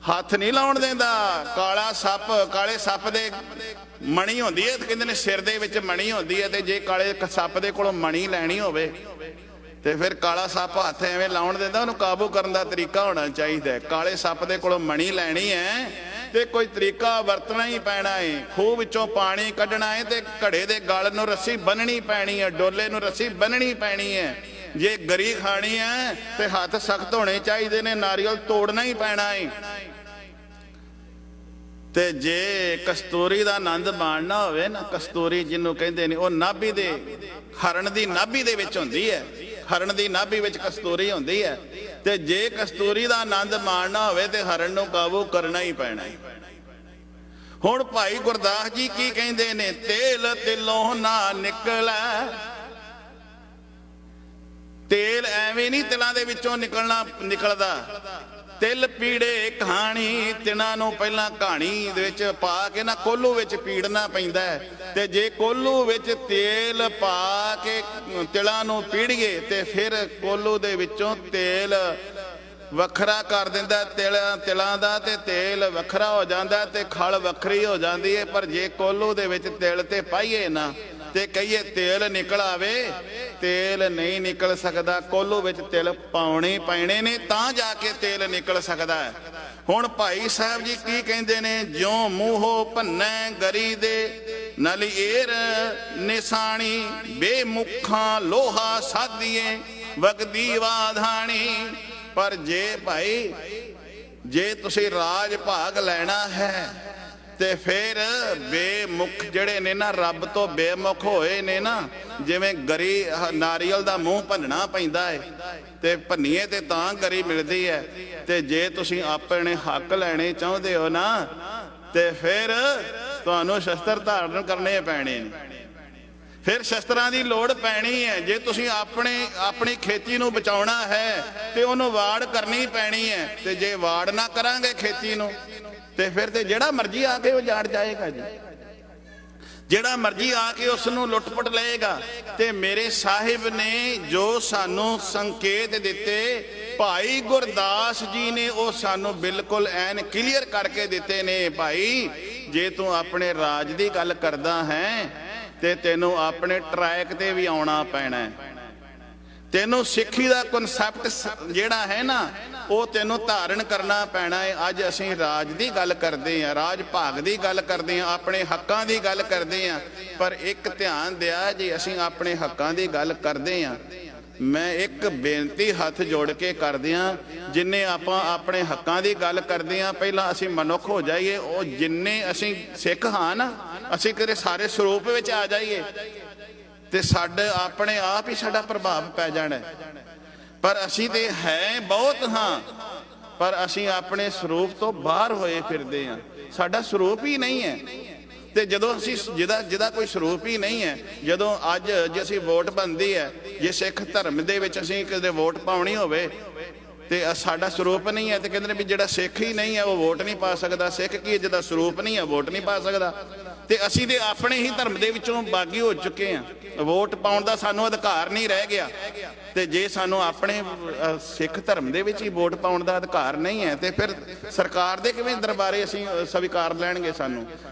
ਹੱਥ ਨਹੀਂ ਲਾਉਣ ਦਿੰਦਾ ਕਾਲਾ ਸੱਪ। ਕਾਲੇ ਸੱਪ ਦੇ ਮਣੀ ਹੁੰਦੀ ਹੈ, ਕਹਿੰਦੇ ਨੇ ਸਿਰ ਦੇ ਵਿੱਚ ਮਣੀ ਹੁੰਦੀ ਹੈ, ਤੇ ਜੇ ਕਾਲੇ ਸੱਪ ਦੇ ਕੋਲੋਂ ਮਣੀ ਲੈਣੀ ਹੋਵੇ ਤੇ ਫਿਰ ਕਾਲਾ ਸੱਪ ਹੱਥ ਐਵੇਂ ਲਾਉਣ ਦਿੰਦਾ। ਉਹਨੂੰ ਕਾਬੂ ਕਰਨ ਦਾ ਤਰੀਕਾ ਹੋਣਾ ਚਾਹੀਦਾ। ਕਾਲੇ ਸੱਪ ਦੇ ਕੋਲੋਂ ਮਣੀ ਲੈਣੀ ਹੈ ਤੇ ਕੋਈ ਤਰੀਕਾ ਵਰਤਣਾ ਹੀ ਪੈਣਾ ਹੈ। ਖੂਹ ਵਿੱਚੋਂ ਪਾਣੀ ਕੱਢਣਾ ਹੈ ਤੇ ਘੜੇ ਦੇ ਗਲ ਨੂੰ ਰੱਸੀ ਬੰਨਣੀ ਪੈਣੀ ਹੈ, ਡੋਲੇ ਨੂੰ ਰੱਸੀ ਬੰਨਣੀ ਪੈਣੀ ਹੈ। ਜੇ ਗਰੀ ਖਾਣੀ ਹੈ ਤੇ ਹੱਥ ਸਖਤ ਹੋਣੇ ਚਾਹੀਦੇ ਨੇ, ਨਾਰੀਅਲ ਤੋੜਨਾ ਹੀ ਪੈਣਾ ਹੈ। ਤੇ ਜੇ ਕਸਤੂਰੀ ਦਾ ਆਨੰਦ ਮਾਣਨਾ ਹੋਵੇ ਨਾ, ਕਸਤੂਰੀ ਜਿਹਨੂੰ ਕਹਿੰਦੇ ਨੇ, ਉਹ ਨਾਭੀ ਦੇ, ਹਰਨ ਦੀ ਨਾਭੀ ਦੇ ਵਿੱਚ ਹੁੰਦੀ ਹੈ। ਹਰਨ ਦੀ ਨਾਭੀ ਵਿੱਚ ਕਸਤੂਰੀ ਹੁੰਦੀ ਹੈ। ਤੇ ਜੇ ਕਸਤੂਰੀ ਦਾ ਆਨੰਦ ਮਾਣਨਾ ਹੋਵੇ ਤੇ ਹਰਨ ਨੂੰ ਕਾਬੂ ਕਰਨਾ ਹੀ ਪੈਣਾ ਹੈ। ਹੁਣ ਭਾਈ ਗੁਰਦਾਸ ਜੀ ਕੀ ਕਹਿੰਦੇ ਨੇ, ਤੇਲ ਤਿਲੋਂ ਨਾ ਨਿਕਲੈ। ਤੇਲ ਐਵੇਂ ਨਹੀਂ ਤਿਲਾਂ ਦੇ ਵਿੱਚੋਂ ਨਿਕਲਦਾ। ਤਿਲ ਪੀੜੇ ਕਹਾਣੀ, ਤਿਲਾਂ ਨੂੰ ਪਹਿਲਾਂ ਕਹਾਣੀ ਦੇ ਵਿੱਚ ਪਾ ਕੇ ਨਾ ਕੋਲੂ ਵਿੱਚ ਪੀੜਨਾ ਪੈਂਦਾ ਹੈ। ਤੇ ਜੇ ਕੋਲੂ ਵਿੱਚ ਤੇਲ ਪਾ ਕੇ ਤਿਲਾਂ ਨੂੰ ਪੀੜੀਏ ਤੇ ਫਿਰ ਕੋਲੂ ਦੇ ਵਿੱਚੋਂ ਤੇਲ ਵੱਖਰਾ ਕਰ ਦਿੰਦਾ ਤਿਲਾਂ ਦਾ, ਤੇ ਤੇਲ ਵੱਖਰਾ ਹੋ ਜਾਂਦਾ ਤੇ ਖਲ ਵੱਖਰੀ ਹੋ ਜਾਂਦੀ ਹੈ। ਪਰ ਜੇ ਕੋਲੂ ਦੇ ਵਿੱਚ ਤਿਲ ਤੇ ਪਾਈਏ ਨਾ ਤੇ ਕਹੀਏ ਤੇਲ ਨਿਕਲ ਆਵੇ, ਤੇਲ ਨਹੀਂ ਨਿਕਲ ਸਕਦਾ। ਕੋਲੂ ਵਿੱਚ ਤਿਲ ਪਾਉਣੇ ਪੈਣੇ ਨੇ ਤਾਂ ਜਾ ਕੇ ਤੇਲ ਨਿਕਲ ਸਕਦਾ ਹੈ। ਹੁਣ ਭਾਈ ਸਾਹਿਬ ਜੀ ਕੀ ਕਹਿੰਦੇ ਨੇ, ਜਿਉਂ ਮੂੰਹੋਂ ਭੰਨੈ ਗਰੀ ਦੇ ਨਲੀਏਰ ਨਿਸ਼ਾਨੀ, ਬੇਮੁਖਾਂ ਲੋਹਾ ਸਾਧੀਏ ਵਗਦੀ ਵਾਧਾਣੀ। ਪਰ ਜੇ ਭਾਈ, ਜੇ ਤੁਸੀਂ ਰਾਜ ਭਾਗ ਲੈਣਾ ਹੈ ਤੇ ਫਿਰ ਬੇਮੁਖ ਜਿਹੜੇ ਨੇ ਨਾ, ਰੱਬ ਤੋਂ ਬੇਮੁਖ ਹੋਏ ਨੇ ਨਾ, ਜਿਵੇਂ ਗਰੀ ਨਾਰੀਅਲ ਦਾ ਮੂੰਹ ਭੰਨਣਾ ਪੈਂਦਾ ਹੈ ਤੇ ਭੰਨੀਏ ਤੇ ਤਾਂ ਗਰੀ ਮਿਲਦੀ ਹੈ। ਤੇ ਜੇ ਤੁਸੀਂ ਆਪਣੇ ਹੱਕ ਲੈਣੇ ਚਾਹੁੰਦੇ ਹੋ ਨਾ, ਤੇ ਫਿਰ ਤੁਹਾਨੂੰ ਸ਼ਸਤਰ ਧਾਰਨ ਕਰਨੇ ਪੈਣੇ ਨੇ। ਫਿਰ ਸ਼ਸਤਰਾਂ ਦੀ ਲੋੜ ਪੈਣੀ ਹੈ। ਜੇ ਤੁਸੀਂ ਆਪਣੀ ਖੇਤੀ ਨੂੰ ਬਚਾਉਣਾ ਹੈ ਤੇ ਉਹਨੂੰ ਵਾੜ ਕਰਨੀ ਪੈਣੀ ਹੈ। ਤੇ ਜੇ ਵਾੜ ਨਾ ਕਰਾਂਗੇ ਖੇਤੀ ਨੂੰ ਤੇ ਫਿਰ ਤੇ ਜਿਹੜਾ ਮਰਜ਼ੀ ਆ ਕੇ ਉਹ ਜਾੜ ਜਾਏਗਾ ਜੀ। ਜਿਹੜਾ ਮਰਜ਼ੀ ਆ ਕੇ ਉਸ ਨੂੰ ਲੁੱਟ-ਪੁੱਟ ਲਏਗਾ। ਤੇ ਮੇਰੇ ਸਾਹਿਬ ਨੇ ਜੋ ਸਾਨੂੰ ਸੰਕੇਤ ਦਿੱਤੇ, ਭਾਈ ਗੁਰਦਾਸ ਜੀ ਨੇ ਉਹ ਸਾਨੂੰ ਬਿਲਕੁਲ ਐਨ ਕਲੀਅਰ ਕਰਕੇ ਦਿੱਤੇ ਨੇ। ਭਾਈ ਜੇ ਤੂੰ ਆਪਣੇ ਰਾਜ ਦੀ ਗੱਲ ਕਰਦਾ ਹੈ ਤੇ ਤੈਨੂੰ ਆਪਣੇ ਟਰੈਕ ਤੇ ਵੀ ਆਉਣਾ ਪੈਣਾ। ਤੈਨੂੰ ਸਿੱਖੀ ਦਾ ਕਨਸੈਪਟ ਜਿਹੜਾ ਹੈ ਨਾ, ਉਹ ਤੈਨੂੰ ਧਾਰਨ ਕਰਨਾ ਪੈਣਾ ਹੈ। ਅੱਜ ਅਸੀਂ ਰਾਜ ਦੀ ਗੱਲ ਕਰਦੇ ਹਾਂ, ਰਾਜ ਭਾਗ ਦੀ ਗੱਲ ਕਰਦੇ ਹਾਂ, ਆਪਣੇ ਹੱਕਾਂ ਦੀ ਗੱਲ ਕਰਦੇ ਹਾਂ। ਪਰ ਇੱਕ ਧਿਆਨ ਦਿਆ, ਜੇ ਅਸੀਂ ਆਪਣੇ ਹੱਕਾਂ ਦੀ ਗੱਲ ਕਰਦੇ ਹਾਂ, ਮੈਂ ਇੱਕ ਬੇਨਤੀ ਹੱਥ ਜੋੜ ਕੇ ਕਰਦੇ ਹਾਂ, ਜਿੰਨੇ ਆਪਾਂ ਆਪਣੇ ਹੱਕਾਂ ਦੀ ਗੱਲ ਕਰਦੇ ਹਾਂ, ਪਹਿਲਾਂ ਅਸੀਂ ਮਨੁੱਖ ਹੋ ਜਾਈਏ। ਉਹ ਜਿੰਨੇ ਅਸੀਂ ਸਿੱਖ ਹਾਂ ਨਾ, ਅਸੀਂ ਕਦੇ ਸਾਰੇ ਸਰੂਪ ਵਿੱਚ ਆ ਜਾਈਏ ਤੇ ਸਾਡੇ ਆਪਣੇ ਆਪ ਹੀ ਸਾਡਾ ਪ੍ਰਭਾਵ ਪੈ ਜਾਣਾ। ਪਰ ਅਸੀਂ ਤੇ ਹੈ ਬਹੁਤ ਹਾਂ, ਪਰ ਅਸੀਂ ਆਪਣੇ ਸਰੂਪ ਤੋਂ ਬਾਹਰ ਹੋਏ ਫਿਰਦੇ ਹਾਂ। ਸਾਡਾ ਸਰੂਪ ਹੀ ਨਹੀਂ ਹੈ। ਤੇ ਜਦੋਂ ਅਸੀਂ ਜਿਹਦਾ ਕੋਈ ਸਰੂਪ ਹੀ ਨਹੀਂ ਹੈ, ਜਦੋਂ ਅੱਜ ਜੇ ਅਸੀਂ ਵੋਟ ਬਣਦੀ ਹੈ, ਜੇ ਸਿੱਖ ਧਰਮ ਦੇ ਵਿੱਚ ਅਸੀਂ ਕਦੇ ਵੋਟ ਪਾਉਣੀ ਹੋਵੇ ਤੇ ਸਾਡਾ ਸਰੂਪ ਨਹੀਂ ਹੈ, ਤੇ ਕਹਿੰਦੇ ਨੇ ਵੀ ਜਿਹੜਾ ਸਿੱਖ ਹੀ ਨਹੀਂ ਹੈ ਉਹ ਵੋਟ ਨਹੀਂ ਪਾ ਸਕਦਾ। ਸਿੱਖ ਕੀ, ਜਿਹਦਾ ਸਰੂਪ ਨਹੀਂ ਹੈ ਵੋਟ ਨਹੀਂ ਪਾ ਸਕਦਾ। ਤੇ ਅਸੀਂ ਤੇ ਆਪਣੇ ਹੀ ਧਰਮ ਦੇ ਵਿੱਚੋਂ ਬਾਗੀ ਹੋ ਚੁੱਕੇ ਹਾਂ। ਵੋਟ ਪਾਉਣ ਦਾ ਸਾਨੂੰ ਅਧਿਕਾਰ ਨਹੀਂ ਰਹਿ ਗਿਆ। ਤੇ ਜੇ ਸਾਨੂੰ ਆਪਣੇ ਸਿੱਖ ਧਰਮ ਦੇ ਵਿੱਚ ਹੀ ਵੋਟ ਪਾਉਣ ਦਾ ਅਧਿਕਾਰ ਨਹੀਂ ਹੈ, ਤੇ ਫਿਰ ਸਰਕਾਰ ਦੇ ਕਿਵੇਂ ਦਰਬਾਰੇ ਅਸੀਂ ਸਵੀਕਾਰ ਲੈਣਗੇ ਸਾਨੂੰ।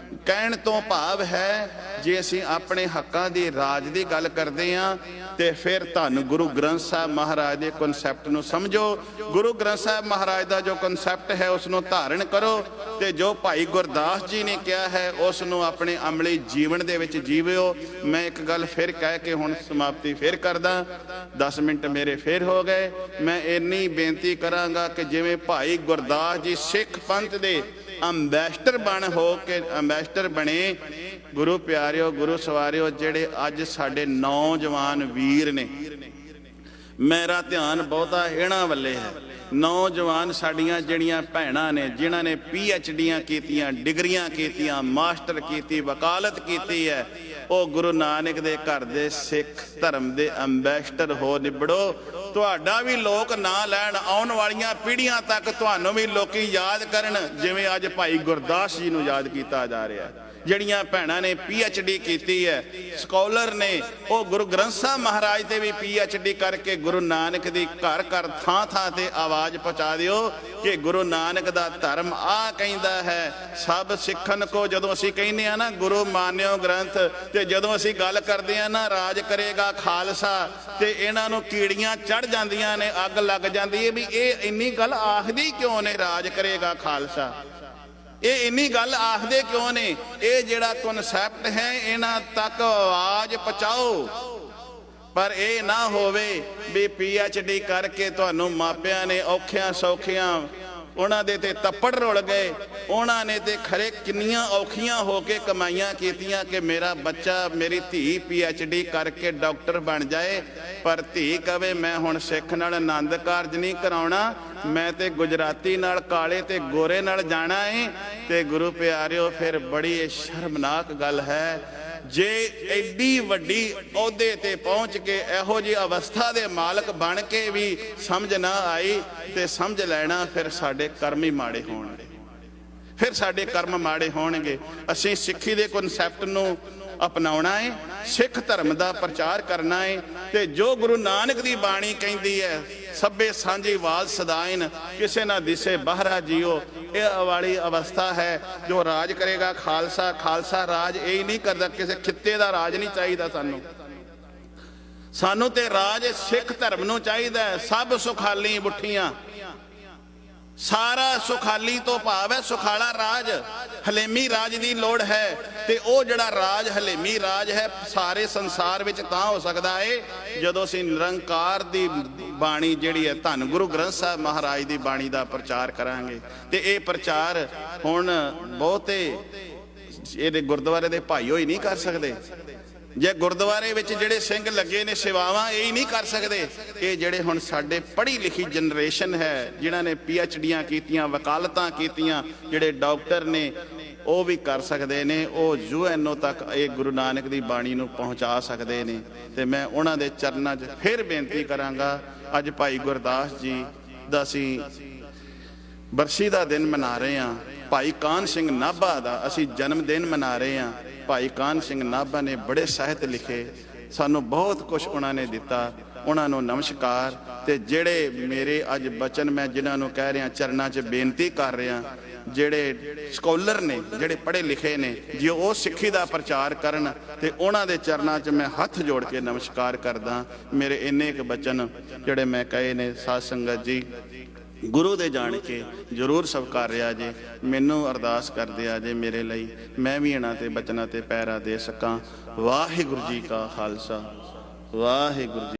ਕਹਿਣ ਤੋਂ ਭਾਵ ਹੈ, ਜੇ ਅਸੀਂ ਆਪਣੇ ਹੱਕਾਂ ਦੀ ਰਾਜ ਦੀ ਗੱਲ ਕਰਦੇ ਹਾਂ ਤੇ ਫਿਰ ਤੁਹਾਨੂੰ ਗੁਰੂ ਗ੍ਰੰਥ ਸਾਹਿਬ ਮਹਾਰਾਜ ਦੇ ਕਨਸੈਪਟ ਨੂੰ ਸਮਝੋ। ਗੁਰੂ ਗ੍ਰੰਥ ਸਾਹਿਬ ਮਹਾਰਾਜ ਦਾ ਜੋ ਕਨਸੈਪਟ ਹੈ ਉਸ ਨੂੰ ਧਾਰਨ ਕਰੋ, ਤੇ ਜੋ ਭਾਈ ਗੁਰਦਾਸ ਜੀ ਨੇ ਕਿਹਾ ਹੈ ਉਸ ਨੂੰ ਆਪਣੇ ਅਮਲੀ ਜੀਵਨ ਦੇ ਵਿੱਚ ਜੀਵਿਓ। ਮੈਂ ਇੱਕ ਗੱਲ ਫਿਰ ਕਹਿ ਕੇ ਹੁਣ ਸਮਾਪਤੀ ਫਿਰ ਕਰਦਾ। 10 ਮਿੰਟ ਮੇਰੇ ਫਿਰ ਹੋ ਗਏ। ਮੈਂ ਇੰਨੀ ਬੇਨਤੀ ਕਰਾਂਗਾ ਕਿ ਜਿਵੇਂ ਭਾਈ ਗੁਰਦਾਸ ਜੀ ਸਿੱਖ ਪੰਥ ਦੇ ਅੰਬੈਸਡਰ ਅੰਬੈਸਡਰ ਬਣੇ। ਗੁਰੂ ਪਿਆਰਿਓ, ਗੁਰੂ ਸਵਾਰਿਓ, ਜਿਹੜੇ ਅੱਜ ਸਾਡੇ ਨੌਜਵਾਨ ਵੀਰ ਨੇ, ਮੇਰਾ ਧਿਆਨ ਬਹੁਤਾ ਇਹਨਾਂ ਵੱਲੇ ਹੈ। ਨੌਜਵਾਨ ਸਾਡੀਆਂ ਜਿਹੜੀਆਂ ਭੈਣਾਂ ਨੇ, ਜਿਨ੍ਹਾਂ ਨੇ PhDਆਂ ਕੀਤੀਆਂ, ਡਿਗਰੀਆਂ ਕੀਤੀਆਂ, ਮਾਸਟਰ ਕੀਤੀ, ਵਕਾਲਤ ਕੀਤੀ ਹੈ, ਉਹ ਗੁਰੂ ਨਾਨਕ ਦੇ ਘਰ ਦੇ ਸਿੱਖ ਧਰਮ ਦੇ ਅੰਬੈਸਡਰ ਹੋ ਨਿਬੜੋ। ਤੁਹਾਡਾ ਵੀ ਲੋਕ ਨਾਂ ਲੈਣ, ਆਉਣ ਵਾਲੀਆਂ ਪੀੜ੍ਹੀਆਂ ਤੱਕ ਤੁਹਾਨੂੰ ਵੀ ਲੋਕੀ ਯਾਦ ਕਰਨ, ਜਿਵੇਂ ਅੱਜ ਭਾਈ ਗੁਰਦਾਸ ਜੀ ਨੂੰ ਯਾਦ ਕੀਤਾ ਜਾ ਰਿਹਾ। ਜਿਹੜੀਆਂ ਭੈਣਾਂ ਨੇ PhD ਕੀਤੀ ਹੈ, ਸਕਾਲਰ ਨੇ, ਉਹ ਗੁਰੂ ਗ੍ਰੰਥ ਸਾਹਿਬ ਮਹਾਰਾਜ ਤੇ ਵੀ PhD ਕਰਕੇ ਗੁਰੂ ਨਾਨਕ ਦੀ ਘਰ ਘਰ ਥਾਂ ਥਾਂ ਤੇ ਆਵਾਜ਼ ਪਹੁੰਚਾ ਦਿਓ ਕਿ ਗੁਰੂ ਨਾਨਕ ਦਾ ਧਰਮ ਆ ਕਹਿੰਦਾ ਹੈ, ਸਭ ਸਿੱਖਣ ਕੋ। ਜਦੋਂ ਅਸੀਂ ਕਹਿੰਦੇ ਆ ਨਾ ਗੁਰੂ ਮਾਨਿਓ ਗ੍ਰੰਥ, ਤੇ ਜਦੋਂ ਅਸੀਂ ਗੱਲ ਕਰਦੇ ਆ ਨਾ ਰਾਜ ਕਰੇਗਾ ਖਾਲਸਾ, ਤੇ ਇਹਨਾਂ ਨੂੰ ਕੀੜੀਆਂ ਚੜ ਜਾਂਦੀਆਂ ਨੇ, ਅੱਗ ਲੱਗ ਜਾਂਦੀ ਹੈ ਵੀ ਇਹ ਇੰਨੀ ਗੱਲ ਆਖਦੀ ਕਿਉਂ ਨੇ, ਰਾਜ ਕਰੇਗਾ ਖਾਲਸਾ, ਇਹ ਇੰਨੀ ਗੱਲ ਆਖਦੇ ਕਿਉਂ ਨੇ। ਇਹ ਜਿਹੜਾ ਕਨਸੈਪਟ ਹੈ, ਇਹਨਾਂ ਤੱਕ ਆਵਾਜ਼ ਪਹੁੰਚਾਓ। ਪਰ ਇਹ ਨਾ ਹੋਵੇ ਵੀ PhD ਕਰਕੇ ਤੁਹਾਨੂੰ ਮਾਪਿਆਂ ਨੇ ਔਖਿਆਂ ਸੌਖਿਆਂ ਉਹਨਾਂ ਦੇ ਤੇ ਤੱਪੜ ਰੁਲ ਗਏ, ਉਹਨਾਂ ਨੇ ਤੇ ਖਰੇ ਕਿੰਨੀਆਂ ਔਖੀਆਂ ਹੋ ਕੇ ਕਮਾਈਆਂ ਕੀਤੀਆਂ ਕਿ ਮੇਰਾ ਬੱਚਾ, ਮੇਰੀ ਧੀ PhD ਕਰਕੇ ਡਾਕਟਰ ਬਣ ਜਾਏ। ਪਰ ਧੀ ਕਵੇ ਮੈਂ ਹੁਣ ਸਿੱਖ ਨਾਲ ਆਨੰਦ ਕਾਰਜ ਨਹੀਂ ਕਰਾਉਣਾ, ਮੈਂ ਤੇ ਗੁਜਰਾਤੀ ਨਾਲ, ਕਾਲੇ ਤੇ ਗੋਰੇ ਨਾਲ ਜਾਣਾ ਏ। ਤੇ ਗੁਰੂ ਪਿਆਰਿਓ, ਫਿਰ ਬੜੀ ਸ਼ਰਮਨਾਕ ਗੱਲ ਹੈ ਜੇ ਐਡੀ ਵੱਡੀ ਅਹੁਦੇ ਤੇ ਪਹੁੰਚ ਕੇ ਇਹੋ ਜਿਹੀ ਅਵਸਥਾ ਦੇ ਮਾਲਕ ਬਣ ਕੇ ਵੀ ਸਮਝ ਨਾ ਆਈ, ਤੇ ਸਮਝ ਲੈਣਾ ਫਿਰ ਸਾਡੇ ਕਰਮ ਹੀ ਮਾੜੇ ਹੋਣਗੇ, ਫਿਰ ਸਾਡੇ ਕਰਮ ਮਾੜੇ ਹੋਣਗੇ। ਅਸੀਂ ਸਿੱਖੀ ਦੇ ਕਨਸੈਪਟ ਨੂੰ ਅਪਣਾਉਣਾ ਹੈ, ਸਿੱਖ ਧਰਮ ਦਾ ਪ੍ਰਚਾਰ ਕਰਨਾ ਹੈ, ਤੇ ਜੋ ਗੁਰੂ ਨਾਨਕ ਦੀ ਬਾਣੀ ਕਹਿੰਦੀ ਹੈ, ਸਭੇ ਸਾਂਝੀ ਵਾਲ ਸਦਾਇਨ, ਕਿਸੇ ਨਾ ਦਿਸੇ ਬਾਹਰਾ ਜੀਓ, ਇਹ ਵਾਲੀ ਅਵਸਥਾ ਹੈ। ਜੋ ਰਾਜ ਕਰੇਗਾ ਖਾਲਸਾ, ਖਾਲਸਾ ਰਾਜ ਇਹ ਨਹੀਂ ਕਰਦਾ, ਕਿਸੇ ਖਿੱਤੇ ਦਾ ਰਾਜ ਨਹੀਂ ਚਾਹੀਦਾ ਸਾਨੂੰ ਤੇ ਰਾਜ ਸਿੱਖ ਧਰਮ ਨੂੰ ਚਾਹੀਦਾ ਹੈ। ਸਭ ਸੁਖਾਲੀ ਬੁੱਠੀਆਂ, ਸਾਰਾ ਸੁਖਾਲੀ ਤੋਂ ਭਾਵ ਹੈ ਸੁਖਾਲਾ ਰਾਜ, ਹਲੇਮੀ ਰਾਜ ਦੀ ਲੋੜ ਹੈ। ਤੇ ਉਹ ਜਿਹੜਾ ਰਾਜ, ਹਲੇਮੀ ਰਾਜ ਹੈ, ਸਾਰੇ ਸੰਸਾਰ ਵਿੱਚ ਤਾਂ ਹੋ ਸਕਦਾ ਹੈ ਜਦੋਂ ਅਸੀਂ ਨਿਰੰਕਾਰ ਦੀ ਬਾਣੀ ਜਿਹੜੀ ਹੈ, ਧੰਨ ਗੁਰੂ ਗ੍ਰੰਥ ਸਾਹਿਬ ਮਹਾਰਾਜ ਦੀ ਬਾਣੀ ਦਾ ਪ੍ਰਚਾਰ ਕਰਾਂਗੇ। ਤੇ ਇਹ ਪ੍ਰਚਾਰ ਹੁਣ ਬਹੁਤੇ ਇਹਦੇ ਗੁਰਦੁਆਰੇ ਦੇ ਭਾਈਓ ਹੀ ਨਹੀਂ ਕਰ ਸਕਦੇ। ਜੇ ਗੁਰਦੁਆਰੇ ਵਿੱਚ ਜਿਹੜੇ ਸਿੰਘ ਲੱਗੇ ਨੇ ਸੇਵਾਵਾਂ, ਇਹ ਹੀ ਨਹੀਂ ਕਰ ਸਕਦੇ। ਇਹ ਜਿਹੜੇ ਹੁਣ ਸਾਡੇ ਪੜ੍ਹੀ ਲਿਖੀ ਜਨਰੇਸ਼ਨ ਹੈ, ਜਿਨ੍ਹਾਂ ਨੇ PhDਆਂ ਕੀਤੀਆਂ, ਵਕਾਲਤਾਂ ਕੀਤੀਆਂ, ਜਿਹੜੇ ਡਾਕਟਰ ਨੇ, ਉਹ ਵੀ ਕਰ ਸਕਦੇ ਨੇ। ਉਹ UNO ਤੱਕ ਇਹ ਗੁਰੂ ਨਾਨਕ ਦੀ ਬਾਣੀ ਨੂੰ ਪਹੁੰਚਾ ਸਕਦੇ ਨੇ। ਤੇ ਮੈਂ ਉਹਨਾਂ ਦੇ ਚਰਨਾਂ 'ਚ ਫਿਰ ਬੇਨਤੀ ਕਰਾਂਗਾ, ਅੱਜ ਭਾਈ ਗੁਰਦਾਸ ਜੀ ਦਾ ਅਸੀਂ ਬਰਸੀ ਦਾ ਦਿਨ ਮਨਾ ਰਹੇ ਹਾਂ, ਭਾਈ ਕਾਹਨ ਸਿੰਘ ਨਾਭਾ ਦਾ ਅਸੀਂ ਜਨਮ ਦਿਨ ਮਨਾ ਰਹੇ ਹਾਂ। ਭਾਈ ਕਾਹਨ ਸਿੰਘ ਨਾਭਾ ਨੇ ਬੜੇ ਸਾਹਿਤ ਲਿਖੇ, ਸਾਨੂੰ ਬਹੁਤ ਕੁਝ ਉਹਨਾਂ ਨੇ ਦਿੱਤਾ, ਉਹਨਾਂ ਨੂੰ ਨਮਸਕਾਰ। ਤੇ ਜਿਹੜੇ ਮੇਰੇ ਅੱਜ ਬਚਨ ਮੈਂ ਜਿਨ੍ਹਾਂ ਨੂੰ ਕਹਿ ਰਿਹਾ, ਚਰਨਾਂ 'ਚ ਬੇਨਤੀ ਕਰ ਰਿਹਾ, ਜਿਹੜੇ ਸਕਾਲਰ ਨੇ, ਜਿਹੜੇ ਪੜ੍ਹੇ ਲਿਖੇ ਨੇ, ਜੇ ਉਹ ਸਿੱਖੀ ਦਾ ਪ੍ਰਚਾਰ ਕਰਨ, ਤੇ ਉਹਨਾਂ ਦੇ ਚਰਨਾਂ 'ਚ ਮੈਂ ਹੱਥ ਜੋੜ ਕੇ ਨਮਸਕਾਰ ਕਰਦਾ। ਮੇਰੇ ਇੰਨੇ ਕੁ ਬਚਨ ਜਿਹੜੇ ਮੈਂ ਕਹੇ ਨੇ, ਸਾਧ ਸੰਗਤ ਜੀ ਗੁਰੂ ਦੇ ਜਾਣ ਕੇ ਜ਼ਰੂਰ ਸਵੀਕਾਰ ਰਿਹਾ ਜੇ। ਮੈਨੂੰ ਅਰਦਾਸ ਕਰਦੇ ਆ ਜੇ ਮੇਰੇ ਲਈ, ਮੈਂ ਵੀ ਇਹਨਾਂ ਤੇ ਬਚਨਾਂ ਤੇ ਪੈਰਾ ਦੇ ਸਕਾਂ। ਵਾਹਿਗੁਰੂ ਜੀ ਕਾ ਖਾਲਸਾ, ਵਾਹਿਗੁਰੂ ਜੀ।